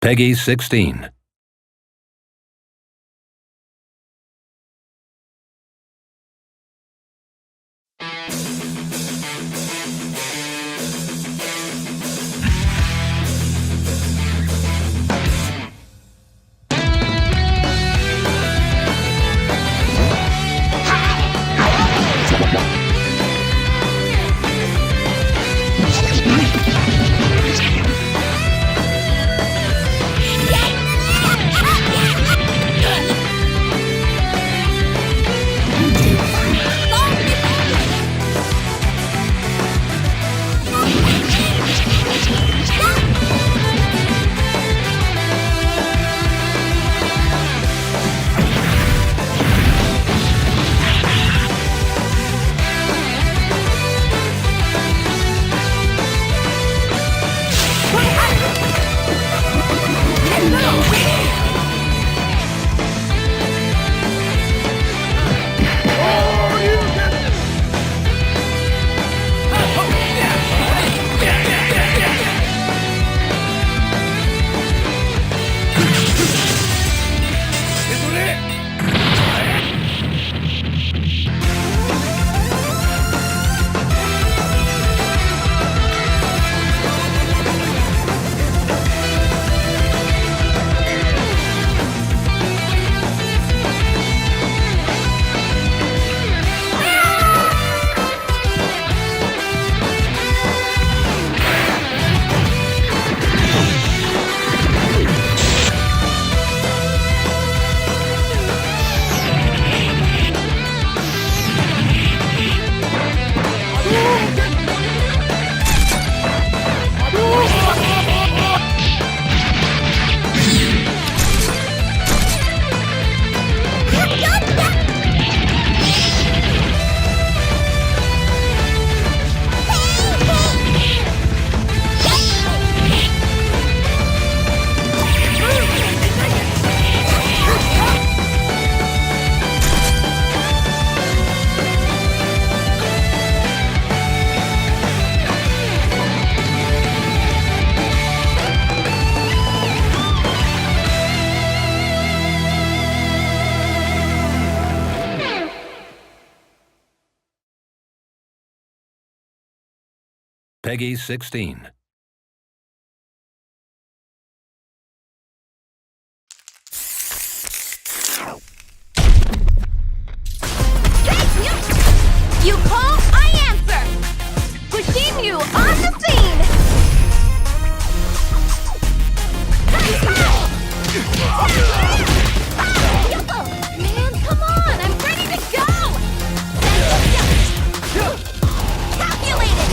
Peggy 16. Peggy 16. You call, I answer! Pushing you on the scene! Man, come on! I'm ready to go! Calculated!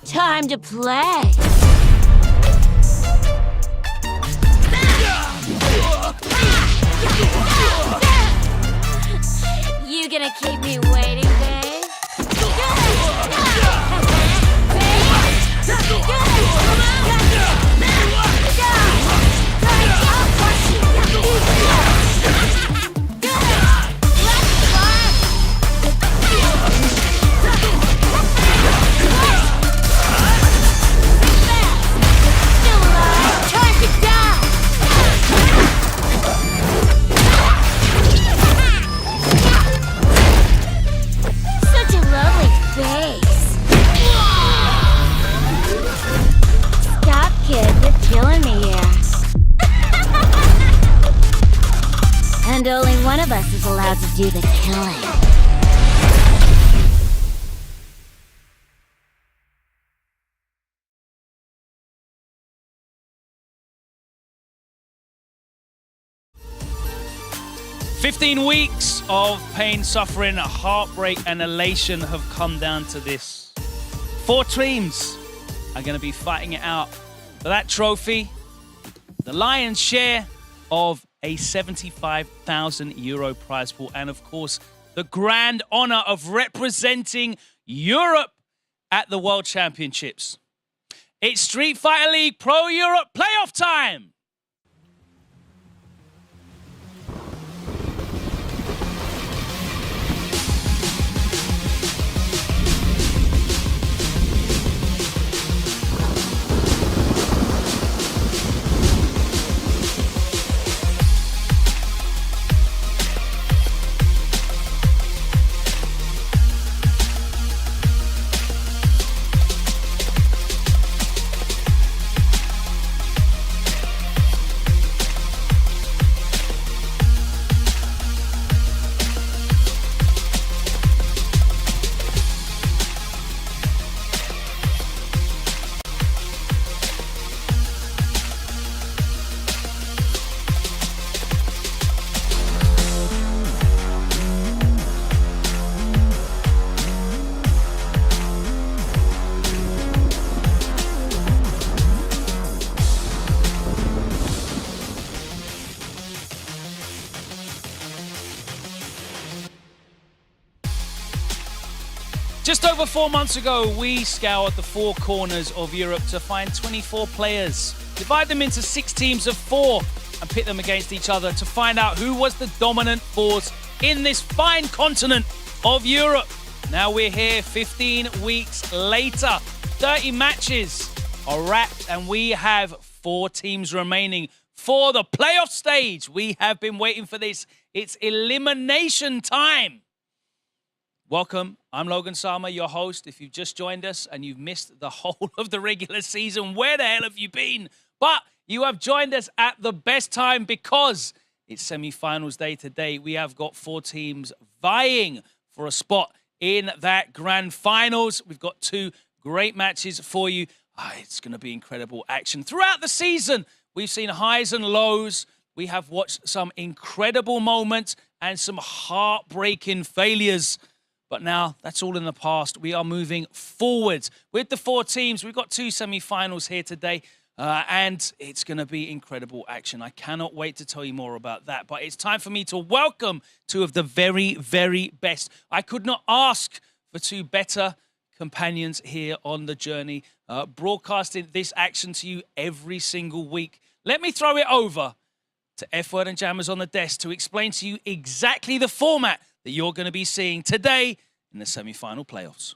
Time to play. You gonna keep me waiting, babe? do the killing. 15 weeks of pain, suffering, heartbreak, and elation have come down to this. 4 teams are going to be fighting it out for that trophy, the lion's share of a €75,000 prize pool, and of course, the grand honor of representing Europe at the World Championships. It's Street Fighter League Pro Europe playoff time! Just over 4 months ago, we scoured the 4 corners of Europe to find 24 players, divide them into 6 teams of 4, and pit them against each other to find out who was the dominant force in this fine continent of Europe. Now we're here 15 weeks later. 30 matches are wrapped, and we have 4 teams remaining for the playoff stage. We have been waiting for this. It's elimination time. Welcome, I'm Logan Sama, your host. If you've just joined us and you've missed the whole of the regular season, where the hell have you been? But you have joined us at the best time because it's semi-finals day today. We have got 4 teams vying for a spot in that grand finals. We've got 2 great matches for you. It's going to be incredible action. Throughout the season, we've seen highs and lows. We have watched some incredible moments and some heartbreaking failures. But now, that's all in the past. We are moving forward with the 4 teams. We've got 2 semi-finals here today, and it's going to be incredible action. I cannot wait to tell you more about that. But it's time for me to welcome 2 of the very, very best. I could not ask for 2 better companions here on the journey, broadcasting this action to you every single week. Let me throw it over to F-Word and Jammers on the desk to explain to you exactly the format that you're going to be seeing today in the semi-final playoffs.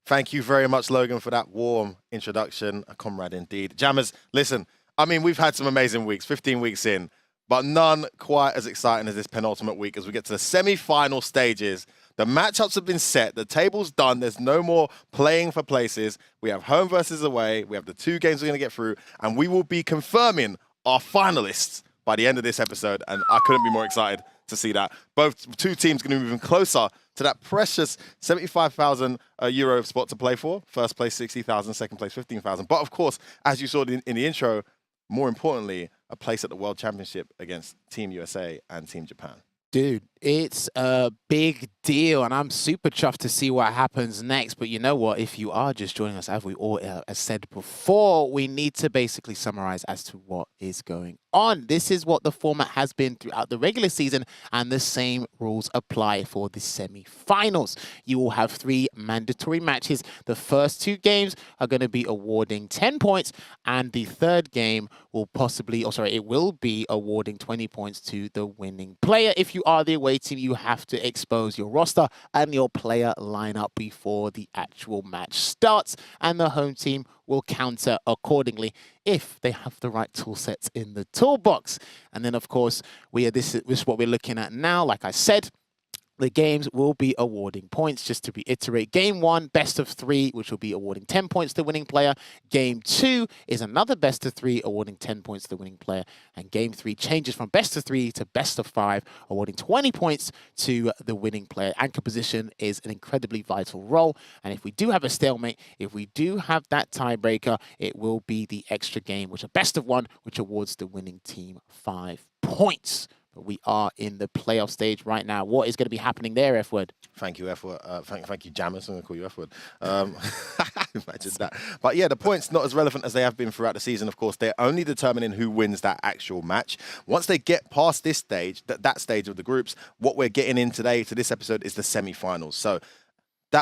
Thank you very much, Logan, for that warm introduction. A comrade indeed. Jammers, listen, I mean, we've had some amazing weeks, 15 weeks in, but none quite as exciting as this penultimate week as we get to the semi-final stages. The matchups have been set. The table's done. There's no more playing for places. We have home versus away. We have the 2 games we're going to get through, and we will be confirming our finalists by the end of this episode, and I couldn't be more excited to see that. Both 2 teams going to be moving closer to that precious €75,000 spot to play for. First place, 60,000, second place, 15,000. But of course, as you saw in the intro, more importantly, a place at the World Championship against Team USA and Team Japan. Dude, it's a big deal, and I'm super chuffed to see what happens next. But you know what? If you are just joining us, as we all as said before, we need to basically summarize as to what is going on. This is what the format has been throughout the regular season, and the same rules apply for the semi-finals. You will have 3 mandatory matches. The first 2 games are going to be awarding 10 points, and the third game will it will be awarding 20 points to the winning player. If you are the away team, you have to expose your roster and your player lineup before the actual match starts, and the home team will counter accordingly if they have the right tool sets in the toolbox. And then, of course, this is what we're looking at now. Like I said, the games will be awarding points. Just to reiterate, Game 1, best of 3, which will be awarding 10 points to the winning player. Game 2 is another best of 3, awarding 10 points to the winning player. And Game 3 changes from best of 3 to best of 5, awarding 20 points to the winning player. Anchor position is an incredibly vital role. And if we do have a stalemate, if we do have that tiebreaker, it will be the extra game, which a best of 1, which awards the winning team 5 points. But we are in the playoff stage right now. What is going to be happening there, F-Word? Thank you, F-Word. Thank you, Jammers. I'm going to call you F-Word. Imagine that. But yeah, the points not as relevant as they have been throughout the season, of course. They're only determining who wins that actual match. Once they get past this stage, that stage of the groups, what we're getting in today to this episode is the semi-finals. So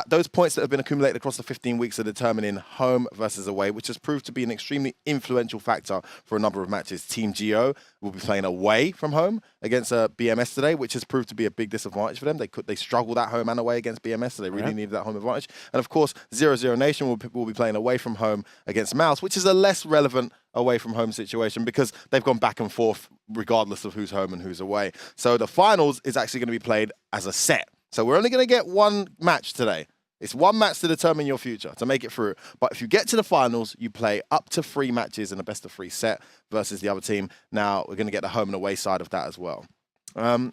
those points that have been accumulated across the 15 weeks are determining home versus away, which has proved to be an extremely influential factor for a number of matches. Team GO will be playing away from home against BMS today, which has proved to be a big disadvantage for them. They struggled at home and away against BMS, so they really needed that home advantage. And of course, 00 Nation will be playing away from home against Mouz, which is a less relevant away from home situation because they've gone back and forth regardless of who's home and who's away. So the finals is actually going to be played as a set. So we're only going to get one match today. It's one match to determine your future, to make it through. But if you get to the finals, you play up to 3 matches in a best of 3 set versus the other team. Now, we're going to get the home and away side of that as well. On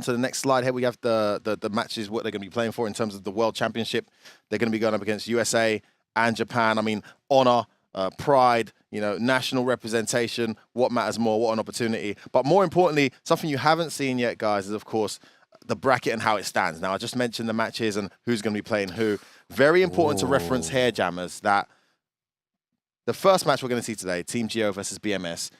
to the next slide here, we have the matches, what they're going to be playing for in terms of the World Championship. They're going to be going up against USA and Japan. I mean, honor, pride, you know, national representation, what matters more, what an opportunity. But more importantly, something you haven't seen yet, guys, is, of course, the bracket and how it stands. Now, I just mentioned the matches and who's going to be playing who. Very important to reference here, Jammers, that the first match we're going to see today, Team GO versus BMS,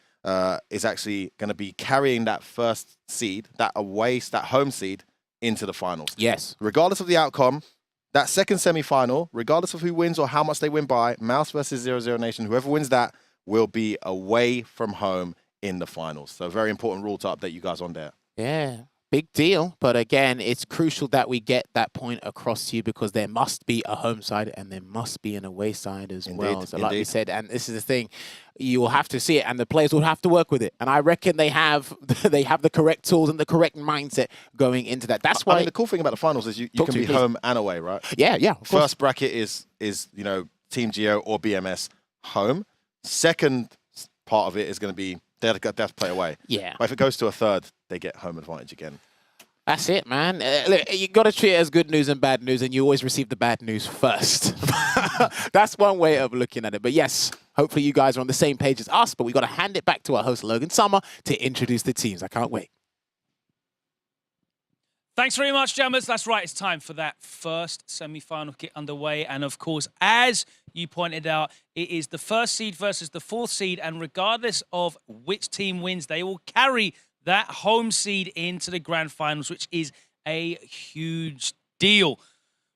is actually going to be carrying that first seed, that home seed, into the finals. Yes. Regardless of the outcome, that second semi-final, regardless of who wins or how much they win by, Mouz versus 00 Nation, whoever wins that will be away from home in the finals. So very important rule to update you guys on there. Yeah. Big deal, but again, it's crucial that we get that point across to you because there must be a home side and there must be an away side as well. So like we said, and this is the thing, you will have to see it and the players will have to work with it. And I reckon they have the correct tools and the correct mindset going into that. That's why. I mean, the cool thing about the finals is you can be home and away, right? Yeah, yeah. First bracket is you know, Team GO or BMS home. Second part of it is going to be they have to play away. Yeah. But if it goes to a third, they get home advantage again. That's it, man. Look, you got to treat it as good news and bad news, and you always receive the bad news first. That's one way of looking at it. But yes, hopefully you guys are on the same page as us, but we got to hand it back to our host, Logan Summer, to introduce the teams. I can't wait. Thanks very much, Jammers. That's right. It's time for that first semi-final get underway. And of course, as you pointed out, it is the first seed versus the 4th seed. And regardless of which team wins, they will carry that home seed into the grand finals, which is a huge deal.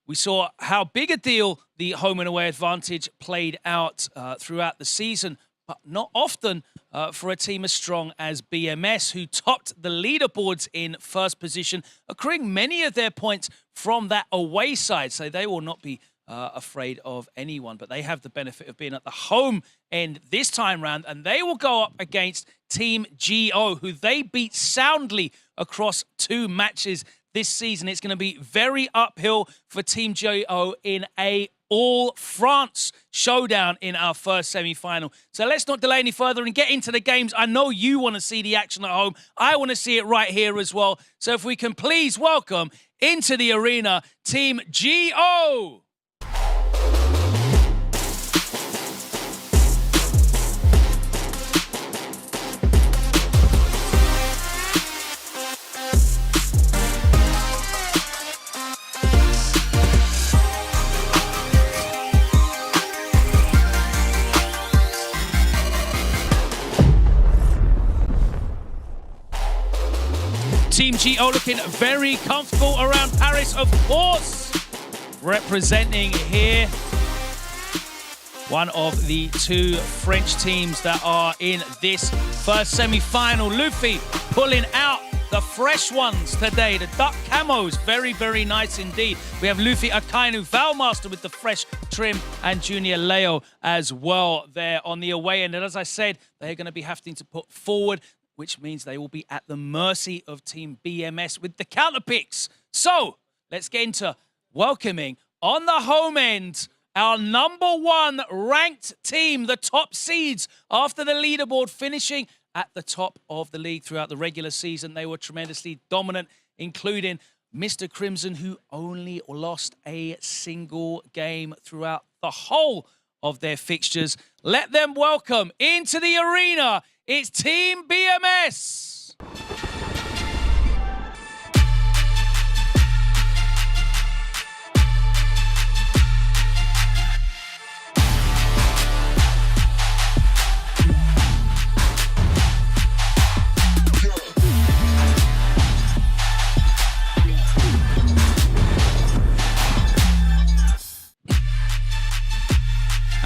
We saw how big a deal the home and away advantage played out throughout the season, but not often for a team as strong as BMS, who topped the leaderboards in first position, accruing many of their points from that away side. So they will not be afraid of anyone, but they have the benefit of being at the home end this time round, and they will go up against Team GO, who they beat soundly across 2 matches this season. It's going to be very uphill for Team GO in a all-France showdown in our first semi-final. So let's not delay any further and get into the games. I know you want to see the action at home. I want to see it right here as well. So if we can please welcome into the arena Team GO. Team GO looking very comfortable around Paris, of course. Representing here one of the 2 French teams that are in this first semi-final. Luffy pulling out the fresh ones today, the duck camos. Very, very nice indeed. We have Luffy Akainu, Valmaster with the fresh trim, and Junior Leo as well there on the away end. And as I said, they're going to be having to put forward, which means they will be at the mercy of Team BMS with the counter picks. So let's get into welcoming on the home end our #1 ranked team, the top seeds after the leaderboard, finishing at the top of the league throughout the regular season. They were tremendously dominant, including Mr. Crimson, who only lost a single game throughout the whole of their fixtures. Let them welcome into the arena, it's Team BMS.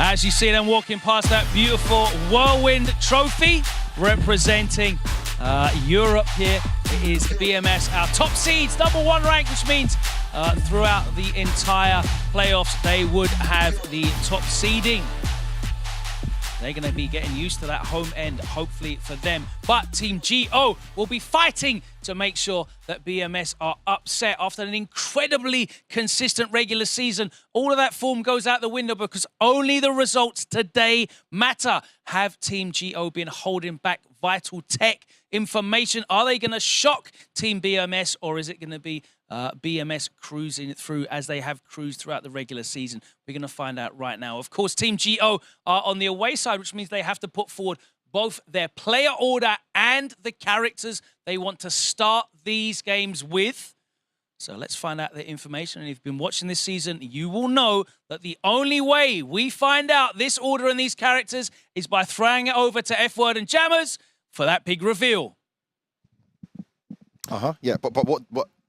As you see them walking past that beautiful Whirlwind trophy representing Europe here, it is BMS, our top seeds, #1 rank, which means throughout the entire playoffs, they would have the top seeding. They're going to be getting used to that home end, hopefully for them. But Team GO will be fighting to make sure that BMS are upset after an incredibly consistent regular season. All of that form goes out the window because only the results today matter. Have Team GO been holding back vital tech information? Are they going to shock Team BMS, or is it going to be BMS cruising through as they have cruised throughout the regular season? We're going to find out right now. Of course, Team GO are on the away side, which means they have to put forward both their player order and the characters they want to start these games with. So let's find out the information. And if you've been watching this season, you will know that the only way we find out this order and these characters is by throwing it over to F-Word and Jammers for that big reveal. Yeah, but what?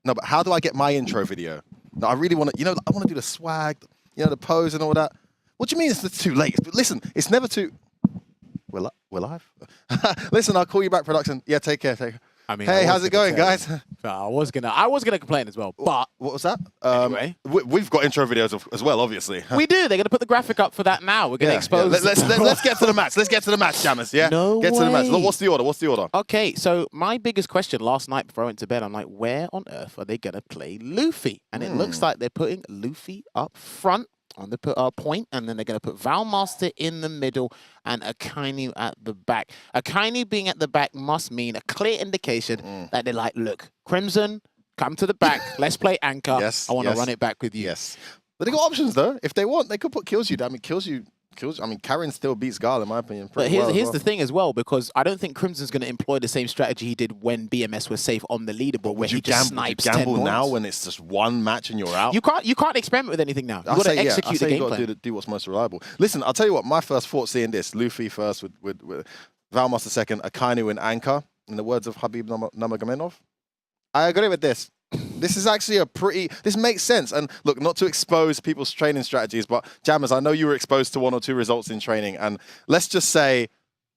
No, but how do I get my intro video? No, I really want to, I want to do the swag, the pose and all that. What do you mean it's too late? But listen, it's never too... We're live? Listen, I'll call you back, production. Yeah, take care. I mean, hey, how's it going, guys? I was gonna complain as well, but what was that? Anyway, we've got intro videos as well, obviously. We do. They're gonna put the graphic up for that now. We're gonna expose. Yeah. Let's get to the match. Let's get to the match, Jammers. Yeah. No Get to the match. way. Look, what's the order? Okay, so my biggest question last night before I went to bed, I'm like, where on earth are they gonna play Luffy? And it looks like they're putting Luffy up front on the point, and then they're going to put Valmaster in the middle and Akainu at the back. Akainu being at the back must mean a clear indication that they're like, look, Crimson, come to the back. Let's play anchor. Yes, I want to run it back with you. Yes. But they got options, though. If they want, they could put Killsu. I mean, Karen still beats Gal, in my opinion. But here's the thing as well, because I don't think Crimson's going to employ the same strategy he did when BMS was safe on the leaderboard, where he just snipes 10 gamble points. now when it's just one match and you're out? You can't experiment with anything now. You've got to execute the game plan. You've got to do what's most reliable. Listen, I'll tell you what, my first thought seeing this, Luffy first with Valmaster second, Akainu in anchor, in the words of Habib Nurmagomedov, I agree with this. This is actually this makes sense. And look, not to expose people's training strategies, but Jammers, I know you were exposed to 1 or 2 results in training, and let's just say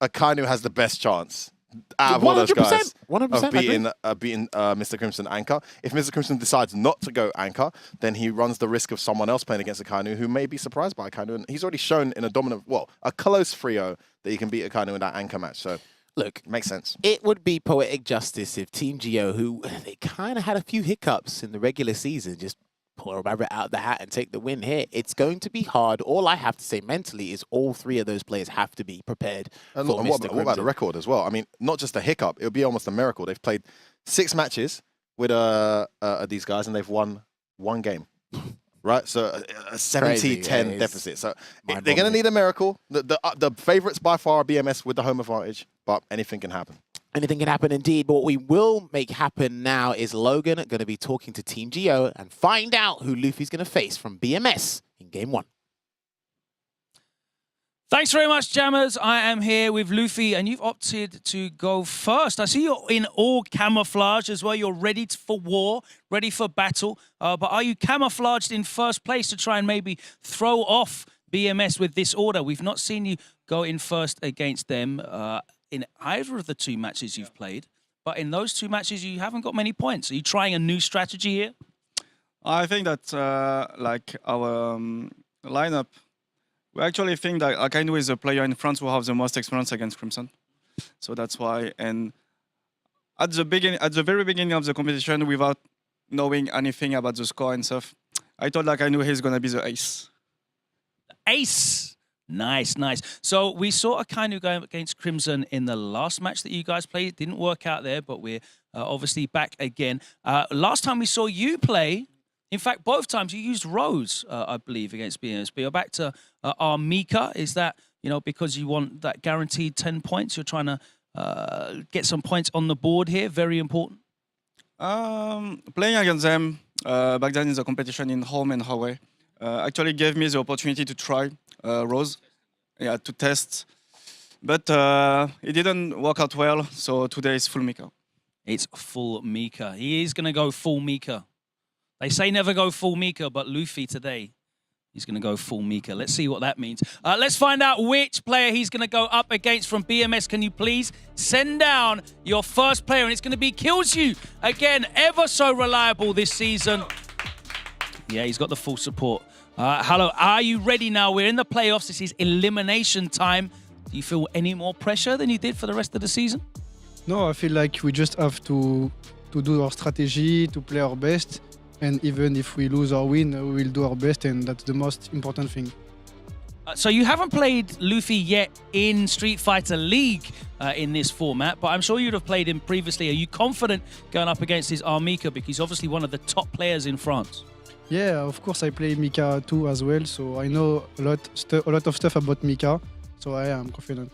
Akainu has the best chance out of all those guys 100%, of beating Mr. Crimson anchor. If Mr. Crimson decides not to go anchor, then he runs the risk of someone else playing against Akainu who may be surprised by Akainu. And he's already shown in a close trio that he can beat Akainu in that anchor match. So look, makes sense. It would be poetic justice if Team GO, who they kind of had a few hiccups in the regular season, just pull a rabbit out of the hat and take the win here. It's going to be hard. All I have to say mentally is all 3 of those players have to be prepared for Mr. Crimson. What about the record as well? I mean, not just a hiccup. It would be almost a miracle. They've played 6 matches with these guys, and they've won 1 game. Right, so a 70-10 deficit. So they're going to need a miracle. The favourites by far are BMS with the home advantage, but anything can happen. Anything can happen indeed. But what we will make happen now is Logan going to be talking to Team GO and find out who Luffy's going to face from BMS in Game 1. Thanks very much, Jammers. I am here with Luffy, and you've opted to go first. I see you're in all camouflage as well. You're ready for war, ready for battle. But are you camouflaged in first place to try and maybe throw off BMS with this order? We've not seen you go in first against them in either of the 2 matches you've played. But in those 2 matches, you haven't got many points. Are you trying a new strategy here? I think that like our lineup, we actually think that Akainu is a player in France who has the most experience against Crimson. So that's why. And at the very beginning of the competition, without knowing anything about the score and stuff. I thought like I knew he's gonna be the ace. Ace. Nice, nice. So we saw Akainu going against Crimson in the last match that you guys played. Didn't work out there, but we're obviously back again. Last time we saw you play, in fact, both times you used Rose, I believe, against BMS. But you're back to Armika. Is that, because you want that guaranteed 10 points? You're trying to get some points on the board here. Very important. Playing against them back then in the competition in home and away actually gave me the opportunity to try Rose, to test. But it didn't work out well, so today is full Mika. It's full Mika. He is going to go full Mika. They say never go full Mika, but Luffy today, he's going to go full Mika. Let's see what that means. Let's find out which player he's going to go up against from BMS. Can you please send down your first player? And it's going to be Killsu. Again, ever so reliable this season. Yeah, he's got the full support. Hello, are you ready now? We're in the playoffs. This is elimination time. Do you feel any more pressure than you did for the rest of the season? No, I feel like we just have to do our strategy, to play our best. And even if we lose or win, we will do our best, and that's the most important thing. So you haven't played Luffy yet in Street Fighter League in this format, but I'm sure you'd have played him previously. Are you confident going up against his Armika? Because he's obviously one of the top players in France. Yeah, of course I play Mika too as well, so I know a lot of stuff about Mika, so I am confident.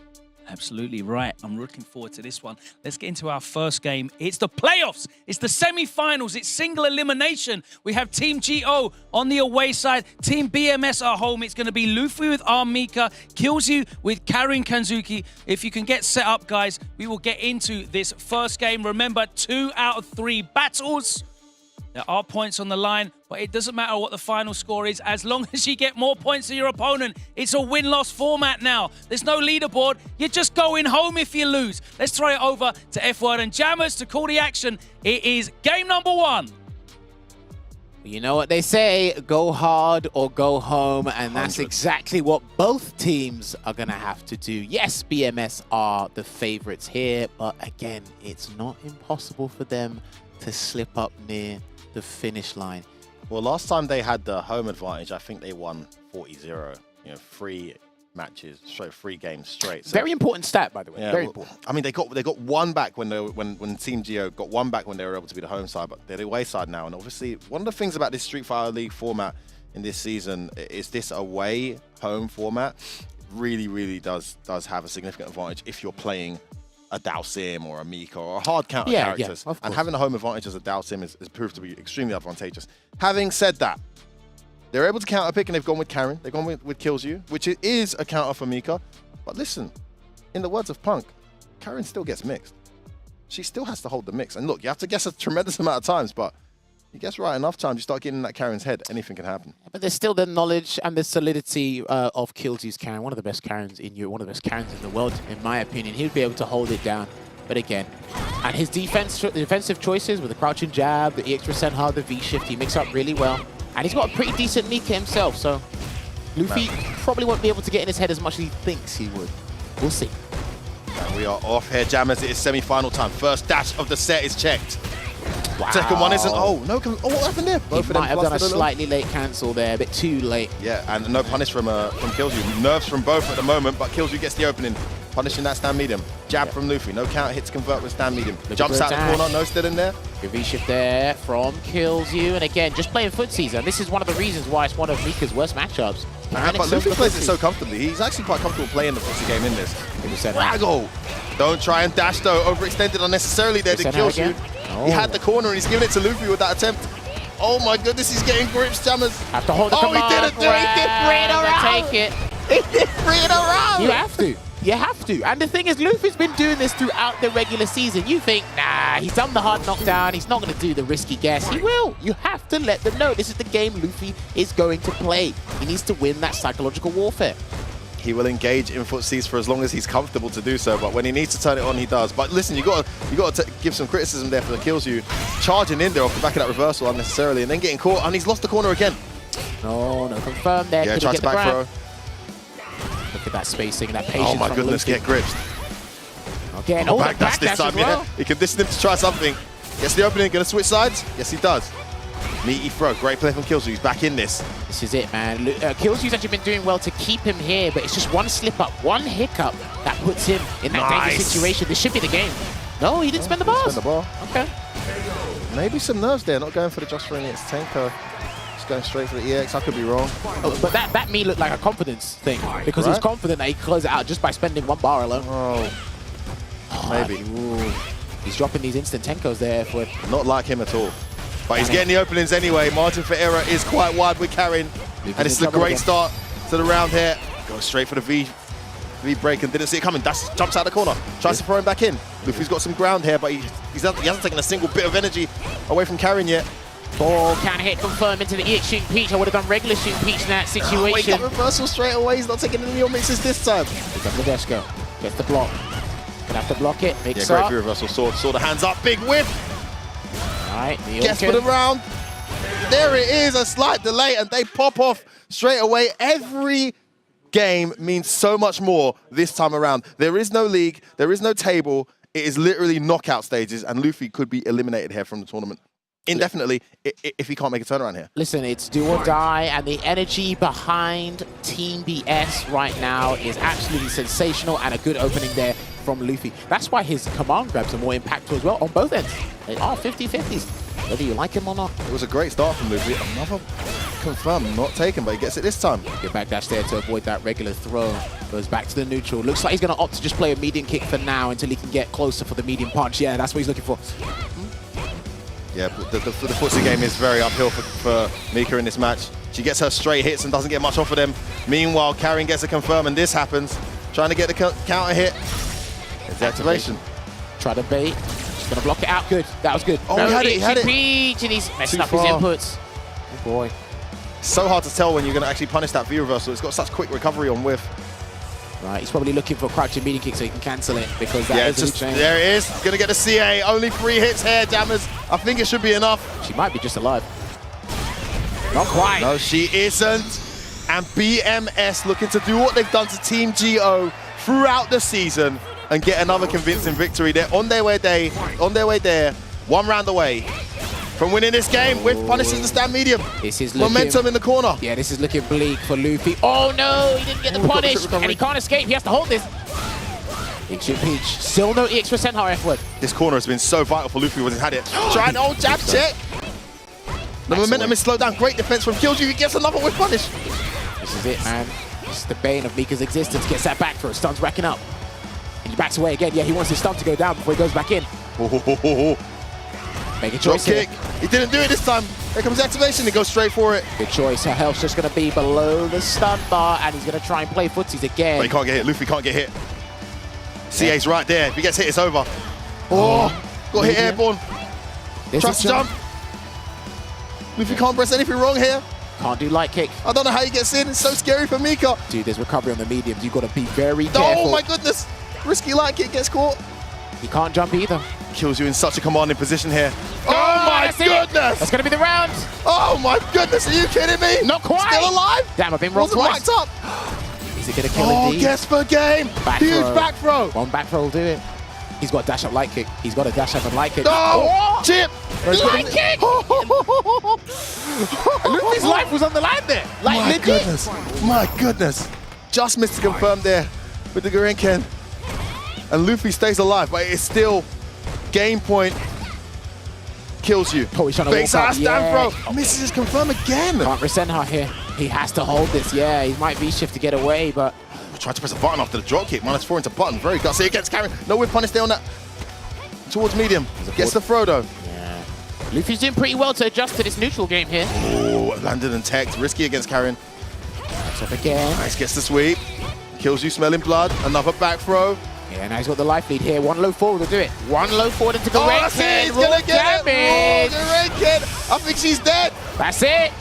Absolutely right. I'm looking forward to this one. Let's get into our first game. It's the playoffs. It's the semi-finals. It's single elimination. We have Team GO on the away side. Team BMS are home. It's going to be Luffy with Armika, Killsu with Karin Kanzuki. If you can get set up, guys, we will get into this first game. Remember, 2 out of 3 battles. There are points on the line, but it doesn't matter what the final score is. As long as you get more points than your opponent, it's a win-loss format now. There's no leaderboard. You're just going home if you lose. Let's throw it over to F-Word and Jammers to call the action. It is game number 1. You know what they say, go hard or go home, and that's exactly what both teams are going to have to do. Yes, BMS are the favorites here, but again, it's not impossible for them to slip up near the finish line. Well, last time they had the home advantage, I think they won 40-0. 3 matches, 3 games straight. So, very important stat, by the way. Yeah, very important. I mean, they got one back when Team Geo got one back when they were able to be the home side, but they're the away side now. And obviously, one of the things about this Street Fighter League format in this season is this away-home format really, really does have a significant advantage if you're playing a Dalsim or a Mika or a hard counter characters. Yeah, and having a home advantage as a Dalsim is proved to be extremely advantageous. Having said that, they're able to counter pick and they've gone with Karin. They've gone with Killsu, which is a counter for Mika. But listen, in the words of Punk, Karin still gets mixed. She still has to hold the mix. And look, you have to guess a tremendous amount of times, but you guess right enough times, you start getting in that Karin's head, anything can happen. But there's still the knowledge and the solidity of Killsu's Karin, one of the best Karins in Europe, one of the best Karins in the world, in my opinion. He would be able to hold it down. But again, and his defensive choices with the crouching jab, the EX% hard, the V-shift, he mixes up really well. And he's got a pretty decent Mika himself, so Luffy probably won't be able to get in his head as much as he thinks he would. We'll see. And we are off here, Jammers. It is semi-final time. First dash of the set is checked. Wow. Second one isn't. Oh, no. Oh, what happened there? He might have done a slightly late cancel there, a bit too late. Yeah, and no punish from Killsu. Nerves from both at the moment, but Killsu gets the opening. Punishing that stand medium. Jab from Luffy. No counter hits convert with stand medium. Jumps out the corner. No still in there. Good V-shift there from Killsu. And again, just playing footsies. And this is one of the reasons why it's one of Mika's worst matchups. But Luffy plays it so comfortably. He's actually quite comfortable playing the footsie game in this. Waggle! Don't try and dash though. Overextended unnecessarily there to Killsu. Oh. He had the corner and he's giving it to Luffy with that attempt. Oh my goodness, he's getting grips, Jammers. Have to hold the command. He didn't do it. He did 3 in a row. Take it. He did 3 in a row. You have to. You have to. And the thing is, Luffy's been doing this throughout the regular season. You think, nah, he's done the hard knockdown. He's not going to do the risky guess. He will. You have to let them know this is the game Luffy is going to play. He needs to win that psychological warfare. He will engage in footsies for as long as he's comfortable to do so, but when he needs to turn it on, he does. But listen, you got to give some criticism there for the Killsu. Charging in there off the back of that reversal unnecessarily and then getting caught, and he's lost the corner again. No, confirm there. Yeah, tries to back throw. Look at that spacing, that patience. Oh my goodness, Luffy. get gripped. Again, back dash this time, well. He conditioned him to try something. Gets the opening, gonna switch sides? Yes, he does. Meaty throw. Great play from Killzu. He's back in this. This is it, man. Killzu's actually been doing well to keep him here, but it's just one slip up, one hiccup that puts him in that dangerous situation. This should be the game. No, he didn't spend the bars. Spend the bar. Okay. Maybe some nerves there, not going for the just for an EX Tenko. Just going straight for the EX. I could be wrong. Oh, but that me looked like a confidence thing because he was confident that he could close it out just by spending one bar alone. Oh, maybe. Ooh. He's dropping these instant Tenkos there for Not like him at all. But he's getting the openings anyway. Margin for error is quite wide with Karin. And this is a great start to the round here. Goes straight for the V break and didn't see it coming. Dash jumps out the corner. Tries to throw him back in. Luffy's got some ground here, but he hasn't taken a single bit of energy away from Karin yet. ball can hit confirm into the EX shooting Peach. I would have done regular shooting Peach in that situation. Oh, he got reversal straight away. He's not taking any more mixes this time. He's on Modesto. Gets the block. Gonna have to block it. Mix great up. reversal. Saw the hands up. Big whiff. Alright, Gets for the round. There it is, a slight delay, and they pop off straight away. Every game means so much more this time around. There is no league, there is no table. It is literally knockout stages, and Luffy could be eliminated here from the tournament indefinitely if he can't make a turnaround here. Listen, it's do or die, and the energy behind Team BS right now is absolutely sensational, and a good opening there from Luffy. That's why his command grabs are more impactful as well on both ends. They are 50-50s, whether you like him or not. It was a great start from Luffy. Another confirm, not taken, but he gets it this time. Good backdash there to avoid that regular throw. Goes back to the neutral. Looks like he's going to opt to just play a medium kick for now until he can get closer for the medium punch. Yeah, that's what he's looking for. Yeah, the footsie game is very uphill for Mika in this match. She gets her straight hits and doesn't get much off of them. Meanwhile, Karin gets a confirm, and this happens. Trying to get the counter hit. It's the activation. Try to bait. Just going to block it out. Good. That was good. Oh, he had it. Peach, and he's messing Too up his far. inputs. Oh boy. So hard to tell when you're going to actually punish that V reversal. It's got such quick recovery on whiff. Right, he's probably looking for a crouching medium kick so he can cancel it, because that is just there it is. He's going to get the CA. Only 3 hits here, Jammers. I think it should be enough. She might be just alive. Not quite. No, she isn't. And BMS looking to do what they've done to Team GO throughout the season and get another convincing victory. They're on their way there. 1 round away from winning this game. With punishes the stand medium. This is looking, momentum in the corner. Yeah, this is looking bleak for Luffy. Oh no, he didn't get the punish, and he can't escape. He has to hold this. Into Peach. Still no EX% effort. This corner has been so vital for Luffy when he's had it. Trying to hold jab check. The momentum is slowed down. Great defense from Killju. He gets another with punish. This is it, man. This is the bane of Mika's existence. Gets that back throw. Stun's racking up. And he backs away again. Yeah, he wants his stun to go down before he goes back in. Make a choice kick. He didn't do it this time. Here comes the activation. He goes straight for it. Good choice. Her health's just going to be below the stun bar, and he's going to try and play footsies again. But he can't get hit. Luffy can't get hit. CA's right there. If he gets hit, it's over. Oh, got hit airborne. Tries to jump. Luffy can't press anything wrong here. Can't do light kick. I don't know how he gets in. It's so scary for Mika. Dude, there's recovery on the mediums. You've got to be very careful. Oh my goodness. Risky light kick gets caught. He can't jump either. Kills you in such a commanding position here. Oh my goodness. That's going to be the round. Oh my goodness. Are you kidding me? Not quite. Still alive? Damn, I've been wrong twice. Up. Is he going to kill him? indeed? Guess per game. Back Huge throw. back throw. One back throw will do it. He's got a dash up light kick. He's got a dash up and light kick. Oh, chip. Light kick. Luffy's life was on the line there. Like, my legit. goodness. My goodness. Just missed to confirm there with the Gurenken. And Luffy stays alive, but it's still game point. Kills you. Oh, he's trying to big walk up. stand throw. Misses his confirm again. Can't resent her here. He has to hold this. Yeah, he might V-shift to get away, but... Tried to press a button after the drop kick. -4 into button. Very gutsy against Karin. No whip punish there on that. Towards medium. Gets the throw though. Yeah. Luffy's doing pretty well to adjust to this neutral game here. Oh, landed and teched. Risky against Karin. Backs up again. Nice, gets the sweep. Kills you, smelling blood. Another back throw. Yeah, now he's got the life lead here. 1 low forward to do it. 1 low forward into Gurenken. Oh, that's it. He's gonna get it. Oh, Gurenken. I think she's dead. That's it.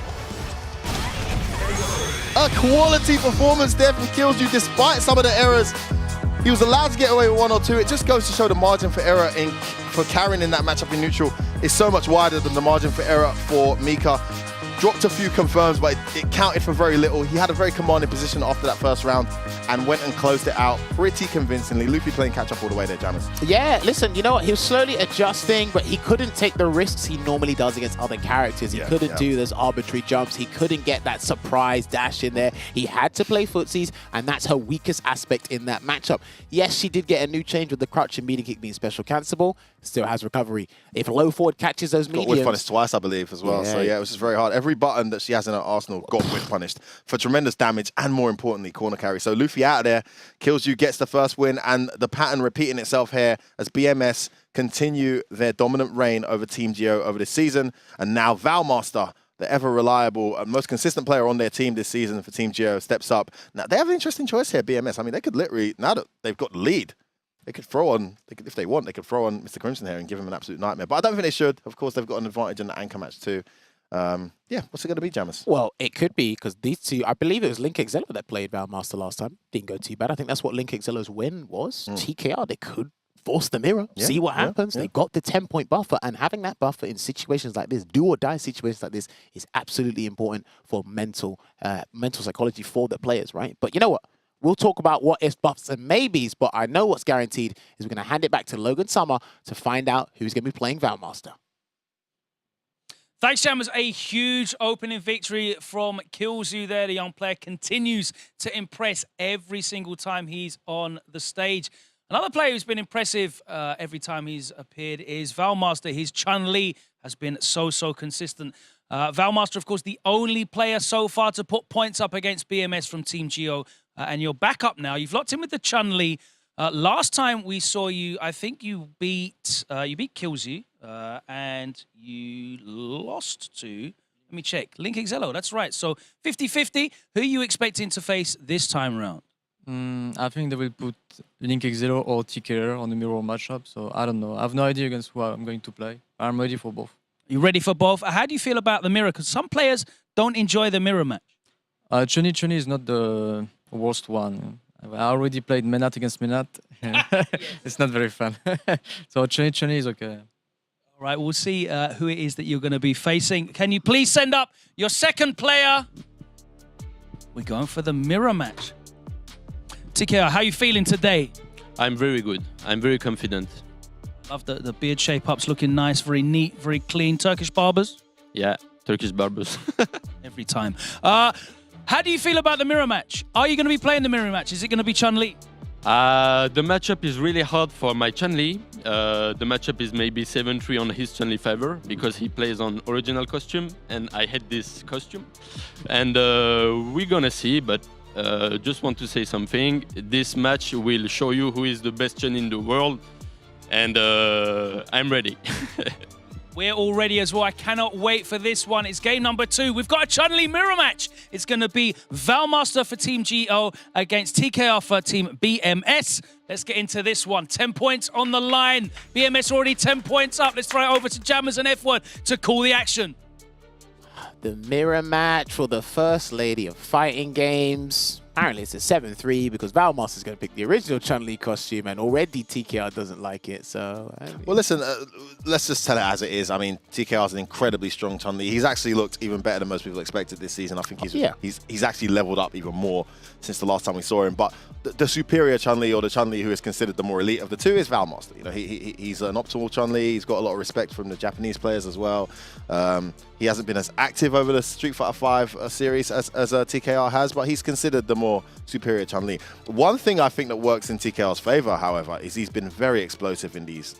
A quality performance there from Killju despite some of the errors. He was allowed to get away with 1 or 2. It just goes to show the margin for error for Karin in that matchup in neutral is so much wider than the margin for error for Mika. dropped a few confirms, but it counted for very little. He had a very commanding position after that first round and went and closed it out pretty convincingly. Luffy playing catch up all the way there, Jammers. Yeah, listen, you know what? He was slowly adjusting, but he couldn't take the risks he normally does against other characters. He couldn't do those arbitrary jumps. He couldn't get that surprise dash in there. He had to play footsies, and that's her weakest aspect in that matchup. Yes, she did get a new change with the crutch and medium kick being special cancelable. Still has recovery. If low forward catches those mediums... Got whip punished twice, I believe, as well. So yeah, it was just very hard. Every button that she has in her arsenal got whip punished for tremendous damage and, more importantly, corner carry. So Luffy out of there, kills you, gets the first win, and the pattern repeating itself here as BMS continue their dominant reign over Team Geo over this season. And now Valmaster, the ever reliable and most consistent player on their team this season for Team Geo, steps up. Now, they have an interesting choice here, BMS. I mean, they could literally, now that they've got the lead, they could throw on, if they want, they could throw on Mr. Crimson here and give him an absolute nightmare. But I don't think they should. Of course, they've got an advantage in the anchor match too. Yeah, what's it going to be, Jammers? Well, it could be, because these two, I believe it was Link Exillo that played Valmaster last time. Didn't go too bad. I think that's what Link Exillo's win was. TKR, they could force the mirror, see what happens. They got the 10-point buffer, and having that buffer in situations like this, do or die situations like this, is absolutely important for mental psychology for the players, right? But you know what? We'll talk about what ifs, buffs, and maybes, but I know what's guaranteed is we're going to hand it back to Logan Summer to find out who's going to be playing Valmaster. Thanks, Jammers. A huge opening victory from Killzoo there. The young player continues to impress every single time he's on the stage. Another player who's been impressive every time he's appeared is Valmaster. His Chun-Li has been so consistent. Valmaster, of course, the only player so far to put points up against BMS from Team Geo. And you're back up now. You've locked in with the Chun-Li. Last time we saw you, I think you beat Killzoo, and you lost to, let me check, Link Exillo. That's right. So 50-50. Who are you expecting to face this time around? I think they will put Link Exillo or TKR on the mirror matchup. So I don't know. I have no idea against who I'm going to play. I'm ready for both. You ready for both? How do you feel about the mirror? Because some players don't enjoy the mirror match. Chun-Li is not the worst one. I already played Menat against Menat. It's not very fun. So Chun-Li is okay. All right, we'll see who it is that you're going to be facing. Can you please send up your second player? We're going for the mirror match. TKR, how are you feeling today? I'm very good. I'm very confident. Love the beard shape-ups, looking nice, very neat, very clean. Turkish barbers? Yeah, Turkish barbers. Every time. How do you feel about the mirror match? Are you going to be playing the mirror match? Is it going to be Chun-Li? The matchup is really hard for my Chun-Li. The matchup is maybe 7-3 on his Chun-Li favor because he plays on original costume and I hate this costume. And we're going to see, but just want to say something. This match will show you who is the best Chun in the world. And I'm ready. We're all ready as well. I cannot wait for this one. It's game number 2. We've got a Chun-Li mirror match. It's going to be Valmaster for Team GO against TKR for Team BMS. Let's get into this one. 10 points on the line. BMS already 10 points up. Let's throw it over to Jammers and F1 to call the action. The mirror match for the First Lady of Fighting Games. Apparently it's a 7-3 because Valmaster's going to pick the original Chun-Li costume and already TKR doesn't like it. So, I mean... Well, listen, let's just tell it as it is. I mean, TKR is an incredibly strong Chun-Li. He's actually looked even better than most people expected this season. I think he's actually leveled up even more since the last time we saw him. But the superior Chun-Li, or the Chun-Li who is considered the more elite of the two, is Valmaster. You know, he's an optimal Chun-Li. He's got a lot of respect from the Japanese players as well. He hasn't been as active over the Street Fighter V series as TKR has, but he's considered the more superior Chun-Li. One thing I think that works in TKR's favor, however, is he's been very explosive in these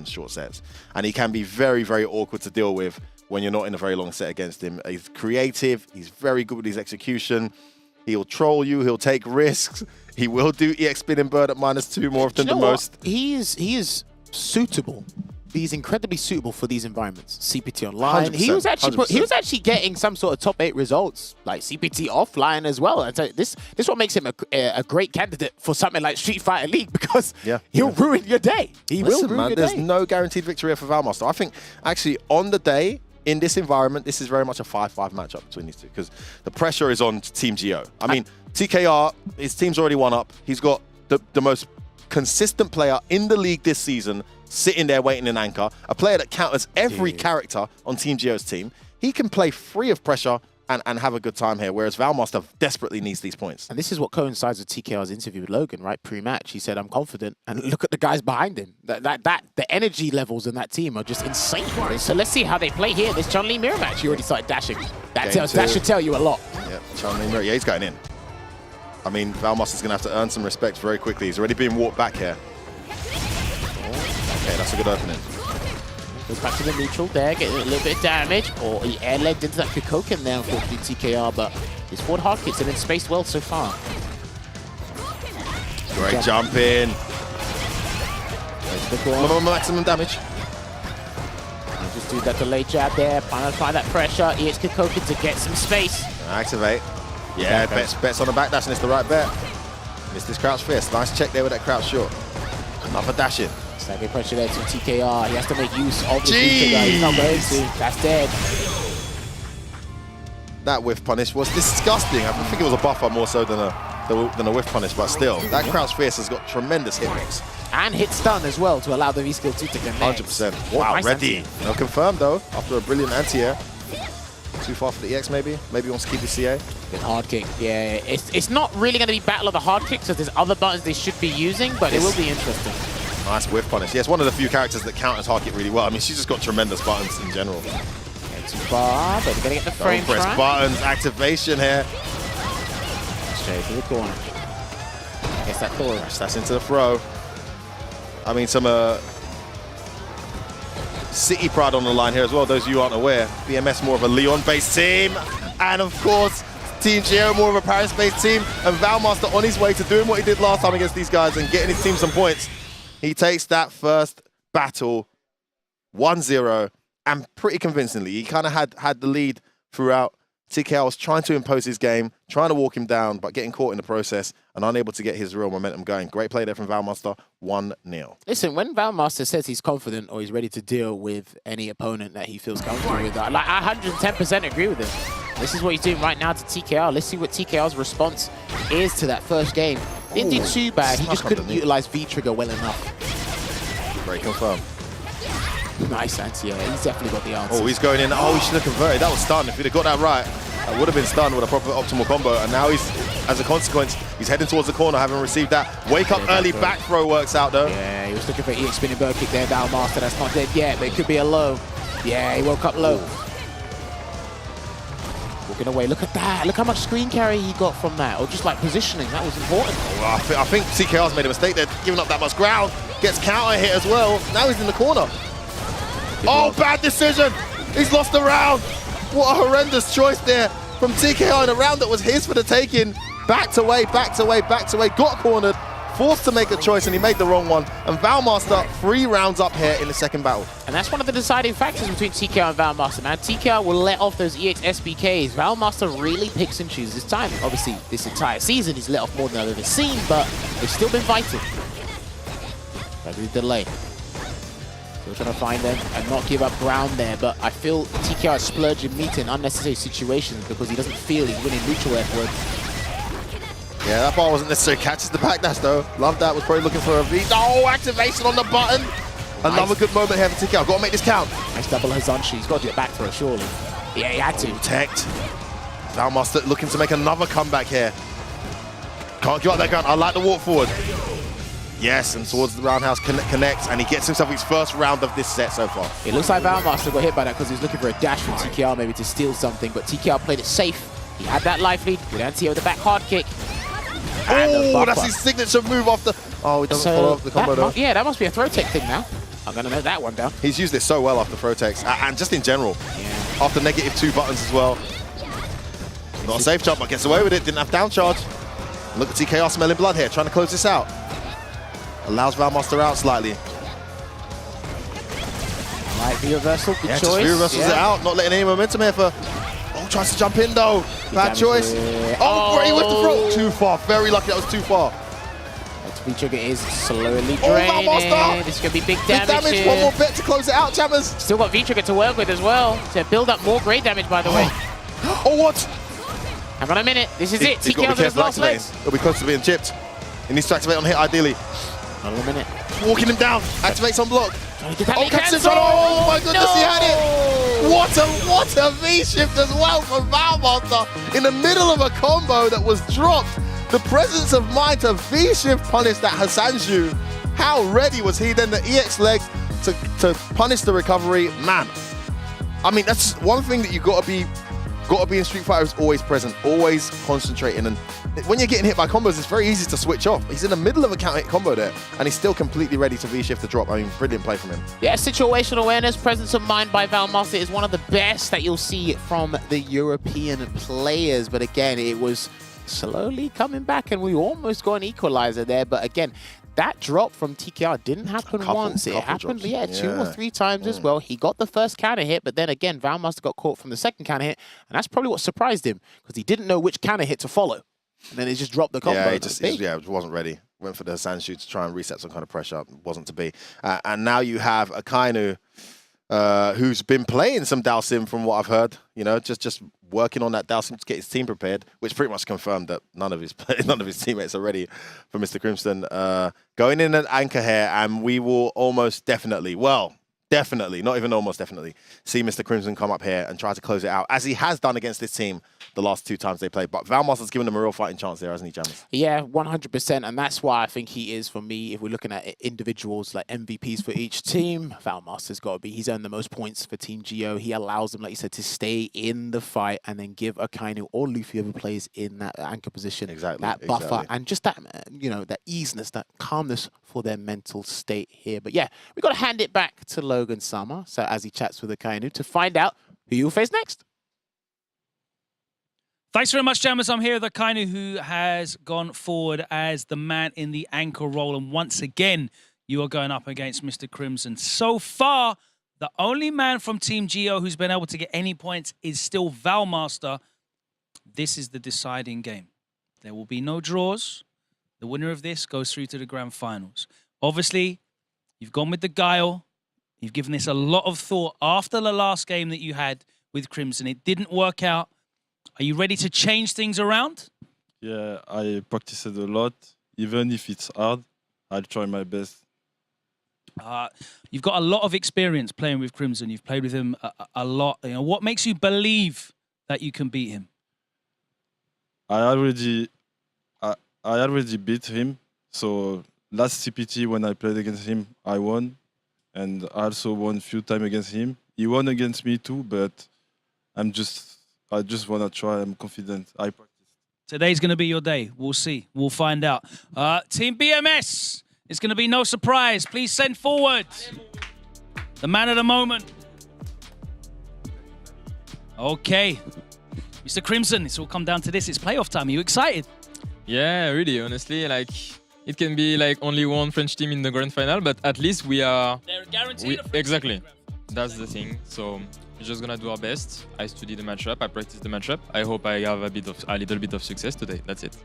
short sets, and he can be very, very awkward to deal with when you're not in a very long set against him. He's creative. He's very good with his execution. He'll troll you. He'll take risks. He will do EX spinning bird at -2 more often than most. He is suitable. He's incredibly suitable for these environments. CPT online. He was actually getting some sort of top 8 results, like CPT offline as well. And so this is what makes him a great candidate for something like Street Fighter League, because he'll ruin your day. He will ruin your day. There's no guaranteed victory here for Valmaster. I think actually on the day, in this environment, this is very much a 5-5 matchup between these two because the pressure is on Team Geo. I mean, TKR, his team's already won up. He's got the most consistent player in the league this season sitting there waiting in anchor, a player that counters every character on Team Geo's team. he can play free of pressure and have a good time here, whereas Valmaster desperately needs these points. And this is what coincides with TKR's interview with Logan, right? Pre-match, he said, "I'm confident," and look at the guys behind him. The energy levels in that team are just insane. So let's see how they play here. This Chun-Li mirror match, he already started dashing. That should tell you a lot. Yeah, Chun-Li mirror. Yeah, he's going in. I mean, Valmaster's going to have to earn some respect very quickly. He's already being walked back here. Okay, that's a good opening. Goes back to the neutral there, getting a little bit of damage. Or he air-legged into that Kikoken there, unfortunately, TKR, but his forward hard kicks have been spaced well so far. Great jump in. Maximum damage. And just do that delayed jab there, trying to apply that pressure. EX Kikoken to get some space. Activate. Yeah, bets on the back dash, and it's the right bet. Missed this crouch fist. Nice check there with that crouch short. Another dash in. Stagger pressure there to TKR. He has to make use of the TKR. He's not going to. That's dead. That whiff punish was disgusting. I think it was a buffer more so than a whiff punish, but still, that crouch fierce has got tremendous hitbox. And hit stun as well to allow the V-Skill 2 to connect. 100%. Wow, nice ready. No confirmed though, after a brilliant anti-air. Too far for the EX maybe? Maybe he wants to keep his CA? Good hard kick, yeah. It's not really going to be battle of the hard kicks, so there's other buttons they should be using, but it will be interesting. Nice whiff punish. Yeah, it's one of the few characters that counters hard kick really well. I mean, she's just got tremendous buttons in general. Too far, but we're going to get the frame press track. Buttons, activation here. Straight to the corner. Gets that throw. That's into the throw. I mean, some City pride on the line here as well, those of you who aren't aware. BMS more of a Lyon-based team. And of course, Team Geo more of a Paris-based team. And Valmaster on his way to doing what he did last time against these guys and getting his team some points. He takes that first battle 1-0 and pretty convincingly. He kind of had the lead throughout. TKR was trying to impose his game, trying to walk him down, but getting caught in the process and unable to get his real momentum going. Great play there from Valmaster, 1-0. Listen, when Valmaster says he's confident or he's ready to deal with any opponent that he feels comfortable with, like, I 110% agree with him. This is what he's doing right now to TKR. Let's see what TKR's response is to that first game. Didn't do too bad. He just couldn't utilize V-Trigger well enough. Great confirm. Nice anti, yeah, he's definitely got the answer. Oh, he's going in. Oh, he should have converted. That was stun. If he'd have got that right, that would have been stun with a proper optimal combo. And now he's, as a consequence, he's heading towards the corner, having received that. Wake up early back throw works out though. Yeah, he was looking for EX spinning bird kick there, Valmaster. That's not dead yet, but it could be a low. Yeah, he woke up low. Walking away. Look at that. Look how much screen carry he got from that, or just like positioning. That was important. Oh, I think TKR's made a mistake there, giving up that much ground. Gets counter hit as well. Now he's in the corner. Oh, bad decision. He's lost the round. What a horrendous choice there from TKR in a round that was his for the taking. Backed away, backed away, backed away, got cornered, forced to make a choice, and he made the wrong one. And Valmaster 3 rounds up here in the second battle. And that's one of the deciding factors between TKR and Valmaster, man. TKR will let off those EX SBKs. Valmaster really picks and chooses his time. Obviously, this entire season he's let off more than I've ever seen, but they've still been vital. Ready to delay. Still trying to find them and not give up ground there, but I feel TKR is splurging meat in unnecessary situations because he doesn't feel he's winning neutral air for it. Yeah, that bar wasn't necessary. Catches the backdash though. Love that. Was probably looking for a V. Oh, activation on the button. Another good moment here for TKR. Got to make this count. Nice double Hazanshi. He's got to do it back throw, surely. Yeah, he had to. Protect. Valmaster looking to make another comeback here. Can't give up that ground. I like the walk forward. Yes, and towards the roundhouse connects, and he gets himself his first round of this set so far. It looks like Valmaster got hit by that because he was looking for a dash from TKR maybe to steal something, but TKR played it safe. He had that life lead with anti-air with the back hard kick. Oh, that's his signature move off the... Oh, he doesn't follow up the combo though. Yeah, that must be a throw tech thing now. I'm going to note that one down. He's used it so well after throw techs, and just in general. Yeah. After -2 buttons as well. Not a safe jump, but gets away with it. Didn't have down charge. Look at TKR smelling blood here, trying to close this out. Allows Valmaster out slightly. Right, V-reversal, good choice. Just V-reversals it out, not letting any momentum here for... Oh, tries to jump in though. Bad choice. Oh, great with the throw. Too far, very lucky that was too far. That V-trigger is slowly draining. This is going to be big damage here. One more bit to close it out, Jammers. Still got V-trigger to work with as well. To build up more great damage, by the way. Oh, what? Hang on a minute, this is it. He's got to be careful activating. He'll be close to being chipped. He needs to activate on hit, ideally. Not in a minute. Walking him down. Activates on block. Oh, cancel! Oh my goodness, he had it! What a V-shift as well from Valmaster in the middle of a combo that was dropped. The presence of mind to V-shift punish that Hasanju. How ready was he then? The EX legs to punish the recovery. Man, I mean, that's one thing that you gotta be in Street Fighter is always present, always concentrating. And when you're getting hit by combos, it's very easy to switch off. He's in the middle of a counter hit combo there, and he's still completely ready to V-shift the drop. I mean, brilliant play from him. Yeah, situational awareness, presence of mind by Valmaster is one of the best that you'll see from the European players. But again, it was slowly coming back, and we almost got an equalizer there. But again, that drop from TKR didn't happen once. It happened, yeah, 2 or 3 times as well. He got the first counter hit, but then again, Valmaster got caught from the second counter hit, and that's probably what surprised him, because he didn't know which counter hit to follow. And then he just dropped the combo. Yeah, he wasn't ready. Went for the Hasanshu to try and reset some kind of pressure. Wasn't to be. And now you have Akainu, who's been playing some Dalsim from what I've heard. You know, just working on that Dalsim to get his team prepared, which pretty much confirmed that none of his teammates are ready for Mr. Crimson. Going in at anchor here, and we will almost definitely, well, definitely, not even almost definitely, see Mr. Crimson come up here and try to close it out, as he has done against this team the last 2 times they played. But Valmaster's given them a real fighting chance there, hasn't he, Jammers? Yeah, 100%. And that's why I think he is, for me, if we're looking at individuals like MVPs for each team, Valmaster's got to be. He's earned the most points for Team Geo. He allows them, like you said, to stay in the fight and then give Akainu or Luffy, whoever plays in that anchor position, that buffer and just that, you know, that easiness, that calmness for their mental state here. But yeah, we got to hand it back to Logan Sama. So as he chats with Akainu to find out who you'll face next. Thanks very much, Jammers. I'm here with Akainu, who has gone forward as the man in the anchor role. And once again, you are going up against Mr. Crimson. So far, the only man from Team Geo who's been able to get any points is still Valmaster. This is the deciding game. There will be no draws. The winner of this goes through to the grand finals. Obviously, you've gone with the Guile. You've given this a lot of thought after the last game that you had with Crimson. It didn't work out. Are you ready to change things around? Yeah, I practiced a lot. Even if it's hard, I'll try my best. You've got a lot of experience playing with Crimson. You've played with him a lot. You know, what makes you believe that you can beat him? I already beat him. So last CPT when I played against him, I won. And I also won a few times against him. He won against me too, but I just want to try. I'm confident. I practice. Today's going to be your day. We'll see. We'll find out. Team BMS, it's going to be no surprise. Please send forward the man of the moment. Okay. Mr. Crimson, it's all come down to this. It's playoff time. Are you excited? Yeah, really, honestly. Like, it can be like only one French team in the grand final, but at least we are... They're guaranteed. Exactly. That's the thing. So we're just gonna do our best. I study the matchup. I practice the matchup. I hope I have a little bit of success today. That's it.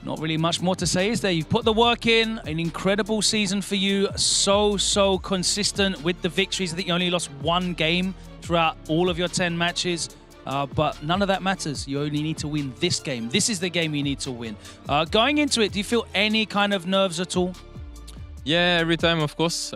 Not really much more to say, is there? You've put the work in. An incredible season for you. So consistent with the victories. I think you only lost 1 game throughout all of your 10 matches. But none of that matters. You only need to win this game. This is the game you need to win. Going into it, do you feel any kind of nerves at all? Yeah, every time, of course.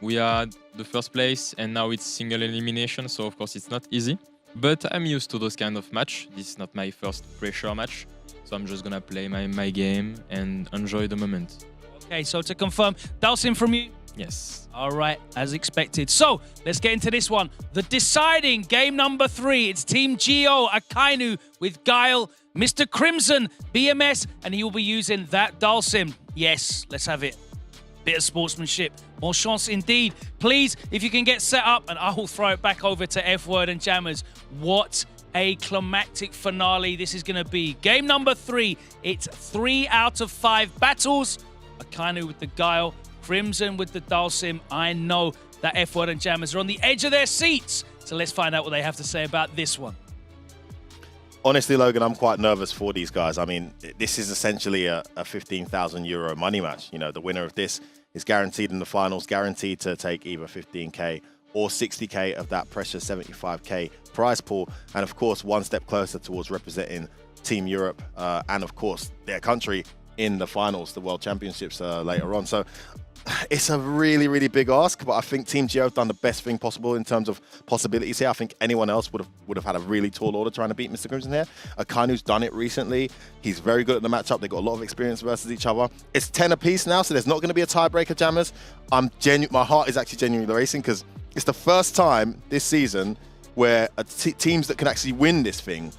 We are the first place, and now it's single elimination, so of course it's not easy. But I'm used to those kind of match. This is not my first pressure match, so I'm just gonna play my game and enjoy the moment. Okay, so to confirm, Dalsim from you? Yes. All right, as expected. So let's get into this one. The deciding game number 3. It's Team Geo, Akainu with Guile, Mr. Crimson, BMS, and he will be using that Dalsim. Yes, let's have it. Bit of sportsmanship. More chance indeed. Please, if you can get set up, and I will throw it back over to F-Word and Jammers. What a climactic finale this is going to be. Game number 3. It's 3 out of 5 battles. Akainu with the Guile, Crimson with the Dalsim. I know that F-Word and Jammers are on the edge of their seats. So let's find out what they have to say about this one. Honestly, Logan, I'm quite nervous for these guys. I mean, this is essentially a 15,000 euro money match. You know, the winner of this is guaranteed in the finals, guaranteed to take either 15K or 60K of that precious 75K prize pool. And of course, one step closer towards representing Team Europe and of course, their country in the finals, the World Championships later on. So it's a really, really big ask, but I think Team Geo have done the best thing possible in terms of possibilities here. I think anyone else would have had a really tall order trying to beat Mr. Crimson here. Akainu's done it recently. He's very good at the matchup. They've got a lot of experience versus each other. It's 10 apiece now, so there's not going to be a tiebreaker, Jammers. My heart is actually genuinely racing because it's the first time this season where teams that can actually win this thing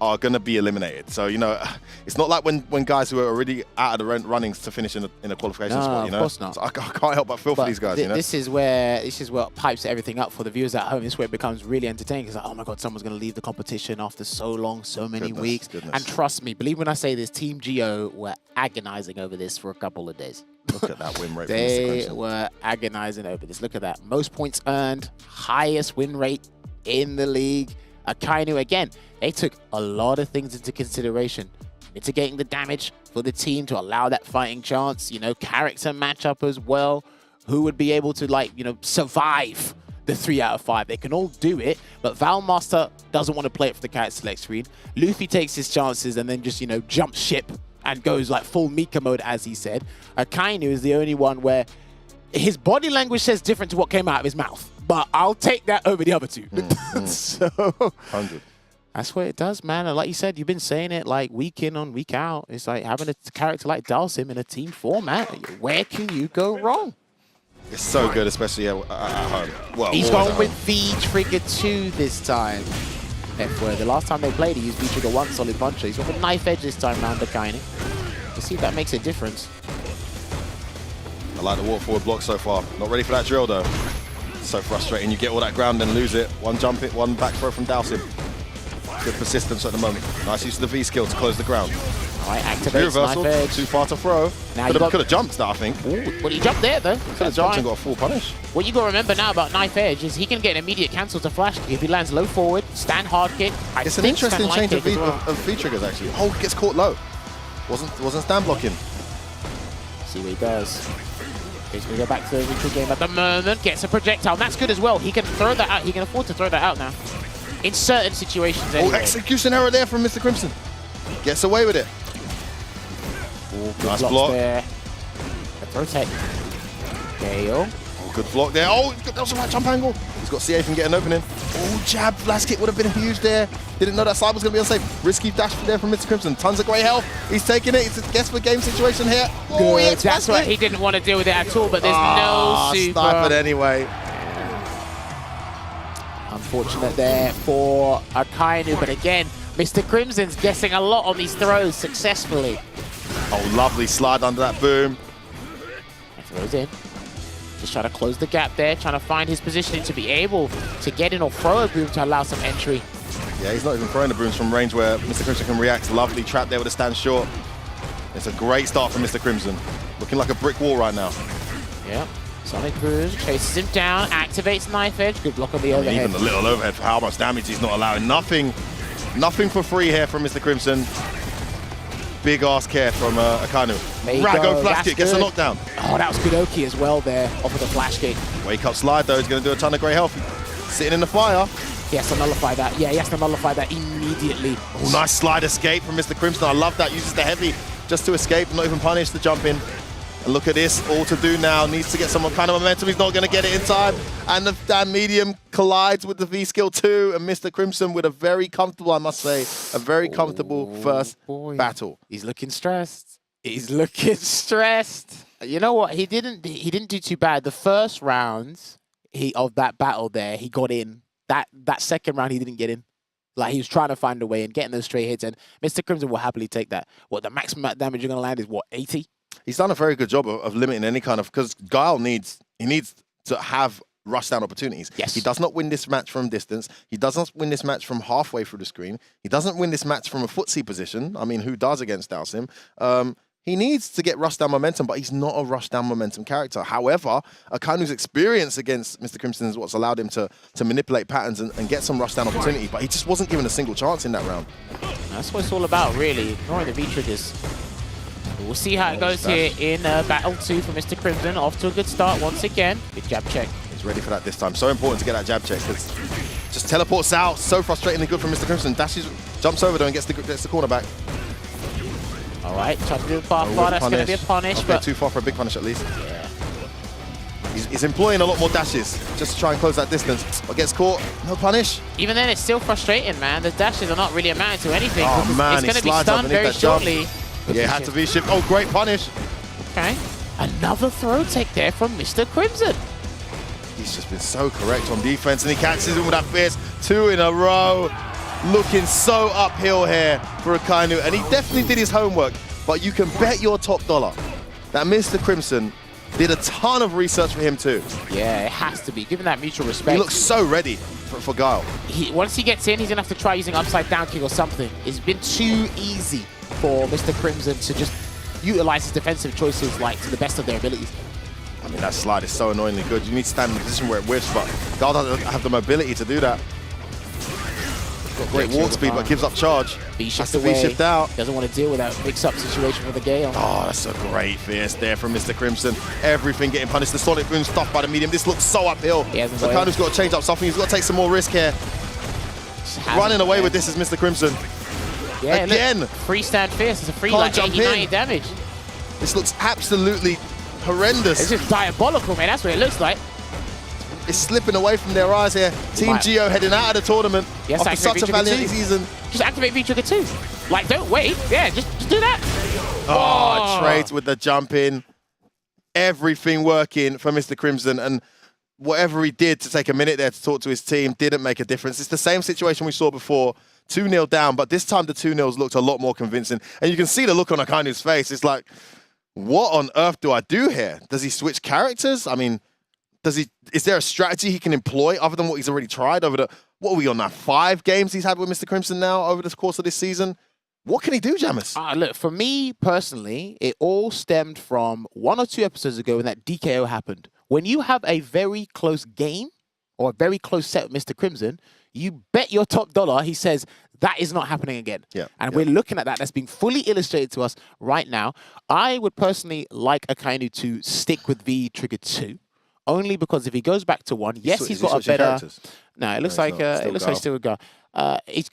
are going to be eliminated. So, you know, it's not like when guys who are already out of the runnings to finish in a qualification spot, you know? Of course not. So I can't help but feel for these guys, you know? This is what pipes everything up for the viewers at home. This is where it becomes really entertaining. It's like, oh my God, someone's going to leave the competition after so long, so many weeks. And trust me, believe when I say this, Team Geo were agonizing over this for a couple of days. Look at that win rate. They were agonizing over this. Look at that. Most points earned, highest win rate in the league. Akainu, again, they took a lot of things into consideration. Mitigating the damage for the team to allow that fighting chance, you know, character matchup as well. Who would be able to, like, you know, survive the 3 out of 5? They can all do it, but Valmaster doesn't want to play it for the character select screen. Luffy takes his chances and then just, you know, jumps ship and goes like full Mika mode, as he said. Akainu is the only one where his body language says different to what came out of his mouth. But I'll take that over the other two. So 100. That's what it does, man. And like you said, you've been saying it like week in on week out. It's like having a character like Dalsim in a team format. Where can you go wrong? It's so good, especially at home. Well, he's going with V-Trigger 2 this time. F-word. The last time they played, he used V-Trigger 1 solid puncher. He's got the knife edge this time round, Akainu. Let's see if that makes a difference. I like the walk forward block so far. Not ready for that drill though. So frustrating. You get all that ground and lose it. One jump hit, one back throw from Dalsim. Good persistence at the moment. Nice use of the V skill to close the ground. All right, activate reversal. Too far to throw. Could have jumped that, I think. Ooh, well, he jumped there though. Could have jumped and got a full punish. What you got to remember now about knife edge is he can get an immediate cancel to flash kick if he lands low forward, stand hard kick. It's an interesting change of V triggers actually. Oh, he gets caught low. Wasn't stand blocking. See what he does. He's going to go back to the neutral game at the moment. Gets a projectile. That's good as well. He can throw that out. He can afford to throw that out now. In certain situations anyway. Oh, execution error there from Mr. Crimson. Gets away with it. Ooh, nice block. There. Let's rotate. Gale. Oh, good block there. Oh, that was the right jump angle. He's got CA from getting an opening. Oh, jab, flash kick would have been huge there. Didn't know that side was going to be unsafe. Risky dash there from Mr. Crimson. Tons of great health. He's taking it. It's a guess for game situation here. Oh, good. That's right. He didn't want to deal with it at all, but there's no super. Sniped anyway. Unfortunate there for Akainu, but again, Mr. Crimson's guessing a lot on these throws successfully. Oh, lovely slide under that boom. He throws in. Just trying to close the gap there, trying to find his positioning to be able to get in or throw a boom to allow some entry. Yeah, he's not even throwing the brooms from range where Mr. Crimson can react. Lovely trap there with a stand short. It's a great start from Mr. Crimson. Looking like a brick wall right now. Yeah. Sonic Boom chases him down, activates knife edge. Good block on the overhead. Even the little overhead for how much damage he's not allowing. Nothing for free here from Mr. Crimson. Big ass care from Akainu. Rago flash kick gets a knockdown. Oh, that was good Oki as well there, off of the flash kick. Wake up slide though, he's going to do a ton of great health. Sitting in the fire. He has to nullify that. Yeah, he has to nullify that immediately. Oh, nice slide escape from Mr. Crimson. I love that. Uses the heavy just to escape, not even punish the jump in. And look at this, all to do now. Needs to get some kind of momentum. He's not going to get it in time. And the damn medium collides with the V-Skill 2. And Mr. Crimson with a very comfortable, I must say, a very comfortable first battle. He's looking stressed. He's looking stressed. You know what? He didn't do too bad. The first round of that battle there, he got in. That second round, he didn't get in. Like, he was trying to find a way and getting those straight hits. And Mr. Crimson will happily take that. What, the maximum damage you're going to land is, what, 80? He's done a very good job of limiting any kind of, because Guile needs to have rush down opportunities. Yes. He does not win this match from distance. He doesn't win this match from halfway through the screen. He doesn't win this match from a footsie position. I mean, who does against Dalsim? He needs to get rush down momentum, but he's not a rush down momentum character. However, Akainu's experience against Mr. Crimson is what's allowed him to manipulate patterns and get some rush down opportunity, but he just wasn't given a single chance in that round. That's what it's all about, really. Ignoring the V-triggers. We'll see how it goes here in Battle 2 for Mr. Crimson. Off to a good start once again. Good jab check. He's ready for that this time. So important to get that jab check because just teleports out. So frustratingly good from Mr. Crimson. Dashes, jumps over there and gets the corner back. All right, trying to do the bar far. That's going to be a punish. Okay, But too far for a big punish at least. yeah. He's employing a lot more dashes just to try and close that distance. But gets caught, no punish. Even then, it's still frustrating, man. The dashes are not really amounting to anything. Oh, because man, it's he going to be slides stunned underneath very that jump. shortly. Yeah, had to V-shift. Oh, great punish. Okay. Another throw take there from Mr. Crimson. He's just been so correct on defense, and he catches him with that fierce 2 in a row. Looking so uphill here for Akainu, and he definitely did his homework, but you can bet your top dollar that Mr. Crimson did a ton of research for him too. Yeah, it has to be. Given that mutual respect. He looks so ready for Guile. Once he gets in, he's going to have to try using upside down kick or something. It's been too easy for Mr. Crimson to just utilize his defensive choices like to the best of their abilities. I mean, that slide is so annoyingly good. You need to stand in a position where it whiffs, but Guile doesn't have the mobility to do that. Got great walk speed, but gives up charge. V-shift Has to V-shift out. Doesn't want to deal with that mix-up situation with the Gale. Oh, that's a great fierce there from Mr. Crimson. Everything getting punished. The Sonic Boom stuffed by the medium. This looks so uphill. So Akainu's got to change up something. He's got to take some more risk here. Running away with this is Mr. Crimson. Yeah, again. Look, freestand fierce. It's a free Can't like jump 80-90 damage. This looks absolutely horrendous. It's just diabolical, man. That's what it looks like. It's slipping away from their eyes here. Team Geo heading out of the tournament after such a valiant season. Just activate V-Trigger 2. Like, don't wait. Yeah, just do that. Oh, trades with the jump in. Everything working for Mr. Crimson, and whatever he did to take a minute there to talk to his team didn't make a difference. It's the same situation we saw before. 2-0 down, but this time the 2-0s looked a lot more convincing. And you can see the look on Akainu's face. It's like, what on earth do I do here? Does he switch characters? I mean, is there a strategy he can employ other than what he's already tried over the, what are we on now, 5 games he's had with Mr. Crimson now over the course of this season? What can he do, Jammers? Look, for me personally, it all stemmed from 1 or 2 episodes ago when that DKO happened. When you have a very close game or a very close set with Mr. Crimson, you bet your top dollar he says, that is not happening again. Yeah, and we're looking at that. That's being fully illustrated to us right now. I would personally like Akainu to stick with V-Trigger 2. Only because if he goes back to 1, yes, he's got a better. Characters? No, it looks like he's still a go.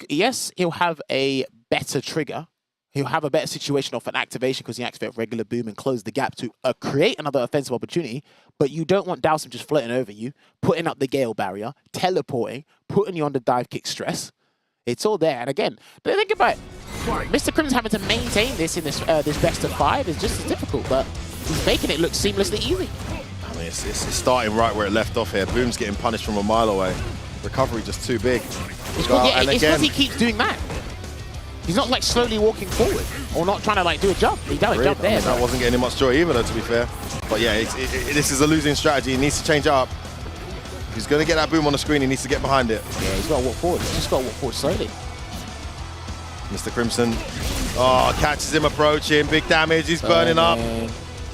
Yes, he'll have a better trigger. He'll have a better situation off an activation because he activates regular boom and close the gap to create another offensive opportunity. But you don't want Dowsum just floating over you, putting up the Gale barrier, teleporting, putting you under dive kick stress. It's all there. And again, but think about it. Mr. Crimson having to maintain this in this best of 5 is just as difficult, but he's making it look seamlessly easy. I mean, it's starting right where it left off here. Boom's getting punished from a mile away. Recovery just too big. It's because he keeps doing that. He's not like slowly walking forward or not trying to like do a jump. He done a jump there. That wasn't getting him much joy either, though, to be fair. But yeah, this is a losing strategy. He needs to change it up. If he's going to get that boom on the screen, he needs to get behind it. Yeah, he's got to walk forward. He's just got to walk forward slowly. Mr. Crimson, catches him approaching. Big damage. He's burning up.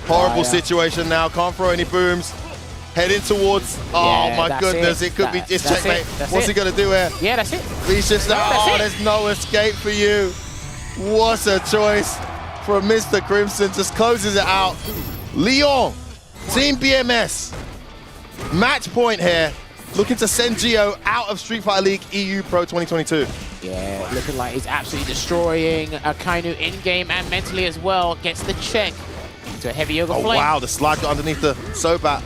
Horrible situation now. Can't throw any booms. Heading towards. Oh my goodness! It could be just checkmate. What's he gonna do here? Yeah, that's it. There's no escape for you. What a choice from Mr. Crimson. Just closes it out. Leon, Team BMS, match point here. Looking to send Geo out of Street Fighter League EU Pro 2022. Yeah, looking like he's absolutely destroying Akainu in-game and mentally as well. Gets the check into a heavy yoga flame. Wow, the slide got underneath the Sobat.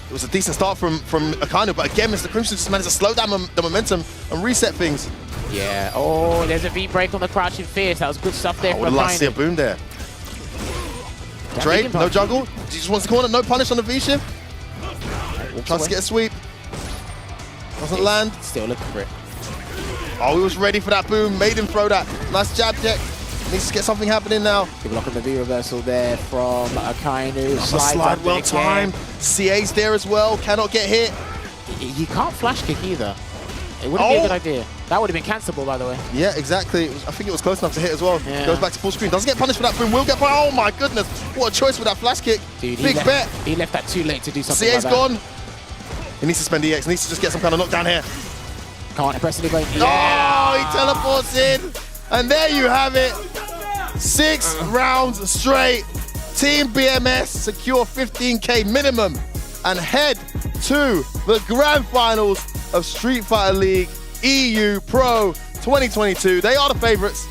It was a decent start from Akainu, but again, Mr. Crimson just managed to slow down the momentum and reset things. Yeah, oh, there's a V-break on the crouching fierce. That was good stuff there from Akainu. I would like to see a boom there. Trade, no juggle. He just wants to corner, no punish on the V-shift. Tries to get a sweep. Doesn't land. Still looking for it. Oh, he was ready for that boom. Made him throw that. Nice jab check. Needs to get something happening now. Good block on the V reversal there from Akainu. Slide well timed. CA's there as well. Cannot get hit. You can't flash kick either. It wouldn't be a good idea. That would have been cancelable, by the way. Yeah, exactly. I think it was close enough to hit as well. Yeah. Goes back to full screen. Doesn't get punished for that boom. Will get punished. Oh my goodness. What a choice with that flash kick. Dude, Big bet. He left that too late to do something CA's like that. gone. He needs to spend EX. He needs to just get some kind of knockdown here. Can't press anybody. Yeah. Oh, he teleports in. And there you have it. 6 rounds straight. Team BMS secure 15K minimum and head to the grand finals of Street Fighter League EU Pro 2022. They are the favorites.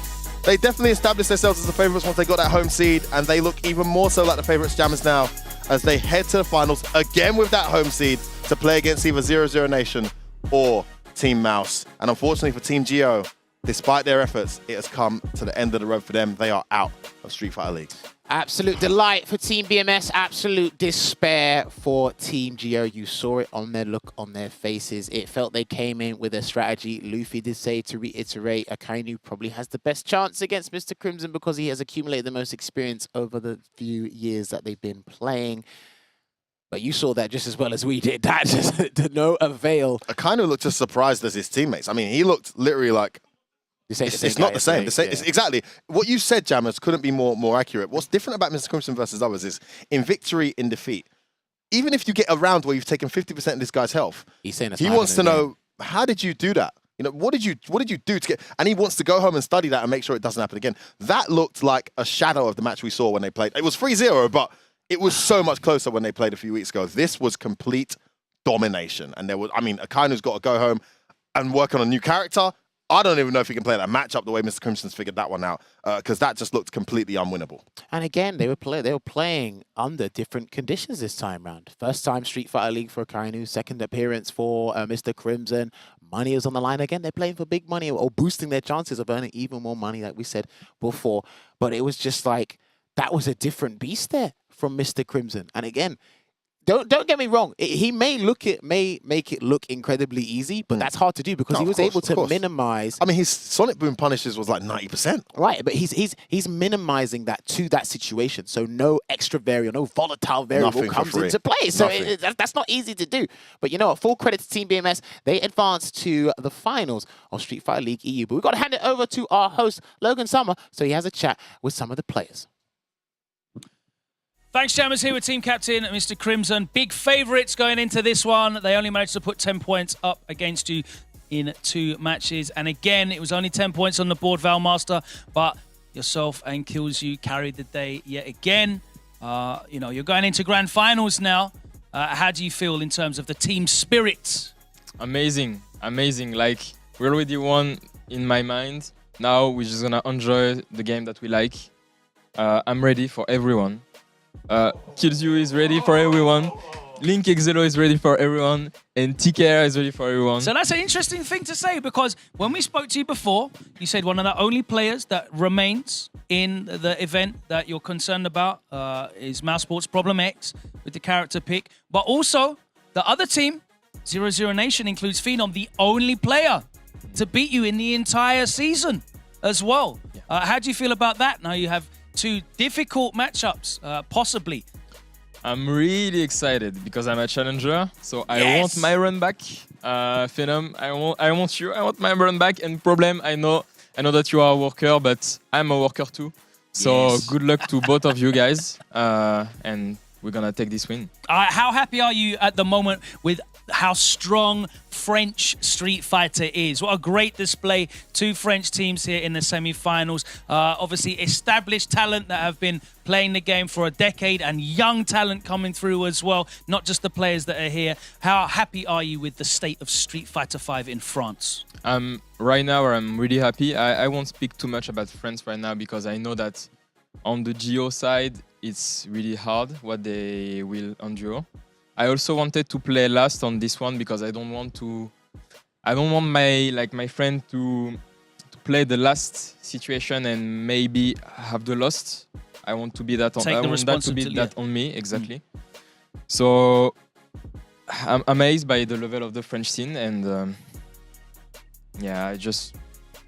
They definitely established themselves as the favourites once they got that home seed, and they look even more so like the favourites Jammers now as they head to the finals again with that home seed to play against either 0-0 Nation or Team Mouse. And unfortunately for Team Geo, despite their efforts, it has come to the end of the road for them. They are out of Street Fighter League. Absolute delight for Team BMS, absolute despair for Team Geo. You saw it on their look on their faces. It felt they came in with a strategy. Luffy did say, to reiterate, Akainu probably has the best chance against Mr. Crimson because he has accumulated the most experience over the few years that they've been playing. But you saw that just as well as we did. That just to no avail. Akainu looked as surprised as his teammates. I mean, he looked literally like, it's not the same. It's exactly. What you said, Jammers, couldn't be more accurate. What's different about Mr. Crimson versus others is in victory, in defeat, even if you get a round where you've taken 50% of this guy's health, he's saying he wants to know, how did you do that? You know, what did you do to get? And he wants to go home and study that and make sure it doesn't happen again. That looked like a shadow of the match we saw when they played. It was 3-0, but it was so much closer when they played a few weeks ago. This was complete domination. And there was, I mean, Akainu's got to go home and work on a new character. I don't even know if he can play that matchup the way Mr. Crimson's figured that one out, because that just looked completely unwinnable. And again, they were playing under different conditions this time round. First time Street Fighter League for Akainu, second appearance for Mr. Crimson. Money is on the line again. They're playing for big money or boosting their chances of earning even more money, like we said before. But it was just like, that was a different beast there from Mr. Crimson. And again, don't get me wrong. He may make it look incredibly easy, but that's hard to do because he was able to minimize. I mean, his Sonic Boom punishes was like 90%. Right, but he's minimizing that to that situation. So no extra variable, no volatile variable comes into play. So that's not easy to do. But you know what? Full credit to Team BMS. They advanced to the finals of Street Fighter League EU. But we've got to hand it over to our host, Logan Summer, so he has a chat with some of the players. Thanks, Jammers. Here with team captain, Mr. Crimson. Big favourites going into this one. They only managed to put 10 points up against you in 2 matches. And again, it was only 10 points on the board, Valmaster, but yourself and Killzu carried the day yet again. You know, you're going into grand finals now. How do you feel in terms of the team spirit? Amazing, amazing. Like, we already won in my mind. Now we're just gonna enjoy the game that we like. I'm ready for everyone. Killzu is ready for everyone. Link Exelo is ready for everyone. And TKR is ready for everyone. So that's an interesting thing to say, because when we spoke to you before, you said one of the only players that remains in the event that you're concerned about is Mouse Sports Problem X with the character pick. But also, the other team, 0-0 Nation, includes Phenom, the only player to beat you in the entire season as well. Yeah. How do you feel about that? Now you have 2 difficult matchups, possibly. I'm really excited because I'm a challenger, so I want my run back. Phenom, I want you. I want my run back. And Problem, I know that you are a worker, but I'm a worker too. So good luck to both of you guys, and we're gonna take this win. How happy are you at the moment with how strong French Street Fighter is? What a great display. 2 French teams here in the semi-finals. Obviously established talent that have been playing the game for a decade, and young talent coming through as well, not just the players that are here. How happy are you with the state of Street Fighter 5 in France? Right now I'm really happy. I won't speak too much about France right now because I know that on the Geo side it's really hard what they will endure. I also wanted to play last on this one because I don't want my friend to play the last situation and maybe have the lost. I want to be that on. I want that to be that on me exactly. So I'm amazed by the level of the French scene, and yeah, I just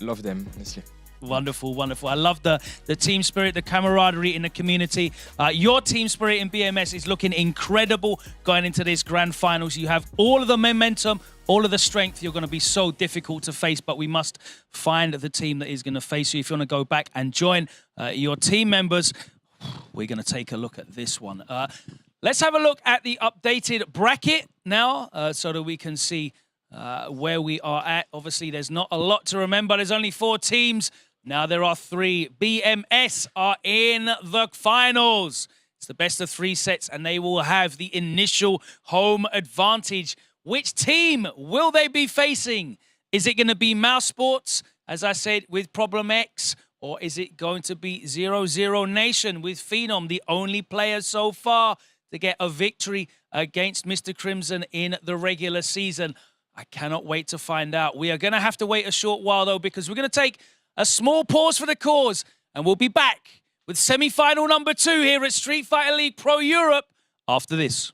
love them honestly. Wonderful, wonderful. I love the team spirit, the camaraderie in the community. Your team spirit in BMS is looking incredible going into this grand finals. You have all of the momentum, all of the strength. You're going to be so difficult to face, but we must find the team that is going to face you. If you want to go back and join your team members, we're going to take a look at this one. Let's have a look at the updated bracket now so that we can see where we are at. Obviously, there's not a lot to remember. There's only 4 teams. Now there are 3. BMS are in the finals. It's the best of 3 sets, and they will have the initial home advantage. Which team will they be facing? Is it going to be Mouse Sports, as I said, with Problem X? Or is it going to be 0-0 Nation with Phenom, the only player so far to get a victory against Mr. Crimson in the regular season? I cannot wait to find out. We are going to have to wait a short while, though, because we're going to take a small pause for the cause, and we'll be back with semi-final number 2 here at Street Fighter League Pro Europe after this.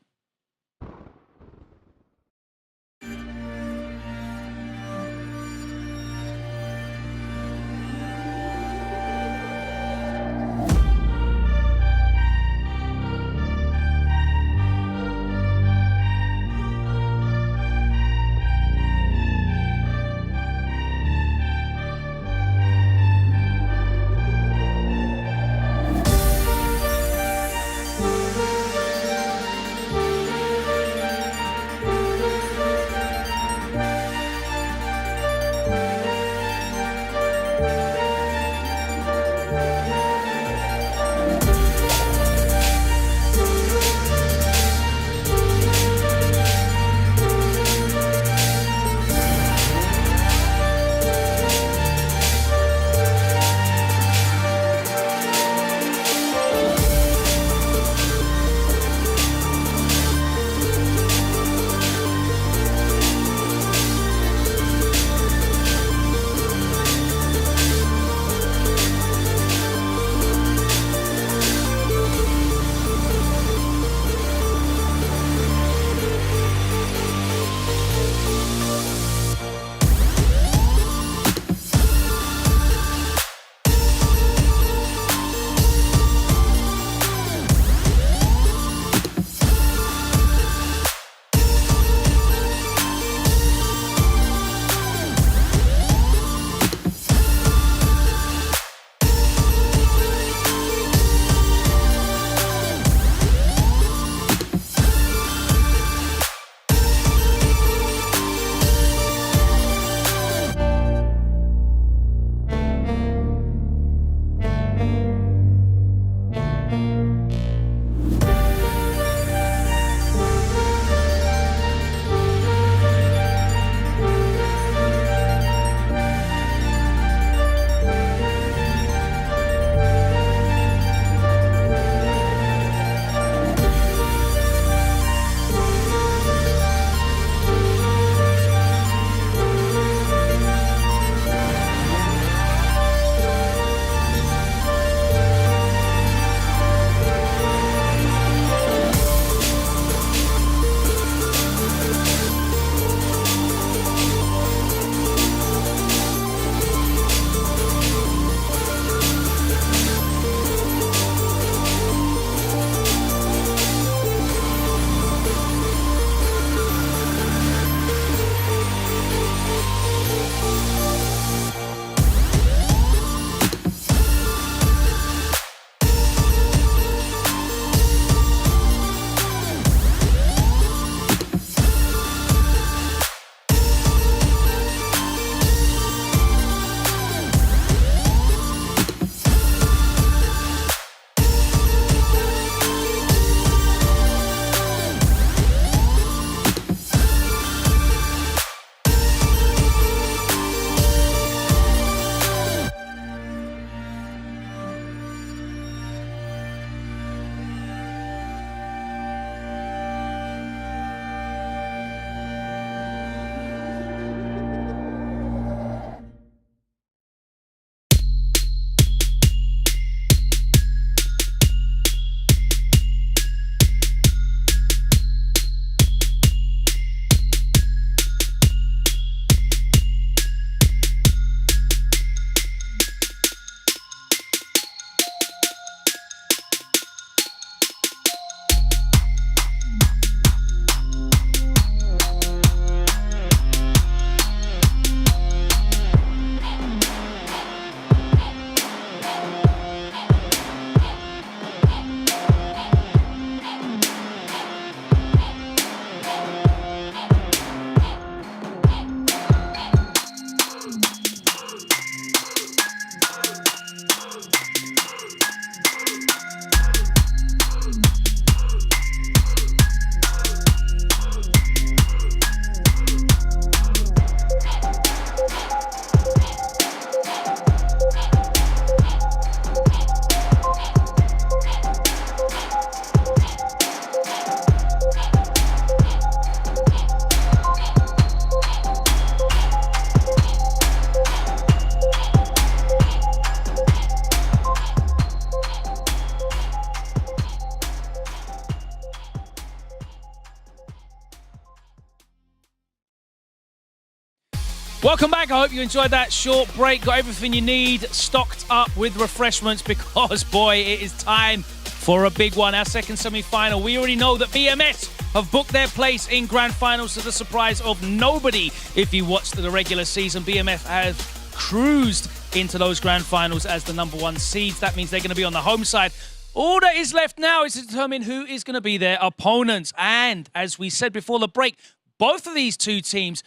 Welcome back. I hope you enjoyed that short break. Got everything you need stocked up with refreshments because, boy, it is time for a big one. Our second semi-final. We already know that BMS have booked their place in grand finals to the surprise of nobody. If you watched the regular season, BMS have cruised into those grand finals as the #1 seeds. That means they're going to be on the home side. All that is left now is to determine who is going to be their opponents. And as we said before the break, both of these two teams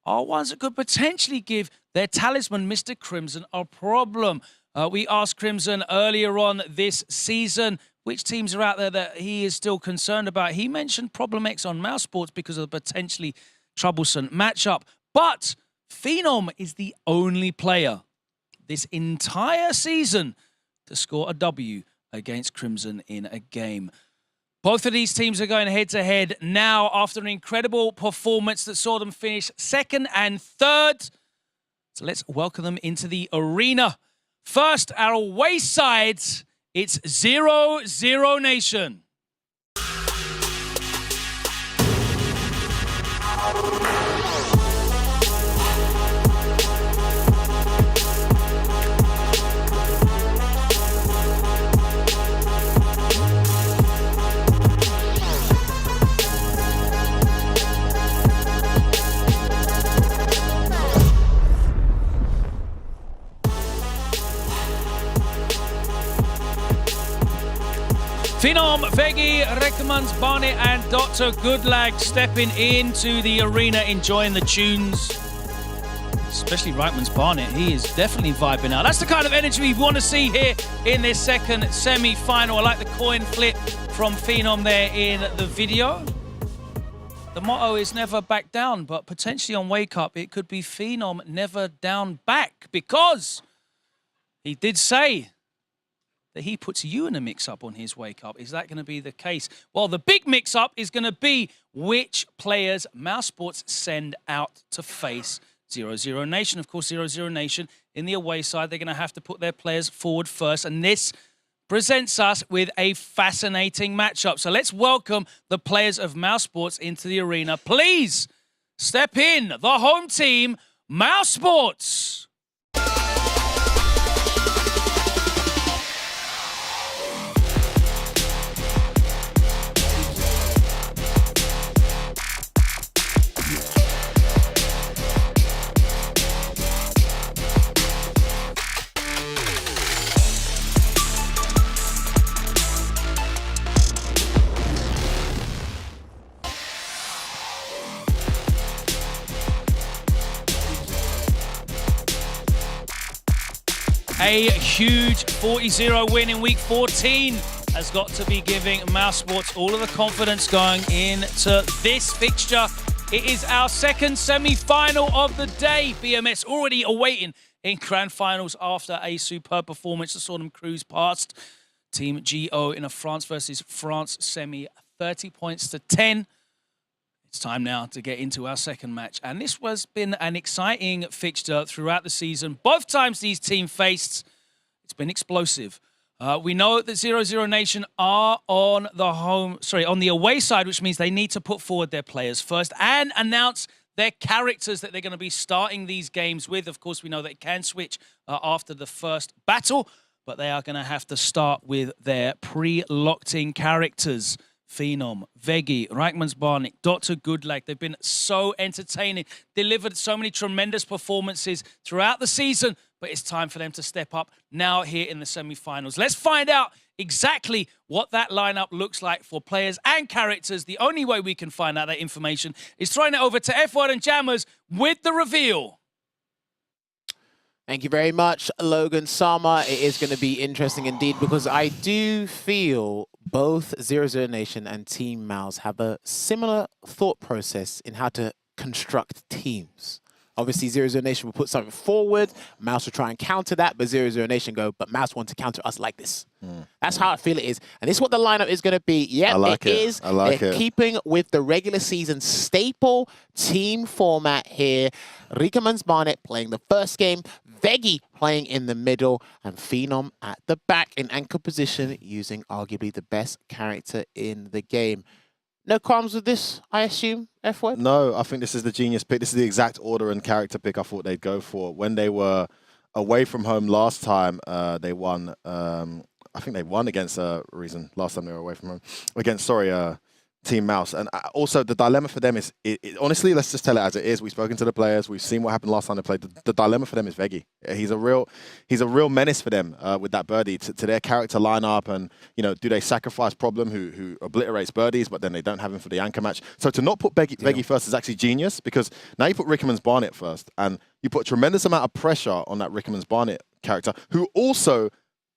are ones that could potentially give their talisman, Mr. Crimson, a problem. We asked Crimson earlier on this season which teams are out there that he is still concerned about. He mentioned Problem X on Mouse Sports because of the potentially troublesome matchup. But Phenom is the only player this entire season to score a W against Crimson in a game. Both of these teams are going head-to-head now after an incredible performance that saw them finish 2nd and 3rd. So let's welcome them into the arena. First, our away sides, it's 0-0 Nation. Phenom, Veggie, Reckmans, Barnett and Dr. Goodlag stepping into the arena, enjoying the tunes. Especially Reichman's Barnett, he is definitely vibing out. That's the kind of energy we want to see here in this second semi-final. I like the coin flip from Phenom there in the video. The motto is never back down, but potentially on Wake Up, it could be Phenom never down back, because he did say that he puts you in a mix-up on his Wake Up. Is that going to be the case? Well, the big mix-up is going to be which players Mouse Sports send out to face 0-0 Nation. Of course, 0-0 Nation in the away side, they're going to have to put their players forward first, and this presents us with a fascinating matchup. So let's welcome the players of Mouse Sports into the arena. Please step in, the home team, Mouse Sports. A huge 40-0 win in week 14 has got to be giving Mouse Sports all of the confidence going into this fixture. It is our second semi-final of the day. BMS already awaiting in grand finals after a superb performance that saw them cruise past Team GO in a France versus France semi, 30 points to 10. It's time now to get into our second match. And this has been an exciting fixture throughout the season. Both times these teams faced, it's been explosive. We know that 0-0 Nation are on the away side, which means they need to put forward their players first and announce their characters that they're going to be starting these games with. Of course, we know they can switch after the first battle, but they are going to have to start with their pre-locked-in characters. Phenom, Veggie, Reichman's Barnett, Dr. Goodlag. They've been so entertaining, delivered so many tremendous performances throughout the season, but it's time for them to step up now here in the semi-finals. Let's find out exactly what that lineup looks like for players and characters. The only way we can find out that information is throwing it over to F1 and Jammers with the reveal. Thank you very much, Logan Sama. It is going to be interesting indeed, because I do feel both 0-0 Nation and Team Mouse have a similar thought process in how to construct teams. Obviously, 0-0 Nation will put something forward. Mouse will try and counter that, but 0-0 Nation go, but Mouse want to counter us like this. That's how I feel it is. And this is what the lineup is going to be. Yeah, it is. I like They're it. keeping with the regular season staple team format here. Riekermans Barnett playing the first game, Veggie playing in the middle, and Phenom at the back in anchor position, using arguably the best character in the game. No qualms with this, I assume, F-word? No, I think this is the genius pick. This is the exact order and character pick I thought they'd go for. When they were away from home last time, they won. I think they won against Reason last time they were away from home. Against, Team Mouse. And also the dilemma for them is, honestly, let's just tell it as it is. We've spoken to the players. We've seen what happened last time they played. The dilemma for them is Veggie. He's a real menace for them with that birdie to their character lineup. And, do they sacrifice Problem, who obliterates birdies, but then they don't have him for the anchor match? So to not put Veggie first is actually genius, because now you put Rickman's Barnet first, and you put a tremendous amount of pressure on that Rickman's Barnet character, who also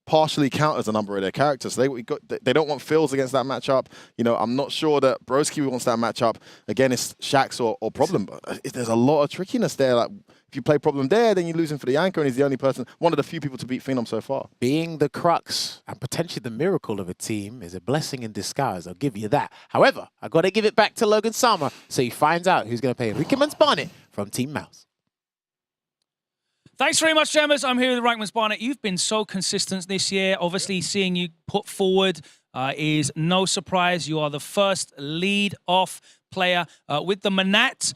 partially counters a number of their characters. So they don't want Phils against that matchup. I'm not sure that Broski wants that matchup. Again, it's Shax or Problem. But there's a lot of trickiness there. Like, if you play Problem there, then you lose him for the anchor, and he's the only person, one of the few people to beat Phenom so far. Being the crux and potentially the miracle of a team is a blessing in disguise. I'll give you that. However, I got to give it back to Logan Sama so he finds out who's going to play Rickman's Barnet from Team Mouse. Thanks very much, Jammers. I'm here with Reichman's Barnet. You've been so consistent this year. Obviously, seeing you put forward is no surprise. You are the first lead-off player with the Manat.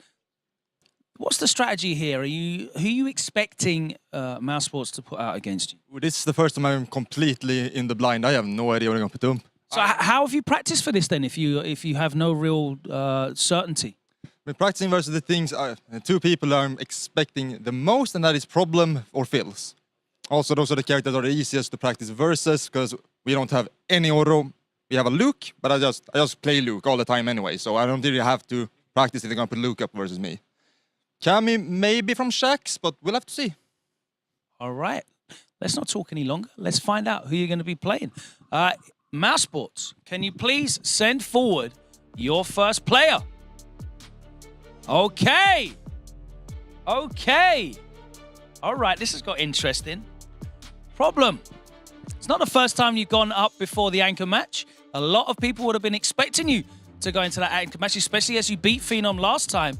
What's the strategy here? Who are you expecting Mouse Sports to put out against you? Well, this is the first time I'm completely in the blind. I have no idea what I'm going to put them. So how have you practiced for this then, if you have no real certainty? We're practicing versus the things two people I'm expecting the most, and that is Problem or Phils. Also, those are the characters that are the easiest to practice versus, because we don't have any auto. We have a Luke, but I just play Luke all the time anyway, so I don't really have to practice if they're going to put Luke up versus me. Cammy maybe from Shax, but we'll have to see. All right. Let's not talk any longer. Let's find out who you're going to be playing. Mouse Sports, can you please send forward your first player? Okay. All right, this has got interesting. Problem. It's not the first time you've gone up before the anchor match. A lot of people would have been expecting you to go into that anchor match, especially as you beat Phenom last time.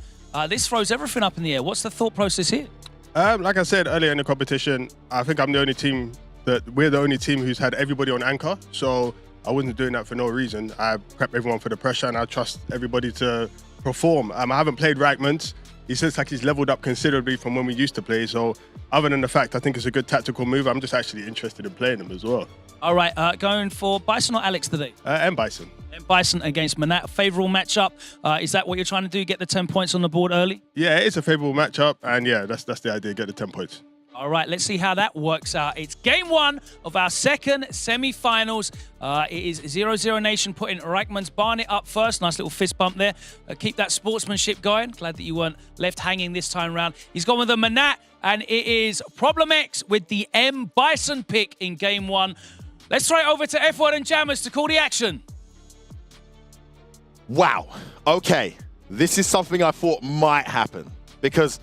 This throws everything up in the air. What's the thought process here? Like I said earlier in the competition, I think we're the only team who's had everybody on anchor. So I wasn't doing that for no reason. I prep everyone for the pressure, and I trust everybody to perform. I haven't played Reichman's. He says like he's leveled up considerably from when we used to play. So other than the fact I think it's a good tactical move, I'm just actually interested in playing him as well. All right, going for Bison or Alex today? And Bison. And Bison against Manat. Favourable matchup. Is that what you're trying to do, get the 10 points on the board early? Yeah, it's a favourable matchup, and yeah, that's the idea, get the 10 points. All right, let's see how that works out. It's game one of our second semi-finals. It is 0-0 Nation putting Reichman's Barnet up first. Nice little fist bump there. Keep that sportsmanship going. Glad that you weren't left hanging this time round. He's gone with the Manat, and it is Problem X with the M Bison pick in game one. Let's throw it over to F1 and Jammers to call the action. Wow. Okay. This is something I thought might happen, because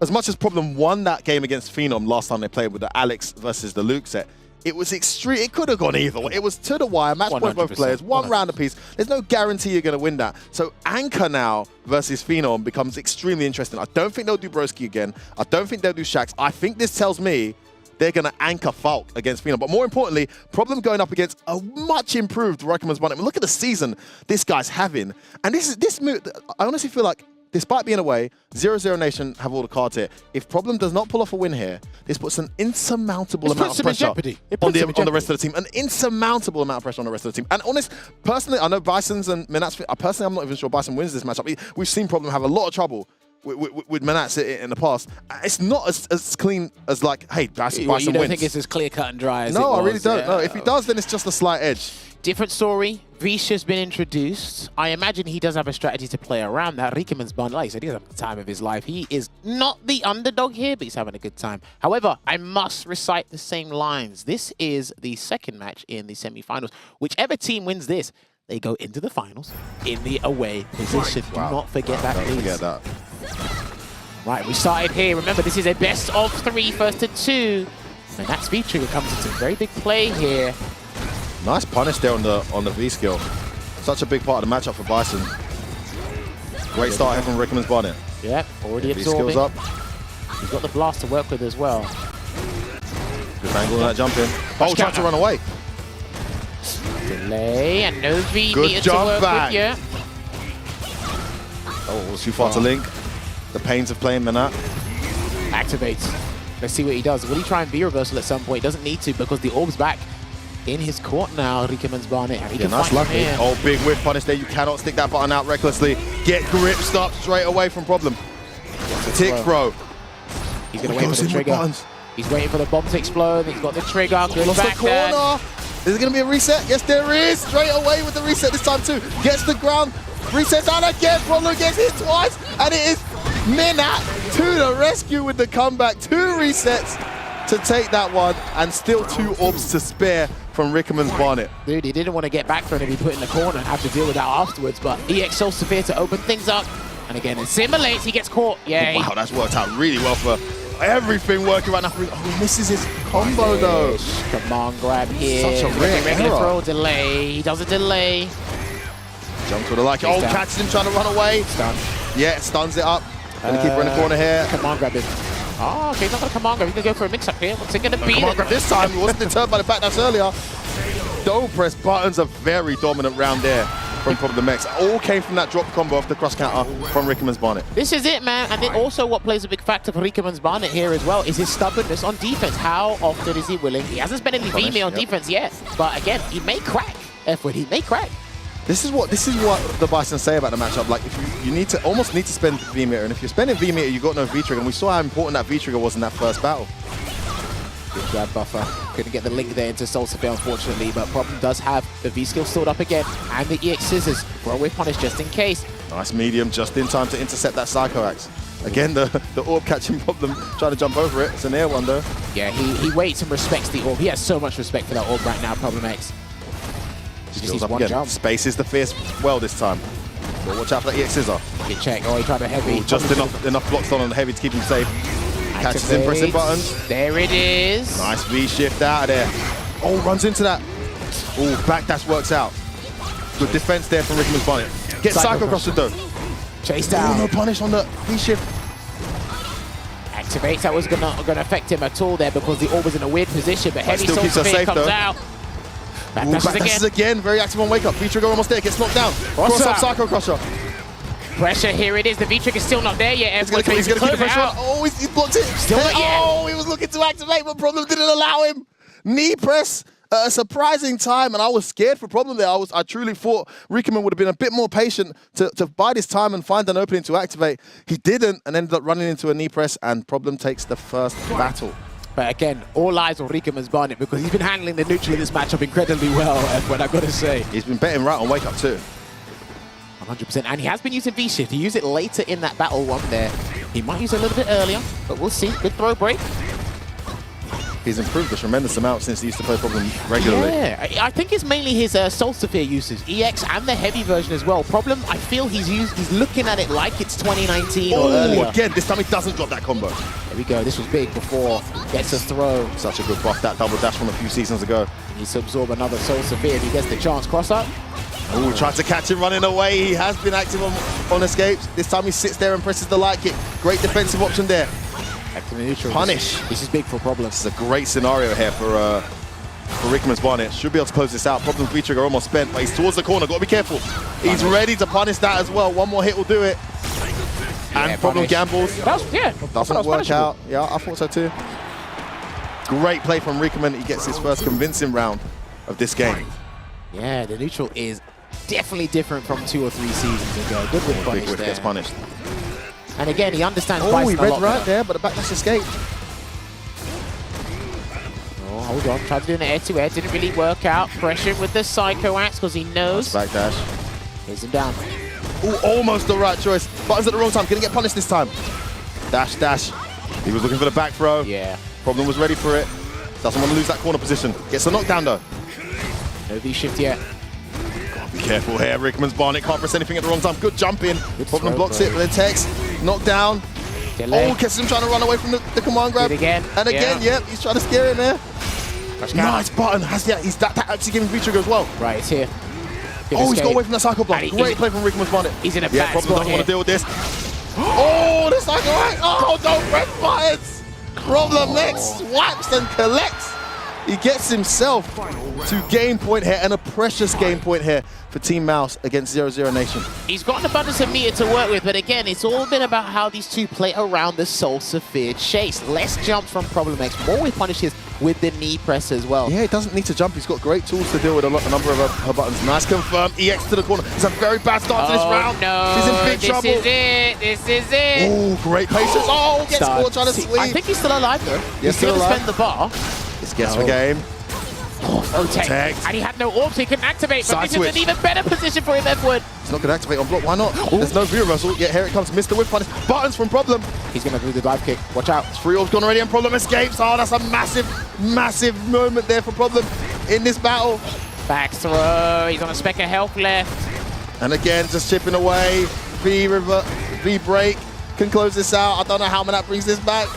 as much as Problem won that game against Phenom last time they played with the Alex versus the Luke set, it was extreme. It could have gone either way. It was to the wire, match point both players, one round apiece. There's no guarantee you're going to win that. So Anchor now versus Phenom becomes extremely interesting. I don't think they'll do Broski again. I don't think they'll do Shax. I think this tells me they're going to anchor Falk against Phenom. But more importantly, Problem going up against a much improved Reichman's Barnet. Look at the season this guy's having. And this move, I honestly feel like, despite being away, 0-0 Nation have all the cards here. If Problem does not pull off a win here, this puts an insurmountable amount of pressure on the rest of the team. An insurmountable amount of pressure on the rest of the team. And personally, I know Bison's and Manat's, personally, I'm not even sure Bison wins this matchup. We've seen Problem have a lot of trouble with Manat's in the past. It's not as clean as like, hey, Bison wins. You don't think it's as clear cut and dry as it was? No, I really don't. No, if he does, then it's just a slight edge. Different story. Visha's been introduced. I imagine he does have a strategy to play around that. Riekemann's Bond, like I said, he's having the time of his life. He is not the underdog here, but he's having a good time. However, I must recite the same lines. This is the second match in the semi-finals. Whichever team wins this, they go into the finals in the away position. Wow. Do not forget that, please. Forget that. Right, we started here. Remember, this is a best of 3, first to 2. And that's V-Trigger comes into very big play here. Nice punish there on the V skill. Such a big part of the matchup for Bison. Great start here from Rickman's Barnet. Yep, already absorbing. V skills up. He's got the blast to work with as well. Good angle on that jump in. Oh, tried to run away. Delay and no V Good meter jump to work back. with here. Oh, too far to link. The pains of playing Manat. Activates. Let's see what he does. Will he try and V-reversal at some point? He doesn't need to because the orb's back in his court now, Rikkeman's Barnet. And he can nice fight luck. from here. Oh, big whiff punish there. You cannot stick that button out recklessly. Get grip, stop straight away from Problem. Tick throw. He's going to wait for the trigger. He's waiting for the bomb to explode. He's got the trigger. Good Lost the back there. corner. Is it going to be a reset? Yes, there is. Straight away with the reset this time too. Gets the ground. Resets out again. Problem gets hit twice. And it is Minat to the rescue with the comeback. 2 resets to take that one. And still 2 orbs to spare from Rikkeman's Barnet. Dude, he didn't want to get back for him to be put in the corner and have to deal with that afterwards. But EX Soul Severe to open things up. And again, it simulates. He gets caught. Yay. Wow, that's worked out really well for everything working right now. Oh, he misses his combo though. Command grab here. Such a rare regular error. throw delay. He does a delay. Jumps with a like. Oh, catches him trying to run away. Stun. Yeah, stuns it up. Gonna keep her in the corner here. Command grab him. Oh, okay, he's not gonna command grab. He's gonna go for a mix up here. What's it gonna be? Command grab this time. He wasn't deterred by the backdash earlier. Don't press buttons. A very dominant round there from Problem X. All came from that drop combo off the cross counter from Rikkeman's Barnet. This is it, man. And then also what plays a big factor for Rikkeman's Barnet here as well is his stubbornness on defense. How often is he willing? He hasn't spent any VME on defense yet. But again, he may crack. F-word, he may crack. This is what the Bison say about the matchup. Like, if you need to almost need to spend V-meter, and if you're spending V-meter, you got no V-trigger. And we saw how important that V-trigger was in that first battle. Good grab buffer. Couldn't get the link there into Soul Severe, unfortunately, but Problem does have the V-skill stored up again, and the EX Scissors for a whip punish just in case. Nice medium, just in time to intercept that Psycho Axe. Again, the orb catching Problem, trying to jump over it. It's an air one though. Yeah, he waits and respects the orb. He has so much respect for that orb right now, Problem X. Just up again. Jump. Space is the fierce well this time. So watch out for that EX Scissor. Good check. Oh, he tried a heavy. Ooh, just enough blocks on the heavy to keep him safe. Catches him pressing buttons. There it is. Nice V-shift out of there. Oh, runs into that. Oh, backdash works out. Good defense there from Rikkeman's Barnet. Gets Psycho Crusher though. Chase down. Oh, no punish on the V-shift. Activates. That was gonna affect him at all there because the orb was in a weird position, but heavy still Soul keeps her Severe safe, comes though. out. Backdashes again. Very active on wake up. V-trigger almost there. Gets knocked down. Cross up Psycho Crusher. Pressure, here it is. The V-trigger's still not there yet. He's going to keep the pressure on. Oh, he's blocked it. Still not yet. Oh, he was looking to activate, but Problem didn't allow him. Knee press at a surprising time, and I was scared for Problem there. I truly thought Rikkeman would have been a bit more patient to bide his time and find an opening to activate. He didn't, and ended up running into a knee press, and Problem takes the first battle. But again, all eyes on Rikkeman's Barnet because he's been handling the neutral in this matchup incredibly well, what I've got to say. He's been betting right on wake up too. 100%, and he has been using V-shift. He used it later in that battle one there. He might use it a little bit earlier, but we'll see. Good throw break. He's improved a tremendous amount since he used to play Problem regularly. Yeah, I think it's mainly his Soul Severe usage, EX and the heavy version as well. Problem, I feel he's looking at it like it's 2019 or earlier. Again, this time he doesn't drop that combo. There we go, this was big before. Gets a throw. Such a good buff, that double dash from a few seasons ago. He needs to absorb another Soul Severe if he gets the chance. Cross up. Oh, tried to catch him running away. He has been active on escapes. This time he sits there and presses the light kick. Great defensive option there. Active neutral. Punish. This is big for Problem. This is a great scenario here for Rikkeman's Barnet. Should be able to close this out. Problem V-trigger almost spent, but he's towards the corner. Got to be careful. He's ready to punish that as well. One more hit will do it. And Problem gambles. Doesn't work out. Yeah, I thought so too. Great play from Rikkeman. He gets his first convincing round of this game. Yeah, the neutral is definitely different from 2 or 3 seasons ago. Good with punish there. Gets punished. And again, he understands Oh, Bison he a read lot right better. there, but the backdash escaped. Oh, hold on. Tried to do an air-to-air. Didn't really work out. Pressure with the Psycho Axe because he knows. Nice backdash. Here's him down. Oh, almost the right choice. Buttons at the wrong time. Gonna get punished this time. Dash, dash. He was looking for the back throw. Yeah. Problem was ready for it. Doesn't want to lose that corner position. Gets the knockdown though. No V-shift yet. Be careful here. Rikkeman's Barnet can't press anything at the wrong time. Good jump in. Good Problem throw, blocks it with a text. Knockdown. Delay. Oh, catches him trying to run away from the command grab. Good again. And again, Yeah. yep, he's trying to scare him there. Nice button. He's that actually giving V-trigger as well. Right, it's here. Good Oh, he's escape. got away from the cycle block. And Great play from Rikkeman's Barnet. He's in a Yeah, bad Problem spot doesn't here. want to deal with this. Oh, the cycle right. Oh, don't press buttons. Problem X swipes and collects He gets himself to game point here, and a precious game point here for Team Mouz against 00 Nation. He's got an abundance of meter to work with, but again, it's all been about how these two play around the Soul Sapphire chase. Less jumps from Problem X, more with punishes with the knee press as well. Yeah, he doesn't need to jump. He's got great tools to deal with a number of her buttons. Nice confirm. EX to the corner. It's a very bad start to this round. No, She's in big trouble. This is it. This is it. Oh, great patience. Oh, gets caught trying to sleep. I think he's still alive though. He's still alive. spend the bar. This gets the game. Protect. And he had no orbs he couldn't activate, but Side this is switch. an even better position for him, F-Word. He's not going to activate on block. Why not? There's no view reversal. Yet here it comes. Mr. Whip punish. Buttons from Problem. He's going to do the dive kick. Watch out. It's 3 orbs gone already and Problem escapes. Oh, that's a massive, massive moment there for Problem in this battle. Back throw. He's on a speck of health left. And again, just chipping away. V break can close this out. I don't know how Manat brings this back.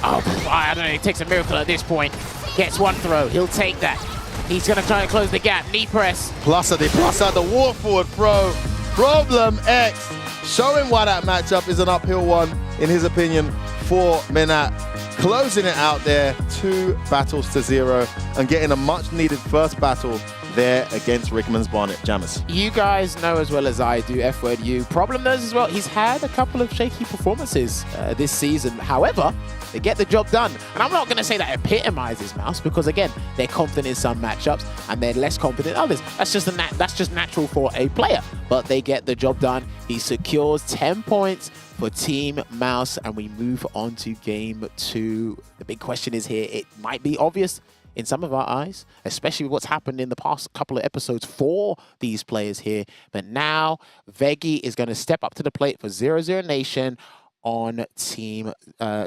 Oh, I don't know. It takes a miracle at this point. Gets one throw. He'll take that. He's going to try and close the gap. Knee press. Plus the war forward pro. Problem X. Showing why that matchup is an uphill one, in his opinion, for Manat. Closing it out there, 2 battles to 0, and getting a much needed first battle there against Rickman's Barnet. Jammers. You guys know as well as I do, F-Word you. Problem knows as well, he's had a couple of shaky performances this season. However, they get the job done. And I'm not going to say that epitomizes Mouz, because again, they're confident in some matchups and they're less confident in others. That's just natural for a player. But they get the job done. He secures 10 points for Team Mouz, and we move on to game 2. The big question is here, it might be obvious in some of our eyes, especially with what's happened in the past couple of episodes for these players here. But now, Veggie is going to step up to the plate for 00 Nation on team,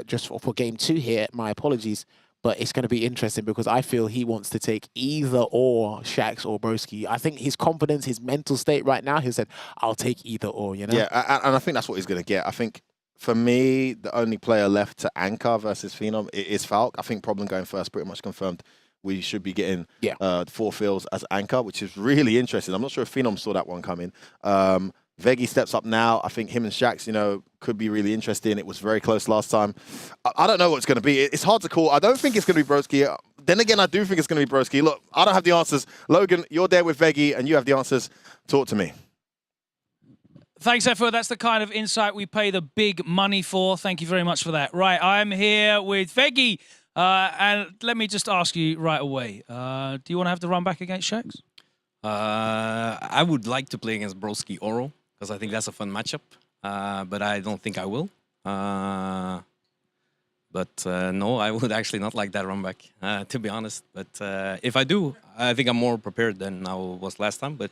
just for game 2 here. My apologies, but it's going to be interesting because I feel he wants to take either or Shax or Broski. I think his confidence, his mental state right now, he said, I'll take either or, you know? Yeah, and I think that's what he's going to get. I think, for me, the only player left to anchor versus Phenom is Falk. I think Problem going first pretty much confirmed we should be getting 4 fills as anchor, which is really interesting. I'm not sure if Phenom saw that one coming. Veggie steps up now. I think him and Shax, you know, could be really interesting. It was very close last time. I don't know what it's going to be. It's hard to call. I don't think it's going to be Broski. Then again, I do think it's going to be Broski. Look, I don't have the answers. Logan, you're there with Veggie, and you have the answers. Talk to me. Thanks, Effa. That's the kind of insight we pay the big money for. Thank you very much for that. Right, I'm here with Veggie. And let me just ask you right away. Do you want to have the run back against Shax? I would like to play against Broski Oro, because I think that's a fun matchup. But I don't think I will. No, I would actually not like that run back, to be honest. But if I do, I think I'm more prepared than I was last time. But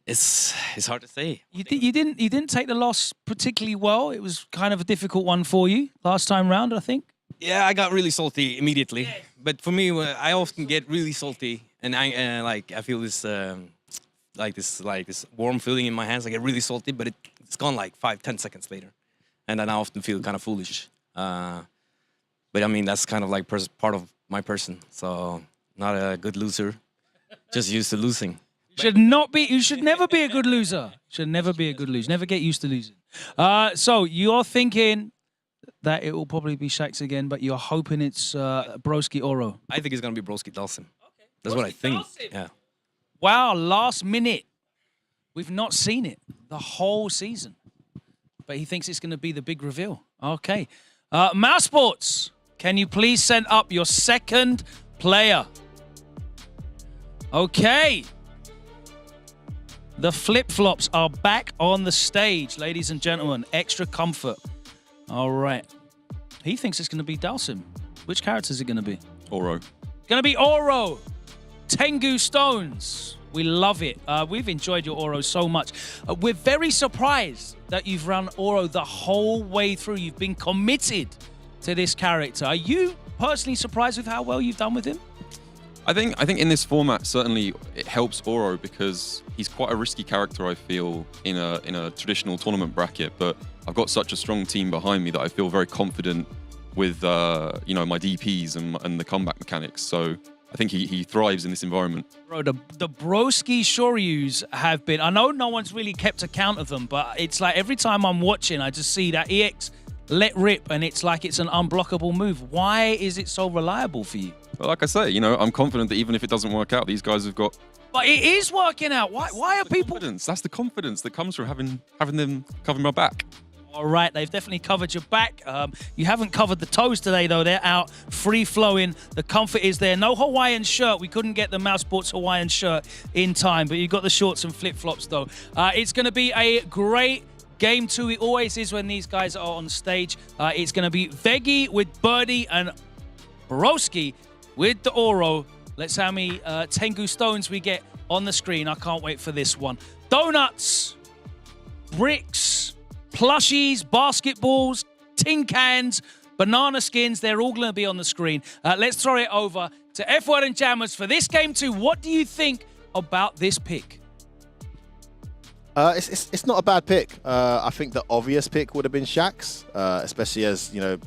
it's hard to say. You didn't take the loss particularly well. It was kind of a difficult one for you last time round, I think. Yeah, I got really salty immediately. But for me, I often get really salty, and I feel this this warm feeling in my hands. I get really salty, but it's gone like 5-10 seconds later, and then I often feel kind of foolish. But I mean, that's kind of like part of my person. So not a good loser, just used to losing. You should never be a good loser. Should never be a good loser. Never get used to losing. So you're thinking that it will probably be Shax again, but you're hoping it's Broski Oro. I think it's going to be Broski Dalsim. Okay. That's what I think. Dalsim. Yeah. Wow, last minute. We've not seen it the whole season. But he thinks it's going to be the big reveal. Okay. Mouse Sports, can you please send up your second player? Okay. The flip-flops are back on the stage, ladies and gentlemen. Extra comfort. All right. He thinks it's going to be Dalsim. Which character is it going to be? Oro. Going to be Oro. Tengu Stones. We love it. We've enjoyed your Oro so much. We're very surprised that you've run Oro the whole way through. You've been committed to this character. Are you personally surprised with how well you've done with him? I think in this format, certainly it helps Oro because he's quite a risky character, I feel, in a traditional tournament bracket. But I've got such a strong team behind me that I feel very confident with my DPs and the comeback mechanics. So I think he thrives in this environment. Bro, the Broski Shoryus have been... I know no one's really kept account of them, but it's like every time I'm watching, I just see that EX let rip and it's like it's an unblockable move. Why is it so reliable for you? Well, like I say, you know, I'm confident that even if it doesn't work out, these guys have got... But it is working out. Why are people... Confidence. That's the confidence that comes from having them cover my back. All right, they've definitely covered your back. You haven't covered the toes today, though. They're out, free-flowing. The comfort is there. No Hawaiian shirt. We couldn't get the Mouse Sports Hawaiian shirt in time, but you got the shorts and flip-flops, though. It's going to be a great Game 2. It always is when these guys are on stage. It's going to be Veggie with Birdie and Broski with the Oro. Let's see how many Tengu stones we get on the screen. I can't wait for this one. Donuts, bricks, plushies, basketballs, tin cans, banana skins. They're all going to be on the screen. Let's throw it over to F1 and Jammers for this Game 2. What do you think about this pick? It's not a bad pick. I think the obvious pick would have been Shaxx, especially as, you know,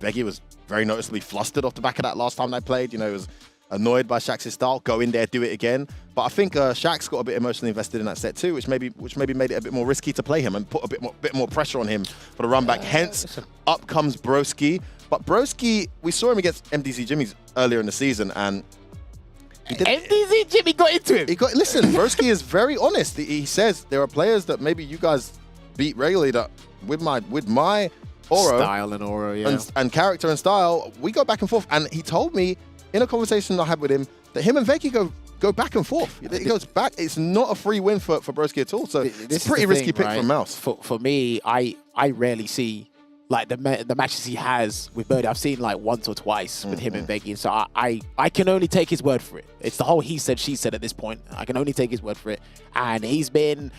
Veggie was very noticeably flustered off the back of that last time they played. You know, he was annoyed by Shaxx's style. Go in there, do it again. But I think Shaxx got a bit emotionally invested in that set too, which maybe made it a bit more risky to play him and put a bit more pressure on him for the run back. Hence, up comes Broski. But Broski, we saw him against MDZ Jimmy's earlier in the season, and MDZ Jimmy got into him. Listen, Broski is very honest. He says there are players that maybe you guys beat regularly that with my Oro style and Oro, yeah, and character and style, we go back and forth. And he told me in a conversation I had with him that him and Veggie go back and forth. He goes back. It's not a free win for Broski at all. So it's a pretty risky pick from Mouse. For me, I rarely see like the matches he has with Birdie. I've seen like once or twice with him and Veggie. So I can only take his word for it. It's the whole he said, she said at this point. I can only take his word for it. And he's been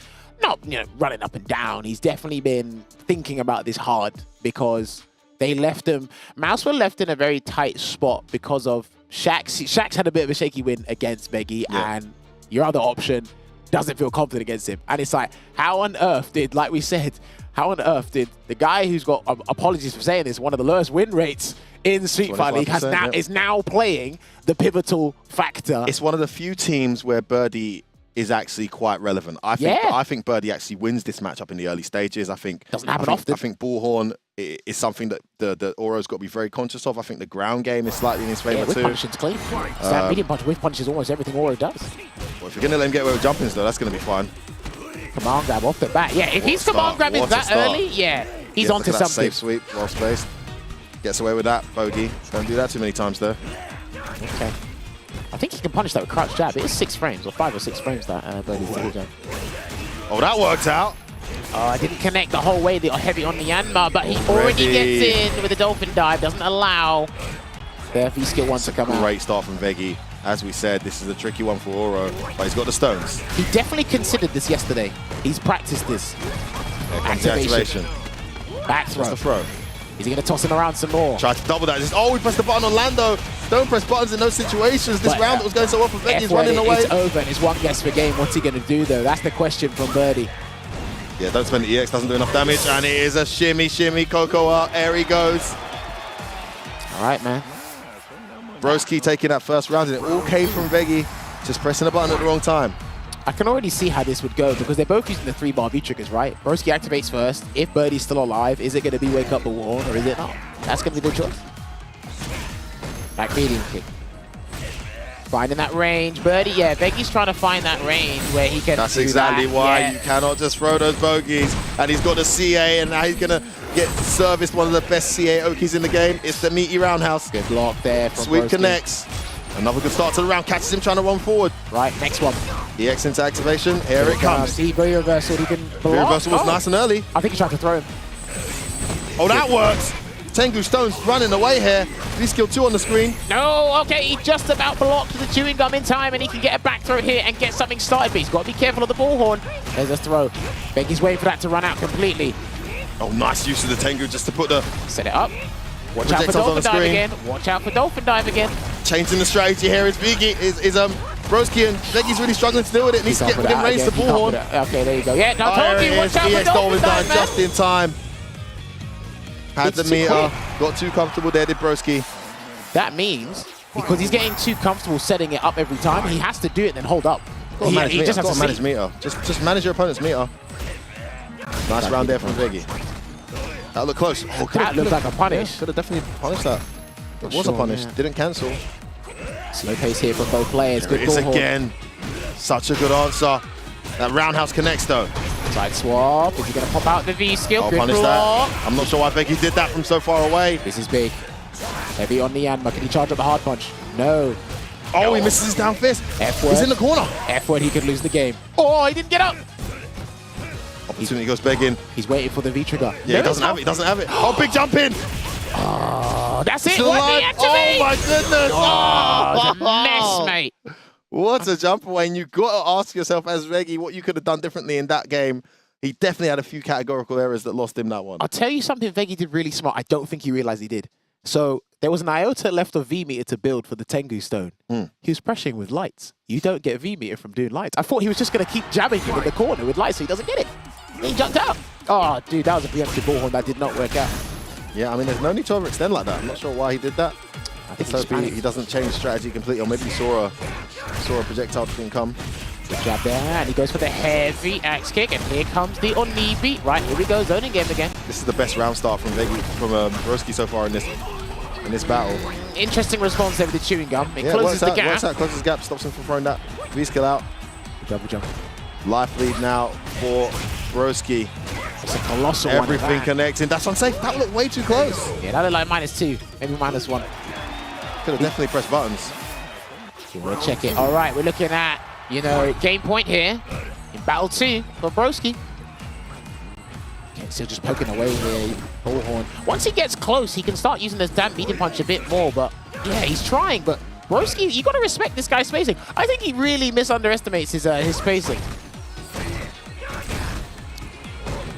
not running up and down. He's definitely been thinking about this hard because they left him. Mouse were left in a very tight spot because of Shaxx. Shaxx had a bit of a shaky win against Veggie, and your other option doesn't feel confident against him. And it's like, how on earth did, like we said, how on earth did the guy who's got, apologies for saying this, one of the lowest win rates in the Street Fighter League is now playing the pivotal factor? It's one of the few teams where Birdie is actually quite relevant. I think Birdie actually wins this matchup in the early stages. I think doesn't happen often. I think Bullhorn is something that the Oro's got to be very conscious of. I think the ground game is slightly in his favor with too. Punishing's clean. Medium punch, with punch is almost everything Oro does. Well, if you're gonna let him get away with jumpings though, that's gonna be fine. Command grab off the bat. Yeah, if he's command grabbing that early, he's onto something. Safe sweep, well spaced. Gets away with that, bogey. Don't do that too many times though. Okay. I think he can punish that with crouch jab. It is 6 frames, or 5 or 6 frames that Birdie's single jab. Oh, that worked out. Oh, I didn't connect the whole way, heavy on Myanmar, but he already gets in with a dolphin dive. Doesn't allow the V skill 1 to come out. Great start from Veggie. As we said, this is a tricky one for Oro, but he's got the stones. He definitely considered this yesterday. He's practiced this. Activation. Back throw. That's the throw. Is he going to toss him around some more? Try to double that. Oh, we pressed the button on Lando. Don't press buttons in those situations. This round that was going so well for Veggie is running away. It's over and it's one guess per game. What's he going to do, though? That's the question from Birdie. Yeah, don't spend the EX. Doesn't do enough damage. And it is a shimmy, Coco up. There he goes. All right, man. Broski taking that first round, and it all came from Veggie. Just pressing the button at the wrong time. I can already see how this would go because they're both using the 3-bar V triggers, right? Broski activates first. If Birdie's still alive, is it going to be wake up the wall or is it not? That's going to be the choice. Back medium kick. Finding that range. Birdie, Veggie's trying to find that range where he can. That's exactly why you cannot just throw those bogeys. And he's got the CA, and now he's going to get serviced one of the best CA Okies in the game. It's the meaty roundhouse. Good block there from Sweep Broski. Connects. Another good start to the round. Catches him trying to run forward. Right, next one. EX into activation. Here it comes. See, very reversal. He can block. The reversal was nice and early. I think he tried to throw him. Oh, that works. Tengu Stone's running away here. V-skill 2 on the screen. No, okay, he just about blocked the chewing gum in time and he can get a back throw here and get something started, but he's got to be careful of the bullhorn. There's a throw. Veggie's waiting for that to run out completely. Oh, nice use of the Tengu just to put the... Set it up. Watch out for Dolphin Dive again. Watch out for Dolphin Dive again. Changing the strategy here is Veggie, is Broski, and Veggie's really struggling to deal with it. Needs to get within range the bullhorn. Okay, there you go. Yeah, now told you, watch out for Dolphin Dive, man. Just in time. Had the meter, got too comfortable there, did Broski. That means, because he's getting too comfortable setting it up every time, he has to do it and then hold up. He just has to manage meter. Just manage your opponent's meter. Nice round there from Veggie. That looked close. Oh, That looked like a punish. Could have definitely punished that. It was a punish. Yeah. Didn't cancel. Slow pace here from both players. There Good it is ball again. Such a good answer. That roundhouse connects though. Side swap. Is he going to pop out the V skill? I'll Good punish block. that. I'm not sure why Veggie did that from so far away. This is big. Heavy on the Yanma. Can he charge up the hard punch? No. Oh, he misses his down fist. F-word. He's in the corner. F-word, he could lose the game. Oh, he didn't get up. Opportunity goes begging. He's waiting for the V trigger. Yeah, he doesn't have it. He doesn't have it. Oh, big jump in. Oh, that's it. Still What alive. the activate? Oh my goodness. Oh, it's a mess, mate. What a jump away. And you've got to ask yourself as Veggie what you could have done differently in that game. He definitely had a few categorical errors that lost him that one. I'll tell you something Veggie did really smart. I don't think he realized he did. So there was an iota left of V-meter to build for the Tengu stone. He was pressuring with lights. You don't get V-meter from doing lights. I thought he was just going to keep jabbing him in the corner with lights so he doesn't get it. He jumped out. Oh, dude, that was a preemptive bullhorn that did not work out. Yeah, I mean, there's no need to overextend like that. I'm not sure why he did that. I think Let's hope he doesn't change strategy completely, or maybe he saw a projectile thing come. Good job there, and he goes for the heavy axe kick, and here comes the Onibi. Right, here we go, zoning game again. This is the best round start from Veggie, from Broski so far in this battle. Interesting response there with the chewing gum. It Yeah, closes the gap. Works out, closes the gap, stops him from throwing that V-skill out. Double jump. Life lead now for Broski. It's a colossal Everything one. connecting. That's unsafe. That looked way too close. Yeah, that looked like -2, maybe -1. Could have definitely pressed buttons. We'll check it. All right, we're looking at, game point here in battle 2 for Broski. Okay, still just poking away here, bullhorn. Once he gets close, he can start using this damn medium punch a bit more, but yeah, he's trying, but Broski, you got to respect this guy's spacing. I think he really misunderestimates his spacing.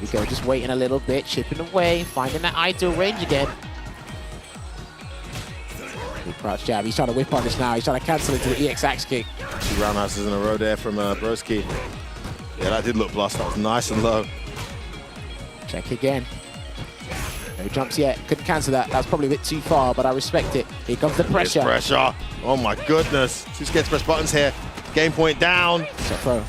Here we go, just waiting a little bit, chipping away, finding that ideal range again. Good crouch jab. He's trying to whip on this now. He's trying to cancel it to the EX axe kick. 2 roundhouses in a row there from Broski. Yeah, that did look blast. That was nice and low. Check again. No jumps yet. Couldn't cancel that. That's probably a bit too far, but I respect it. Here comes the pressure. Pressure. Oh my goodness. Too scared to press buttons here. Game point down.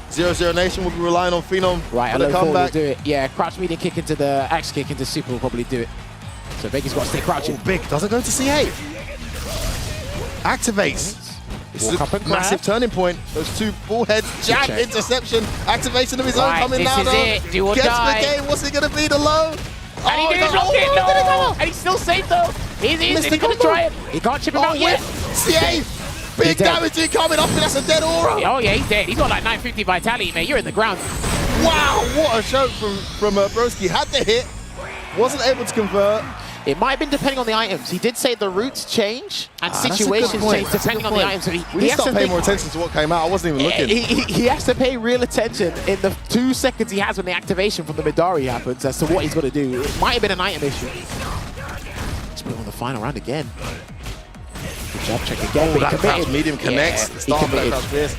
0-0 Nation will be relying on Phenom Right, for a the low forward will comeback. do it. Yeah, crouch medium kick into the axe kick into super will probably do it. So Veggie's got to stay crouching. Oh, big. Doesn't go to C8. Activates. This is a massive turning point. Those 2 ball heads, jab, interception, activation of his own coming down. This is it. Do or Gets die. the game. What's it going to be? The low? And he didn't block it. No. And he's still safe though. He's going to try it. He can't chip him out yet. C8. Big damage incoming. I think that's a dead aura. Oh yeah, he's dead. He's got like 950 vitality, man. You're in the ground. Wow, what a show from Broski. Had the hit, wasn't able to convert. It might have been depending on the items. He did say the routes change and situations change depending on the items. So we need to start paying more attention to what came out. I wasn't even looking. He has to pay real attention in the 2 seconds he has when the activation from the Midari happens as to what he's going to do. It might have been an item issue. Let's put him on the final round again. Good job, check again. Oh, that crouch medium connects. Yeah, Start of that crouch fierce.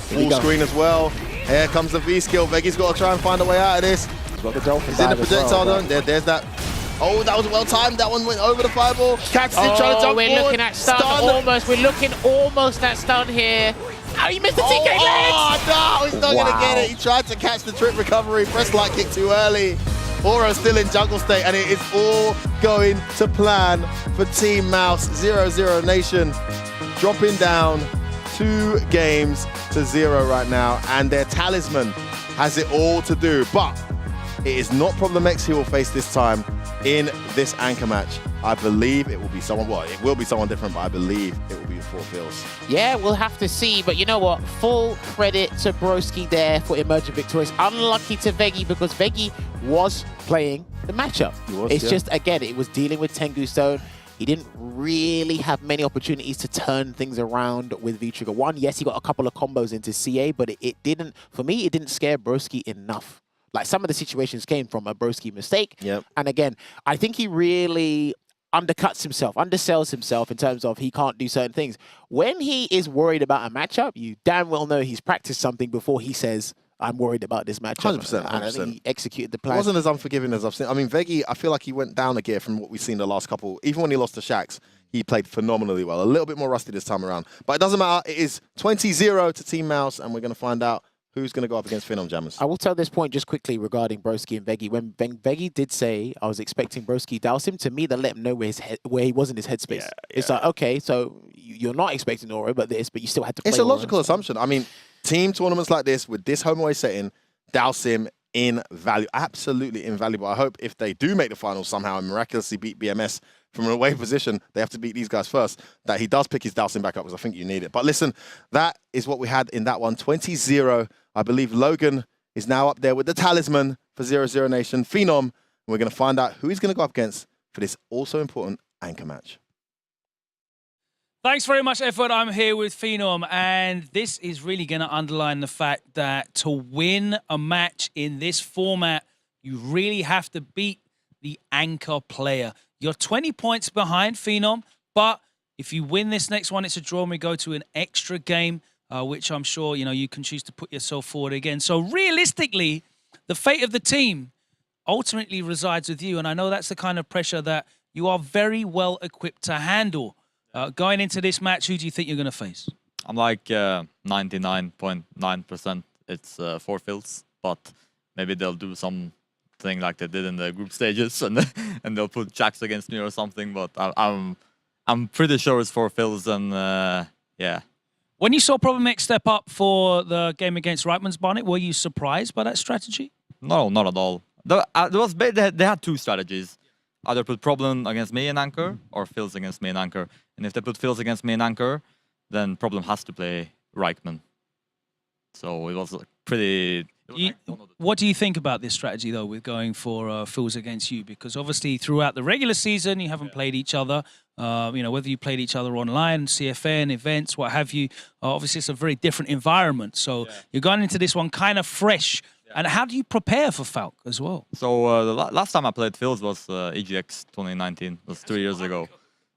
Full screen as well. Here comes the V-skill. Veggie's got to try and find a way out of this. He's got the dolphin. He's in the projectile zone. There's that. Oh, that was well timed. That one went over the fireball. Cats trying to jump forward. We're looking at stun almost. We're looking almost at stun here. Oh, he missed the TK legs. Oh, no, he's not going to get it. He tried to catch the trip recovery. Press light kick too early. Aura's still in jungle state, and it is all going to plan for Team Mouse. 0-0 Nation dropping down 2 games to 0 right now, and their talisman has it all to do. But it is not Problem X he will face this time in this anchor match. I believe it will be someone, well, it will be someone different, but I believe it will be Fort Phils. Yeah, we'll have to see, but you know what? Full credit to Broski there for emerging victorious. Unlucky to Veggie because Veggie was playing the matchup. It's just, again, it was dealing with Tengu Stone. He didn't really have many opportunities to turn things around with V-Trigger 1. Yes, he got a couple of combos into CA, but it didn't, for me, it didn't scare Broski enough. Like, some of the situations came from a Broski mistake. Yep. And again, I think he really undercuts himself, undersells himself in terms of he can't do certain things. When he is worried about a matchup, you damn well know he's practiced something before he says, I'm worried about this matchup. 100%. And I think he executed the plan. It wasn't as unforgiving as I've seen. I mean, Veggie, I feel like he went down a gear from what we've seen the last couple. Even when he lost to Shax, he played phenomenally well. A little bit more rusty this time around. But it doesn't matter. It is 20-0 to Team Mouse, and we're going to find out who's going to go up against Phenom, Jammers? I will tell this point just quickly regarding Broski and Veggie. When Veggie did say I was expecting Broski douse him, to me that let him know where he was in his headspace. It's like, okay, so you're not expecting Aura, but you still had to play It's a Aura logical assumption. I mean, team tournaments like this with this home away setting, douse him invaluable, absolutely invaluable. I hope if they do make the finals somehow and miraculously beat BMS from an away position, they have to beat these guys first, that he does pick his dousing back up, because I think you need it. But listen, that is what we had in that one. 20-0. I believe Logan is now up there with the talisman for 0-0 Nation, Phenom. And we're going to find out who he's going to go up against for this also important anchor match. Thanks very much, Effort. I'm here with Phenom, and this is really going to underline the fact that to win a match in this format, you really have to beat the anchor player. You're 20 points behind Phenom, but if you win this next one, it's a draw and we go to an extra game, which I'm sure you can choose to put yourself forward again. So realistically, the fate of the team ultimately resides with you, and I know that's the kind of pressure that you are very well equipped to handle. Going into this match, who do you think you're going to face? I'm like 99.9% it's 4 fills, but maybe they'll do something like they did in the group stages, and they'll put Jacks against me or something. But I'm pretty sure it's 4 fills, and yeah. When you saw Problem X step up for the game against Reitman's Bonnet, were you surprised by that strategy? No, not at all. They had 2 strategies. Either put Problem against me and Anchor, or Phils against me and Anchor. And if they put Phils against me and Anchor, then Problem has to play Reichman. So it was pretty... What do you think about this strategy, though, with going for Phils against you? Because obviously throughout the regular season, you haven't played each other. Whether you played each other online, CFN, events, what have you. Obviously, it's a very different environment. So you're going into this one kind of fresh. And how do you prepare for Falk as well? So the last time I played Phils was EGX 2019. It was 3 years ago.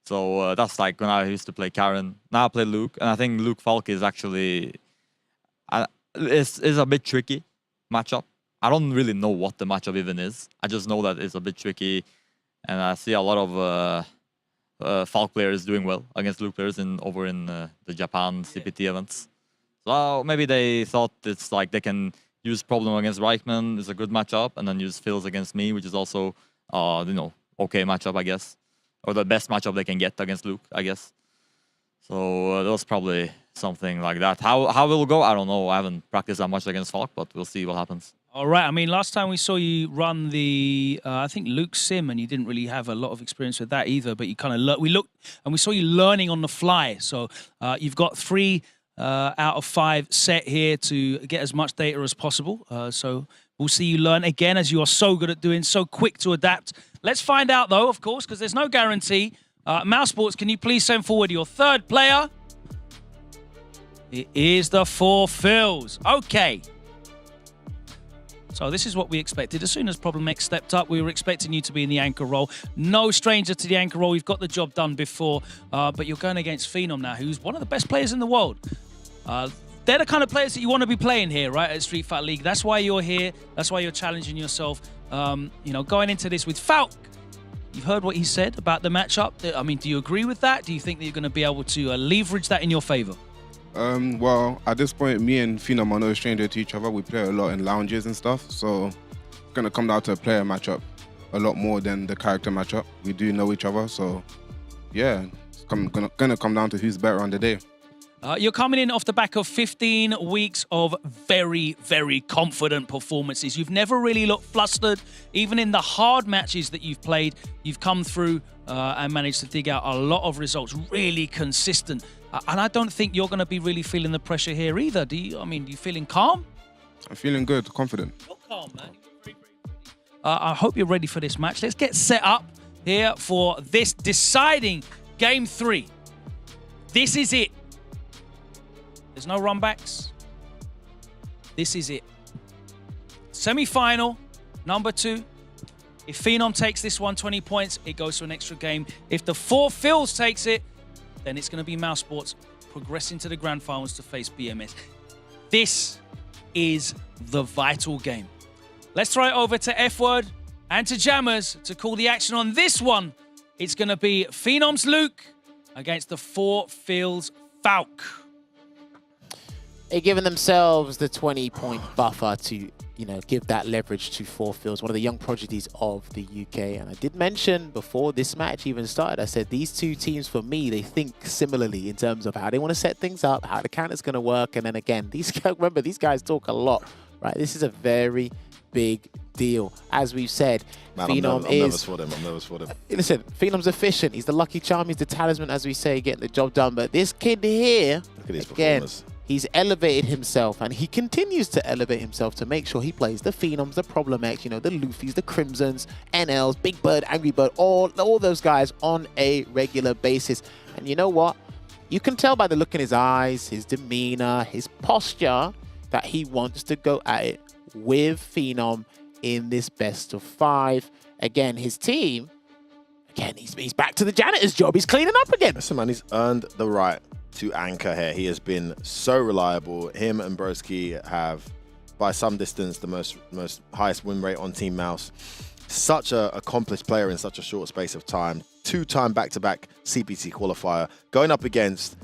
So that's like when I used to play Karen. Now I play Luke, and I think Luke Falk is actually is a bit tricky matchup. I don't really know what the matchup even is. I just know that it's a bit tricky, and I see a lot of Falk players doing well against Luke players over in the Japan CPT events. So maybe they thought it's like they can use Problem against Reichman is a good matchup, and then use Phils against me, which is also okay matchup, I guess, or the best matchup they can get against Luke, I guess. So that was probably something like that. How it will go, I don't know. I haven't practiced that much against Falk, but we'll see what happens. All right. I mean, last time we saw you run the, I think Luke Sim, and you didn't really have a lot of experience with that either. But you kind of we looked and we saw you learning on the fly. So you've got 3 out of 5 set here to get as much data as possible. So we'll see you learn again, as you are so good at doing, so quick to adapt. Let's find out, though, of course, because there's no guarantee. Mouse Sports, can you please send forward your 3rd player? It is the 4 Phils. Okay. So this is what we expected. As soon as Problem X stepped up, we were expecting you to be in the anchor role. No stranger to the anchor role. We've got the job done before. But you're going against Phenom now, who's one of the best players in the world. They're the kind of players that you want to be playing here, right, at Street Fighter League. That's why you're here. That's why you're challenging yourself. Going into this with Falk, you've heard what he said about the matchup. I mean, do you agree with that? Do you think that you're going to be able to leverage that in your favor? Well, at this point, me and Phenom are no stranger to each other. We play a lot in lounges and stuff, so it's going to come down to a player matchup a lot more than the character matchup. We do know each other, so yeah, it's going to come down to who's better on the day. You're coming in off the back of 15 weeks of very, very confident performances. You've never really looked flustered. Even in the hard matches that you've played, you've come through and managed to dig out a lot of results, really consistent. And I don't think you're going to be really feeling the pressure here either. Do you? I mean, you feeling calm? I'm feeling good, confident. You're calm, man. I hope you're ready for this match. Let's get set up here for this deciding Game 3. This is it. There's no runbacks. This is it. Semi-final, number 2. If Phenom takes this one, 20 points, it goes to an extra game. If the 4 Phils takes it, then it's going to be Mouse Sports progressing to the grand finals to face BMS. This is the vital game. Let's throw it over to F-Word and to Jammers to call the action on this one. It's going to be Phenom's Luke against the 4 Phils Falk. They're giving themselves the 20-point buffer to, you know, give that leverage to Four Fields, one of the young prodigies of the UK. And I did mention before this match even started, I said these two teams, for me, they think similarly in terms of how they want to set things up, how the counter's going to work. And then again, remember, these guys talk a lot, right? This is a very big deal. As we've said, Man, Phenom I'm nervous for them. I'm nervous for them. Listen, Phenom's efficient. He's the lucky charm. He's the talisman, as we say, getting the job done. But this kid here, look at his again, performance. He's elevated himself, and he continues to elevate himself to make sure he plays the Phenoms, the Problem X, you know, the Luffys, the Crimsons, NLs, Big Bird, Angry Bird, all those guys on a regular basis. And you know what? You can tell by the look in his eyes, his demeanor, his posture, that he wants to go at it with Phenom in this best of 5. Again, his team, again, he's back to the janitor's job. He's cleaning up again. Listen, man, he's earned the right to anchor here. He has been so reliable. Him and Broski have, by some distance, the most highest win rate on Team Mouse. Such an accomplished player in such a short space of time. 2-time back-to-back CPT qualifier, going up against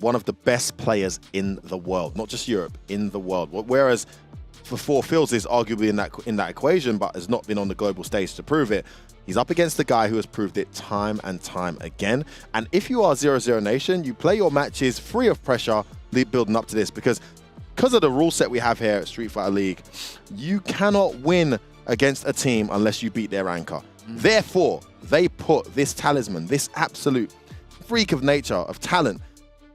one of the best players in the world, not just Europe, in the world. Whereas for Four Fields is arguably in that equation, but has not been on the global stage to prove it. He's up against the guy who has proved it time and time again. And if you are 0-0 Nation, you play your matches free of pressure building up to this, because of the rule set we have here at Street Fighter League, you cannot win against a team unless you beat their anchor. Therefore, they put this talisman, this absolute freak of nature, of talent,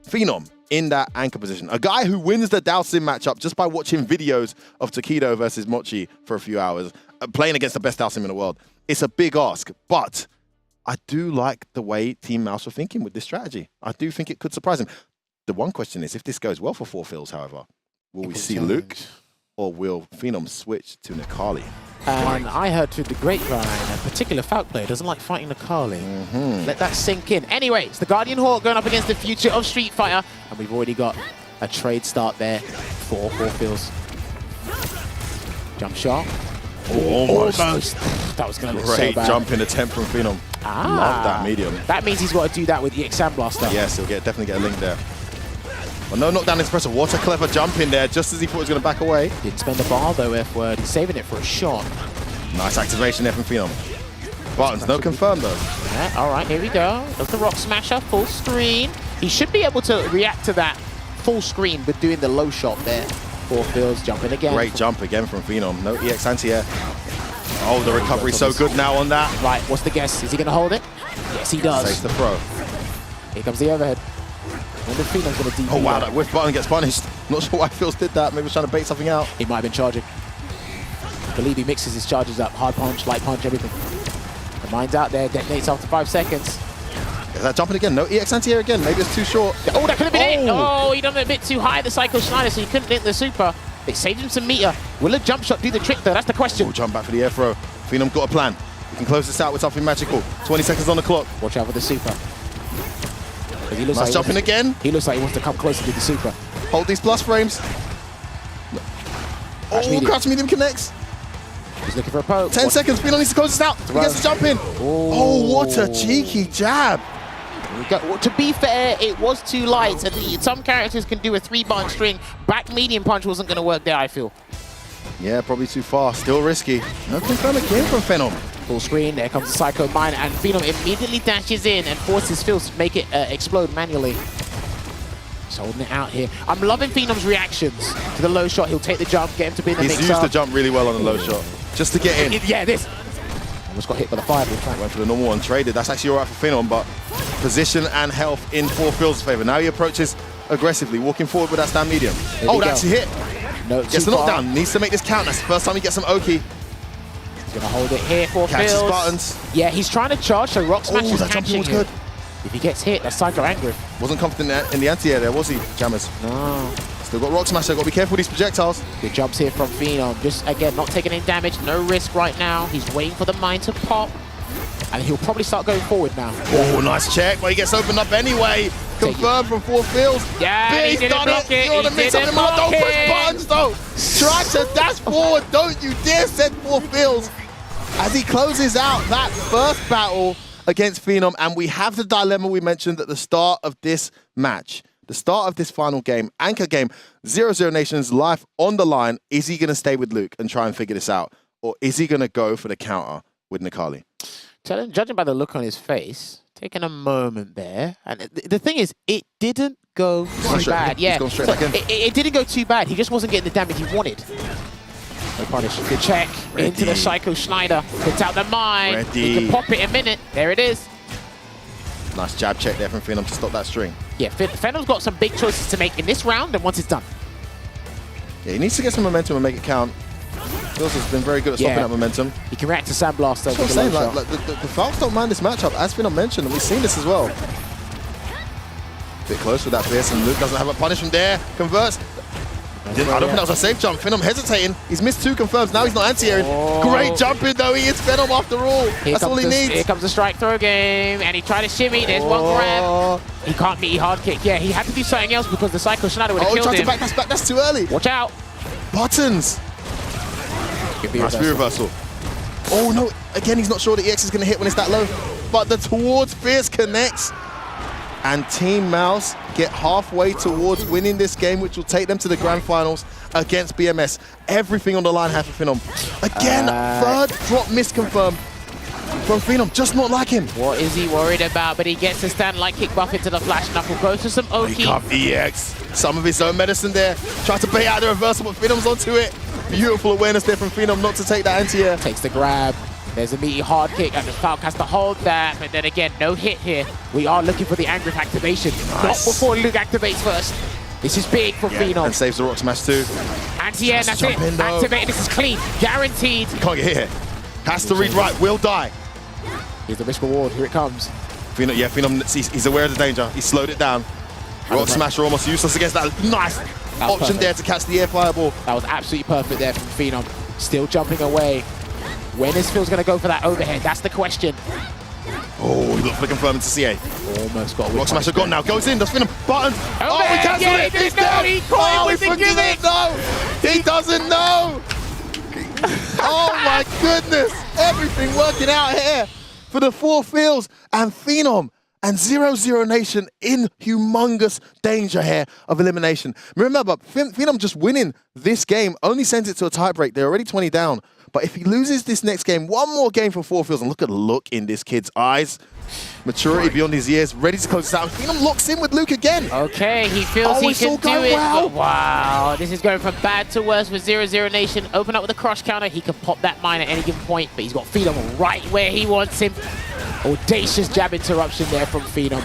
Phenom, in that anchor position. A guy who wins the Dalsim matchup just by watching videos of Takedo versus Mochi for a few hours, playing against the best Dalsim in the world. It's a big ask, but I do like the way Team Mouse are thinking with this strategy. I do think it could surprise him. The one question is, if this goes well for Four Fields, however, will we see Luke, or will Phenom switch to Nikali? And I heard through the grapevine, a particular Falcon player doesn't like fighting Nikali. Let that sink in. Anyway, it's the Guardian Hawk going up against the future of Street Fighter, and we've already got a trade start there for Four Fields. Jump shot. Almost. That was going to look Great so bad. jump in attempt from Phenom. Love that medium. That means he's got to do that with the Sandblaster. Yes, he'll definitely get a link there. Well, no knockdown expressor. What a clever jump in there, just as he thought he was going to back away. Didn't spend the bar though, F-word. He's saving it for a shot. Nice activation there from Phenom. Buttons, no confirm though. Yeah, all right, here we go. Does the Rock Smasher, full screen. He should be able to react to that full screen with doing the low shot there. Four Fields jumping again. Great jump again from Phenom. No EX anti-air. Oh, the recovery's so good now on that. Right, what's the guess? Is he going to hold it? Yes, he does. Saves the throw. Here comes the overhead. Wonder if Phenom's going to DP. Oh, wow, that whiff button gets punished. Not sure why Fields did that. Maybe he was trying to bait something out. He might have been charging. I believe he mixes his charges up. Hard punch, light punch, everything. The mine's out there, detonates after 5 seconds. Is that jumping again? No EX anti-air again. Maybe it's too short. Oh, that could have been it. Oh, he done it a bit too high, the Psycho Schneider, so he couldn't hit the super. They saved him some meter. Will a jump shot do the trick, though? That's the question. Oh, jump back for the air throw. Phenom got a plan. He can close this out with something magical. 20 seconds on the clock. Watch out for the super. He looks nice jumping again. He looks like he wants to come closer to the super. Hold these plus frames. Crouch medium connects. He's looking for a poke. 10 seconds. Phenom needs to close this out. He gets the jump in. Oh, what a cheeky jab. Well, to be fair, it was too light. Some characters can do a 3-button string. Back medium punch wasn't going to work there, I feel. Yeah, probably too far. Still risky. No confirm again from Phenom. Full screen. There comes the Psycho Mine, and Phenom immediately dashes in and forces Fields to make it explode manually. He's holding it out here. I'm loving Phenom's reactions to the low shot. He'll take the jump, get him to be in the mix. He's used the jump really well on the low shot. Just to get in. Yeah, this. Almost got hit by the fireball. Went for the normal one, traded. That's actually all right for Phenom, but position and health in Four Fields' favor. Now he approaches aggressively, walking forward with that stand medium. Oh, that's a hit. No, gets the knockdown. Needs to make this count. That's the first time he gets some Oki. He's going to hold it here for Catches Fields. buttons. Yeah, he's trying to charge, so Rock Smash is that jumping was good. If he gets hit, that's Psycho angry. Wasn't confident in the anti-air there, was he, Jammers? No. Still got Rock Smasher. Got to be careful with these projectiles. Good jumps here from Phenom. Just, again, not taking any damage. No risk right now. He's waiting for the mine to pop. And he'll probably start going forward now. Oh, nice check. Well, he gets opened up anyway. Confirmed from Four Fields. Yeah, he's done it. You're on the mix up. Don't push buttons, though. Try to dash forward. Don't you dare send Four Fields. As he closes out that first battle against Phenom. And we have the dilemma we mentioned at the start of this match. the start of this final game, anchor game, 0-0 Nation's life on the line. Is he going to stay with Luke and try and figure this out? Or is he going to go for the counter with Nikali? Judging by the look on his face, taking a moment there. And the thing is, it didn't go too bad. Yeah, it didn't go too bad. He just wasn't getting the damage he wanted. No punish. Good check. Ready. Into the Psycho Schneider. Puts out the mine. Ready. He can pop it in a minute. There it is. Nice jab check there from Phenom to stop that string. Yeah, Phenom's got some big choices to make in this round, and once it's done. Yeah, he needs to get some momentum and make it count. Phils has been very good at stopping that momentum. He can react to Sandblaster. That's what I'm saying, like the Falcons don't mind this matchup, as Phenom mentioned, and we've seen this as well. Bit close with that Fierce, and Luke doesn't have a punish from there. Converts. I don't think that was a safe jump. Phenom hesitating. He's missed 2 confirms. Now he's not anti-airing. Great jumping though. He is Phenom after all. That's all he needs. Here comes the strike throw game. And he tried to shimmy. There's one grab. He can't meet hard kick. Yeah, he had to do something else because the Psycho Schneider would have killed him. Oh, he tried to back. That's too early. Watch out. Buttons. Nice reversal. Oh no. Again, he's not sure the EX is going to hit when it's that low. But the towards Fierce connects. And Team Mouz get halfway towards winning this game, which will take them to the grand finals against BMS. Everything on the line here for Phenom. Again, third drop misconfirmed from Phenom, just not like him. What is he worried about? But he gets a stand like kick buff into the flash knuckle, goes for some Oki. EX, some of his own medicine there. Try to bait out the reversal, but Phenom's onto it. Beautiful awareness there from Phenom not to take that anti-air. Takes the grab. There's a meaty hard kick, and the Falcon has to hold that. But then again, no hit here. We are looking for the Angriff activation. Not before Luke activates first. This is big for Phenom. And saves the Rock Smash too. Anti-air, that's it. Activated, this is clean. Guaranteed. Can't get hit here. Has to read right, will die. Here's the risk reward, here it comes. Phenom, he's aware of the danger. He slowed it down. Rock Smash are almost useless against that. Nice option there to catch the air fireball. That was absolutely perfect there from Phenom. Still jumping away. When is Phil's going to go for that overhead? That's the question. Oh, he looked for confirming to CA. Almost got a Rock Smasher gone now. Goes in, does Phenom. Buttons. Oh, we cancelled it. He's dead. We forgive it. No. He doesn't know. Oh, my goodness. Everything working out here for the 4 fields. And Phenom and 0-0 Nation in humongous danger here of elimination. Remember, Phenom just winning this game only sends it to a tiebreak. They're already 20 down. But if he loses this next game, one more game for 4 fields, and look at the look in this kid's eyes. Maturity beyond his years, ready to close this out. Phenom locks in with Luke again. Okay, he feels he can do it. Well. Wow, this is going from bad to worse with 0-0 Nation. Open up with a crush counter. He can pop that mine at any given point, but he's got Phenom right where he wants him. Audacious jab interruption there from Phenom.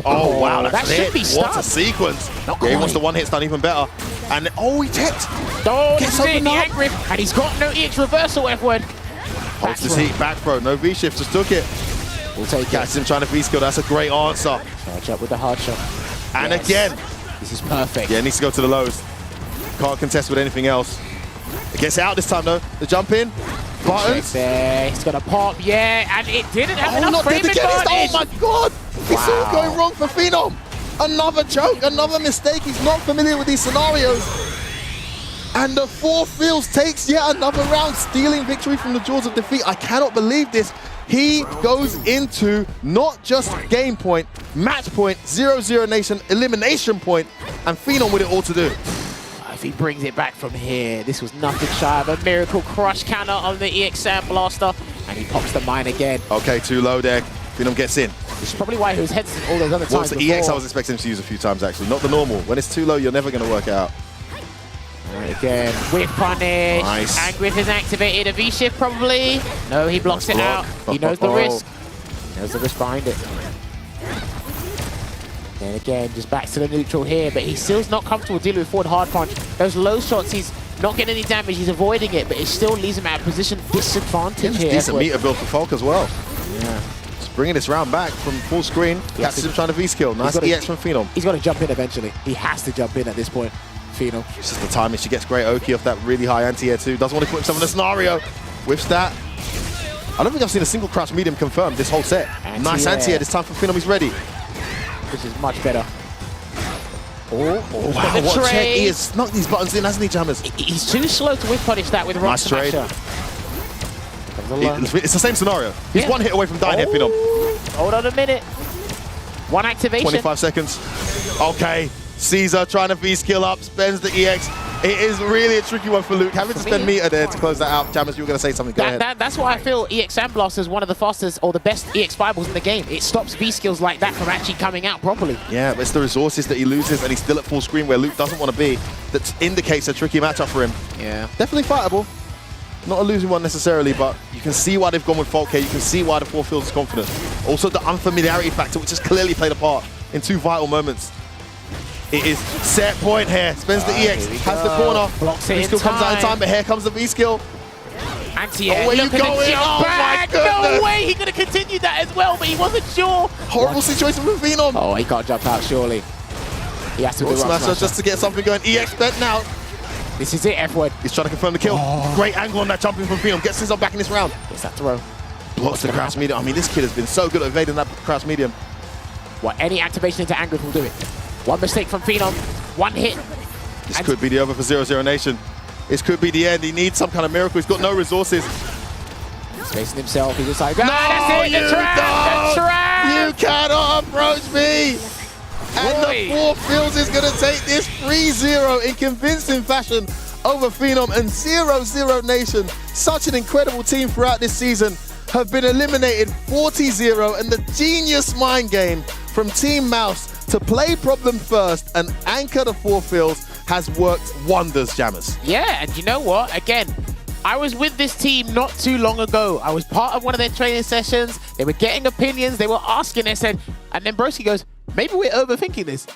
Oh, wow, that should be stunned. What a sequence. He wants the one hit stun even better. And he tipped. Oh, this is it, the Angriff. And he's got no EX reversal, F-word. Holds his heat back throw. No V-shift, just took it. We'll take it. Him trying to V-skill. That's a great answer. Charge up with the hard shot. And again. This is perfect. Yeah, needs to go to the lows. Can't contest with anything else. It gets out this time, though. The jump in. Buttons. There. He's going to pop. Yeah, and it didn't have enough frame Oh, advantage. my God. It's all going wrong for Phenom. Another choke, another mistake. He's not familiar with these scenarios. And the 4 fields takes yet another round, stealing victory from the jaws of defeat. I cannot believe this. He goes into not just game point, match point, 0-0 Nation, elimination point, and Phenom with it all to do. If he brings it back from here, this was nothing shy of a miracle crush counter on the EX Sandblaster, and he pops the mine again. Okay, too low there. Phenom gets in. Which is probably why he was hesitant all those other times. What's the EX I was expecting him to use a few times, actually. Not the normal. When it's too low, you're never going to work it out. Right, again, whip punish. Nice. Angriff is activated. A V-shift probably. No, he blocks it out. He knows the risk. He knows the risk behind it. Then again, just back to the neutral here, but he still's not comfortable dealing with forward hard punch. Those low shots, he's not getting any damage. He's avoiding it, but it still leaves him at a position disadvantage here. Decent meter build for Falk as well. Yeah. Bringing this round back from full screen. Catches him trying to V-skill. Nice EX from Phenom. He's got to jump in eventually. He has to jump in at this point, Phenom. It's just the timing. She gets great Oki off that really high anti-air too. Doesn't want to put himself in a scenario. Whiffs that. I don't think I've seen a single crouch medium confirmed this whole set. Nice anti-air. This time from Phenom. He's ready. This is much better. Wow, what a check. He has snuck these buttons in, hasn't he, Jammers? He's too slow to whip punish that with Rock Smasher. Nice trade. It's the same scenario. He's one hit away from dying here, Phenom. Hold on a minute. One activation. 25 seconds. Okay, Caesar trying to V-skill up, spends the EX. It is really a tricky one for Luke. Having to spend meter there to close that out. Jammers, you were going to say something. Go ahead. That's why I feel EX Sandblast is one of the fastest or the best EX fireballs in the game. It stops V-skills like that from actually coming out properly. Yeah, but it's the resources that he loses, and he's still at full screen where Luke doesn't want to be. That indicates a tricky matchup for him. Yeah. Definitely fightable. Not a losing one necessarily, but you can see why they've gone with Falk here. You can see why the 4 feels confident. Also, the unfamiliarity factor, which has clearly played a part in 2 vital moments. It is set point here. Spends the EX, has the corner. Blocks it V-skill comes out in time, but here comes the V-skill. Anti-air. Oh, where you going? Oh my goodness! No way! He could have continued that as well, but he wasn't sure. Horrible situation with Phenom. Oh, he can't jump out, surely. He has to do Smasher just to get something going. EX bent now. This is it, F-word. He's trying to confirm the kill. Great angle on that jumping from Phenom. Gets himself back in this round. What's that throw? Blocks the crouch medium. I mean, this kid has been so good at evading that crouch medium. What, any activation into Angriff will do it. One mistake from Phenom, one hit. This could be the over for 0-0 Nation. This could be the end. He needs some kind of miracle. He's got no resources. He's facing himself. He's just like, that's it, the trap, the trap! You cannot approach me! And the 4 Fields is going to take this 3-0 in convincing fashion over Phenom and 0-0 Nation. Such an incredible team throughout this season have been eliminated 40-0, and the genius mind game from Team Mouz to play problem first and anchor the 4 Fields has worked wonders, Jammers. Yeah, and you know what? Again, I was with this team not too long ago. I was part of one of their training sessions. They were getting opinions. They were asking. They said, and then Broski goes, maybe we're overthinking this.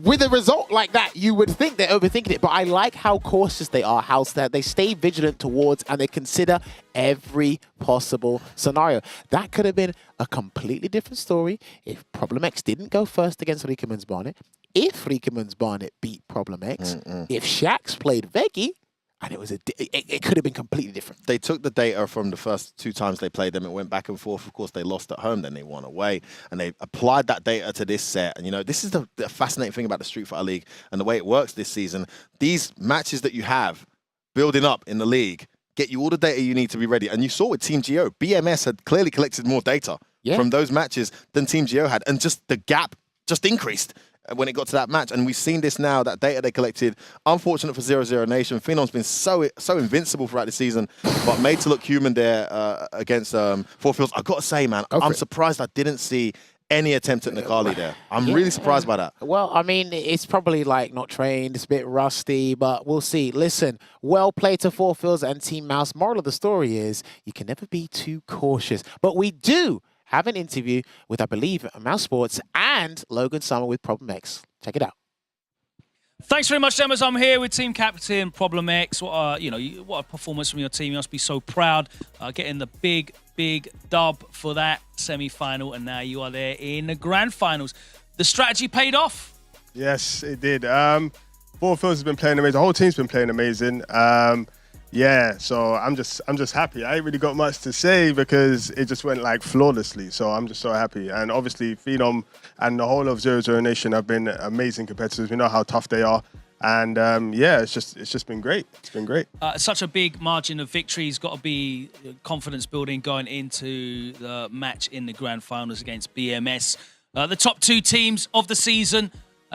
With a result like that, you would think they're overthinking it, but I like how cautious they are, how they stay vigilant towards, and they consider every possible scenario. That could have been a completely different story if Problem X didn't go first against Rikemans Barnet, if Rikemans Barnet beat Problem X, if Shax played Veggie, and it could have been completely different. They took the data from the first 2 times they played them. It went back and forth. Of course, they lost at home, then they won away. And they applied that data to this set. And, you know, this is the fascinating thing about the Street Fighter League and the way it works this season. These matches that you have building up in the league get you all the data you need to be ready. And you saw with Team Geo, BMS had clearly collected more data from those matches than Team Geo had. And just the gap just increased when it got to that match. And we've seen this now, that data they collected. Unfortunate for 0-0 Nation. Phenom's been so invincible throughout the season, but made to look human there against 4 Fields. I've got to say, man, I'm surprised I didn't see any attempt at Nakali there. I'm really surprised by that. Well, I mean, it's probably like not trained, it's a bit rusty, but we'll see. Listen, well played to 4 Fields and Team Mouz. Moral of the story is you can never be too cautious, but we do have an interview with, I believe, Mouz Sports and Logan Summer with Problem X. Check it out. Thanks very much, Jammers. I'm here with Team Captain Problem X. What a performance from your team. You must be so proud getting the big dub for that semi-final, and now you are there in the grand finals. The strategy paid off. Yes, it did. 4 Fields has been playing amazing. The whole team's been playing amazing. Yeah, so I'm just happy. I ain't really got much to say because it just went like flawlessly. So I'm just so happy. And obviously Phenom and the whole of 0-0 Nation have been amazing competitors. We know how tough they are. And yeah, it's just been great. It's been great. Such a big margin of victory. It's got to be confidence building going into the match in the grand finals against BMS. The top 2 teams of the season.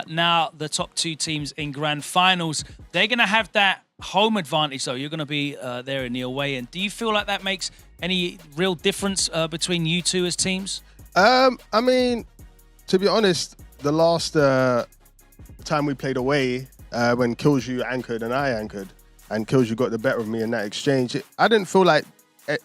Now the top 2 teams in grand finals. They're going to have that home advantage, though. You're going to be there in the away end. Do you feel like that makes any real difference between you 2 as teams? I mean, to be honest, the last time we played away, when Killju anchored and I anchored, and Killju got the better of me in that exchange, I didn't feel like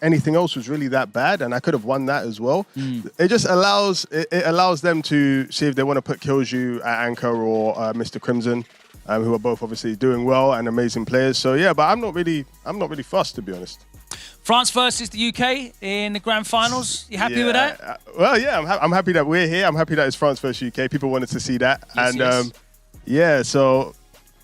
anything else was really that bad, and I could have won that as well. It just allows them to see if they want to put Killju at anchor or Mr. Crimson, who are both obviously doing well and amazing players. So yeah, but I'm not really fussed, to be honest. France versus the UK in the grand finals. You happy with that? Well, yeah, I'm happy that we're here. I'm happy that it's France versus UK. People wanted to see that, yes. Yeah, so.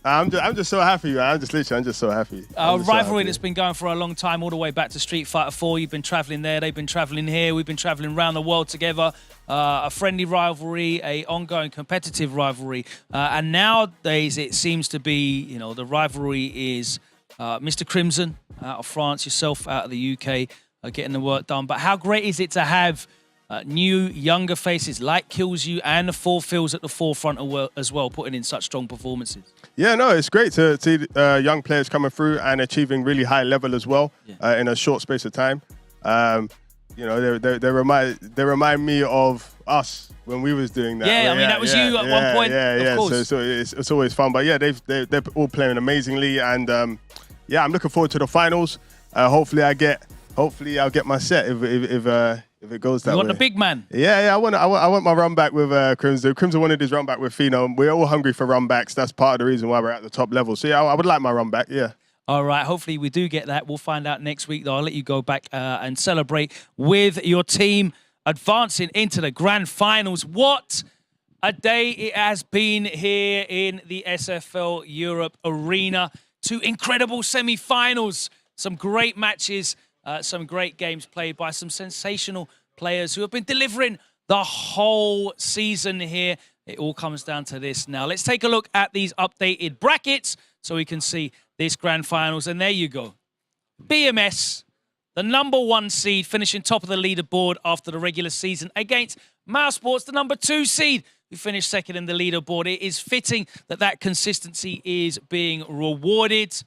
I'm just so happy, man. I'm just so happy. Rivalry that's been going for a long time, all the way back to Street Fighter 4. You've been traveling there, they've been traveling here, we've been traveling around the world together. A friendly rivalry, a ongoing competitive rivalry, and nowadays it seems to be, you know, the rivalry is Mr. Crimson out of France, yourself out of the UK, getting the work done. But how great is it to have new, younger faces like Kills You and the Four Fields at the forefront as well, putting in such strong performances. Yeah, no, it's great to see young players coming through and achieving really high level as well in a short space of time. You know, they remind me of us when we was doing that. Yeah, I mean, that was you at one point, of course. So it's always fun. But yeah, they're all playing amazingly, and yeah, I'm looking forward to the finals. Hopefully I'll get my set if it goes that way. You want the big man? Yeah, I want my run back with Crimson. Crimson wanted his run back with Phenom. We're all hungry for run backs. That's part of the reason why we're at the top level. So yeah, I would like my run back. Yeah. All right, hopefully we do get that. We'll find out next week, though. I'll let you go back and celebrate with your team advancing into the grand finals. What a day it has been here in the SFL Europe arena. 2 incredible semi-finals, some great matches, some great games played by some sensational players who have been delivering the whole season here. It all comes down to this now. Let's take a look at these updated brackets so we can see this grand finals. And there you go. BMS, the #1 seed, finishing top of the leaderboard after the regular season against Mouse Sports, the #2 seed, who finished second in the leaderboard. It is fitting that that consistency is being rewarded.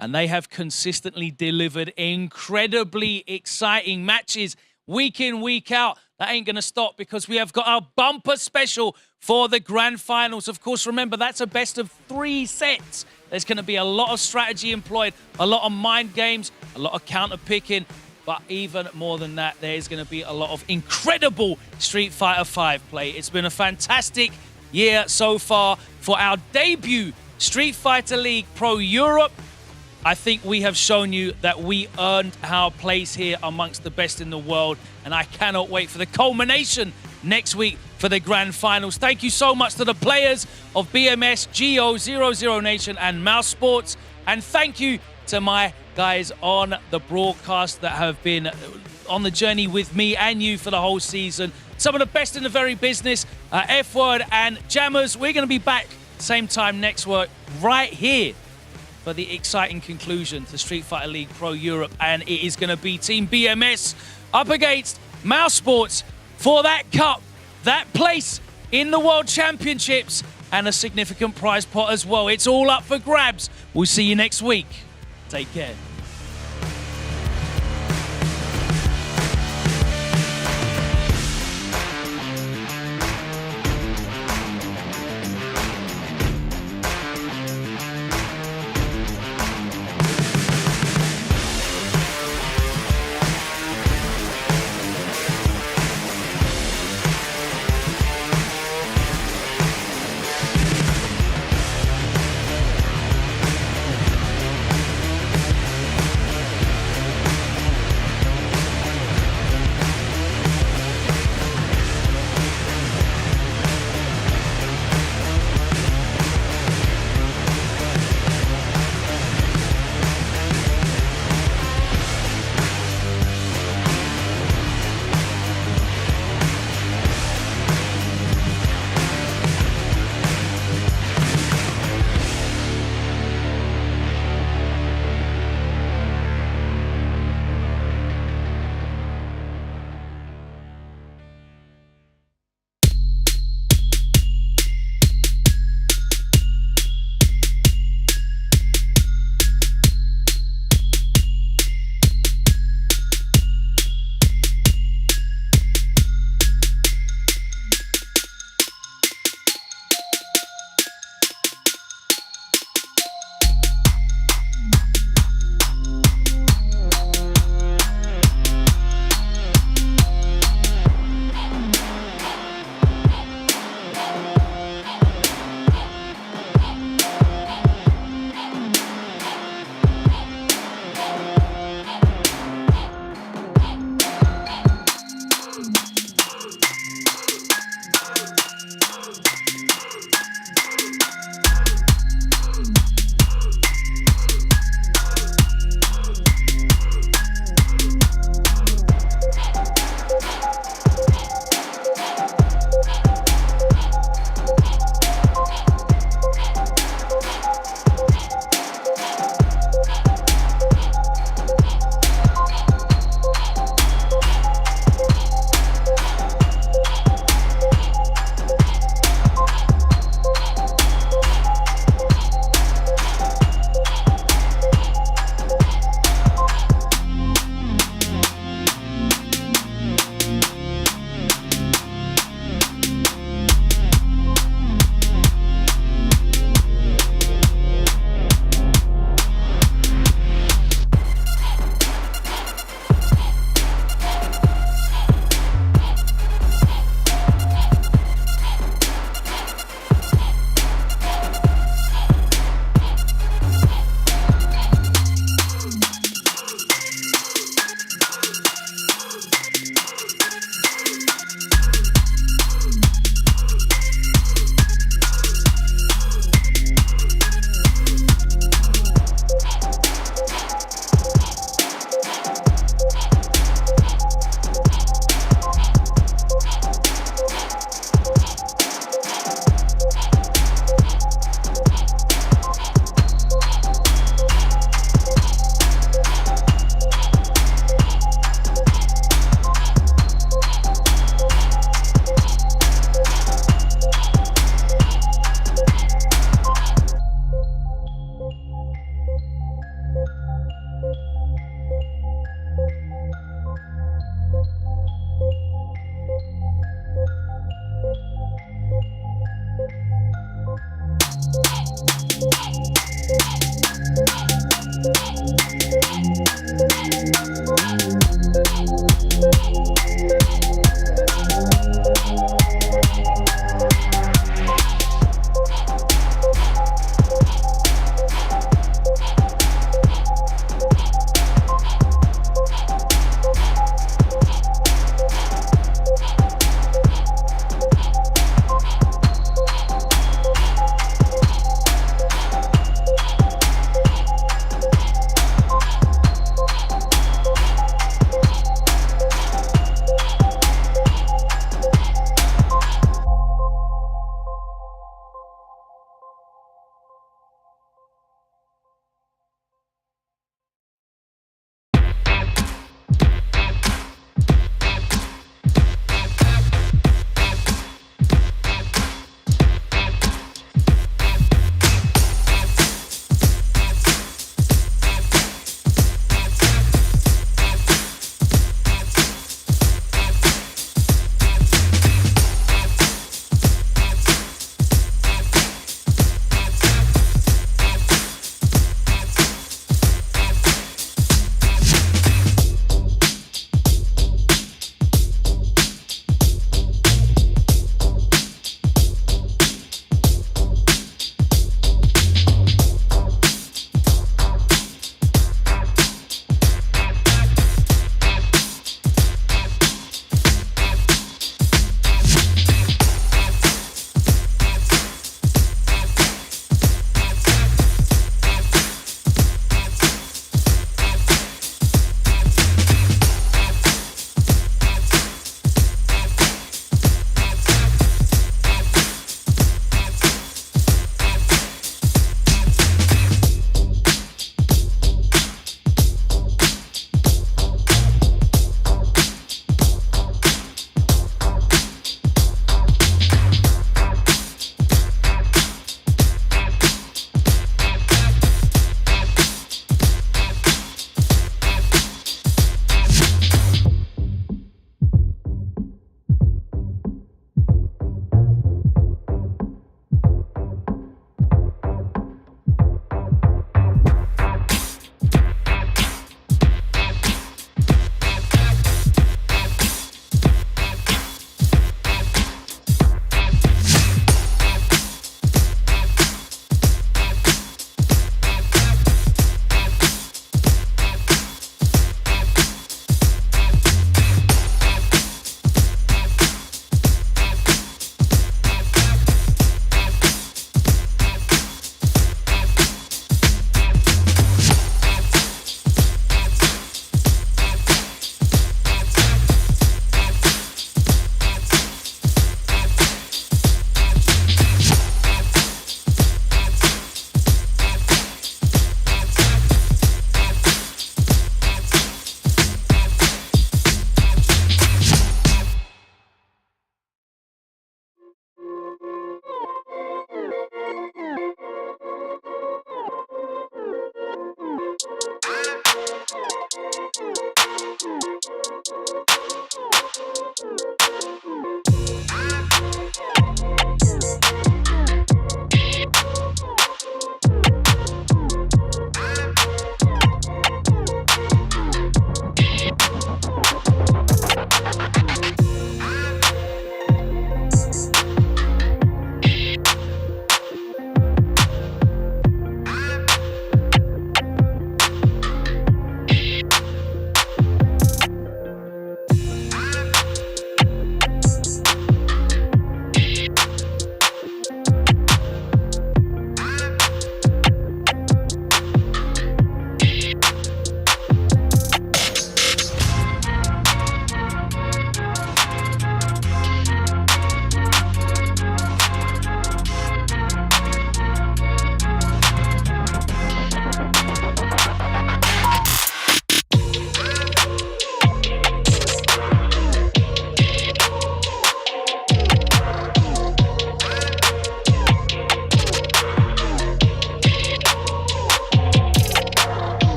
And they have consistently delivered incredibly exciting matches week in, week out. That ain't going to stop because we have got our bumper special for the grand finals. Of course, remember, that's a best of 3 sets. There's going to be a lot of strategy employed, a lot of mind games, a lot of counter picking. But even more than that, there's going to be a lot of incredible Street Fighter V play. It's been a fantastic year so far for our debut Street Fighter League Pro Europe. I think we have shown you that we earned our place here amongst the best in the world, and I cannot wait for the culmination next week for the grand finals. Thank you so much to the players of BMS, Geo, 00 Nation, and Mouse Sports, and thank you to my guys on the broadcast that have been on the journey with me and you for the whole season. Some of the best in the very business, F-Word and Jammers. We're going to be back same time next week right here for the exciting conclusion to Street Fighter League Pro Europe, and it is going to be Team BMS up against Mouse Sports for that cup, that place in the World Championships, and a significant prize pot as well. It's all up for grabs. We'll see you next week. Take care.